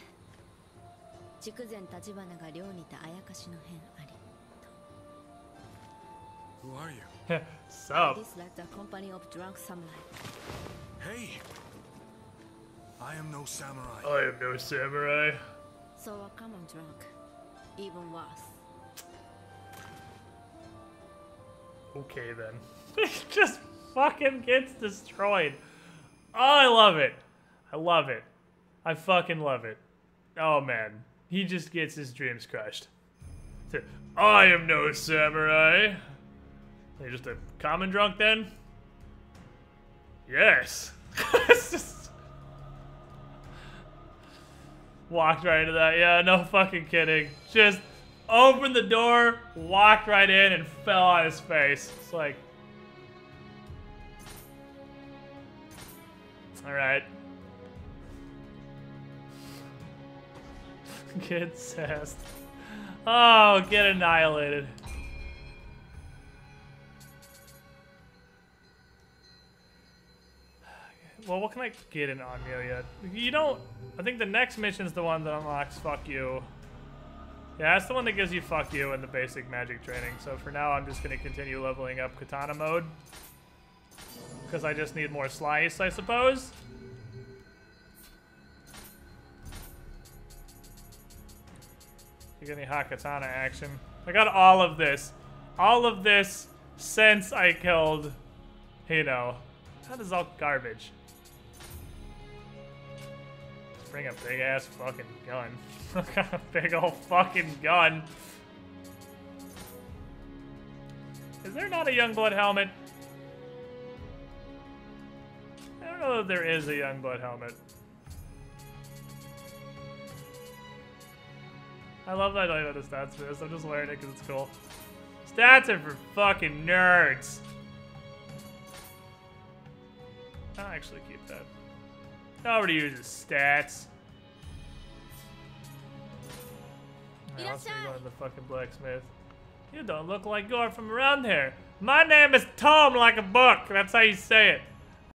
Chikuzen Tachibana ga ryou ni ita ayakashi no hen ari. Who are you? Sup? This like the company of drunk samurai. Hey! I am no samurai. I am no samurai. So a common drunk. Even worse. Okay then. He just fucking gets destroyed. Oh, I love it. I love it. I fucking love it. Oh man. He just gets his dreams crushed. I am no samurai. You're just a common drunk then? Yes. It's just... Walked right into that. Yeah, no fucking kidding. Just opened the door, walked right in, and fell on his face. It's like... Alright. Get sassed. Oh, get annihilated. Well, what can I get in Nioh yet? You don't... I think the next mission's the one that unlocks fuck you. Yeah, that's the one that gives you fuck you in the basic magic training. So for now, I'm just going to continue leveling up katana mode. Because I just need more slice, I suppose. You got any hot katana action? I got all of this. All of this since I killed Nioh. That is all garbage. Let's bring a big ass fucking gun. Look at a big old fucking gun. Is there not a Youngblood helmet? I don't know if there is a Youngblood helmet. I love that I don't know the stats for this. I'm just wearing it because it's cool. Stats are for fucking nerds. I'll actually keep that. Nobody uses stats. Alright, let's go to the fucking blacksmith. You don't look like you're from around here. My name is Tom like a book. That's how you say it.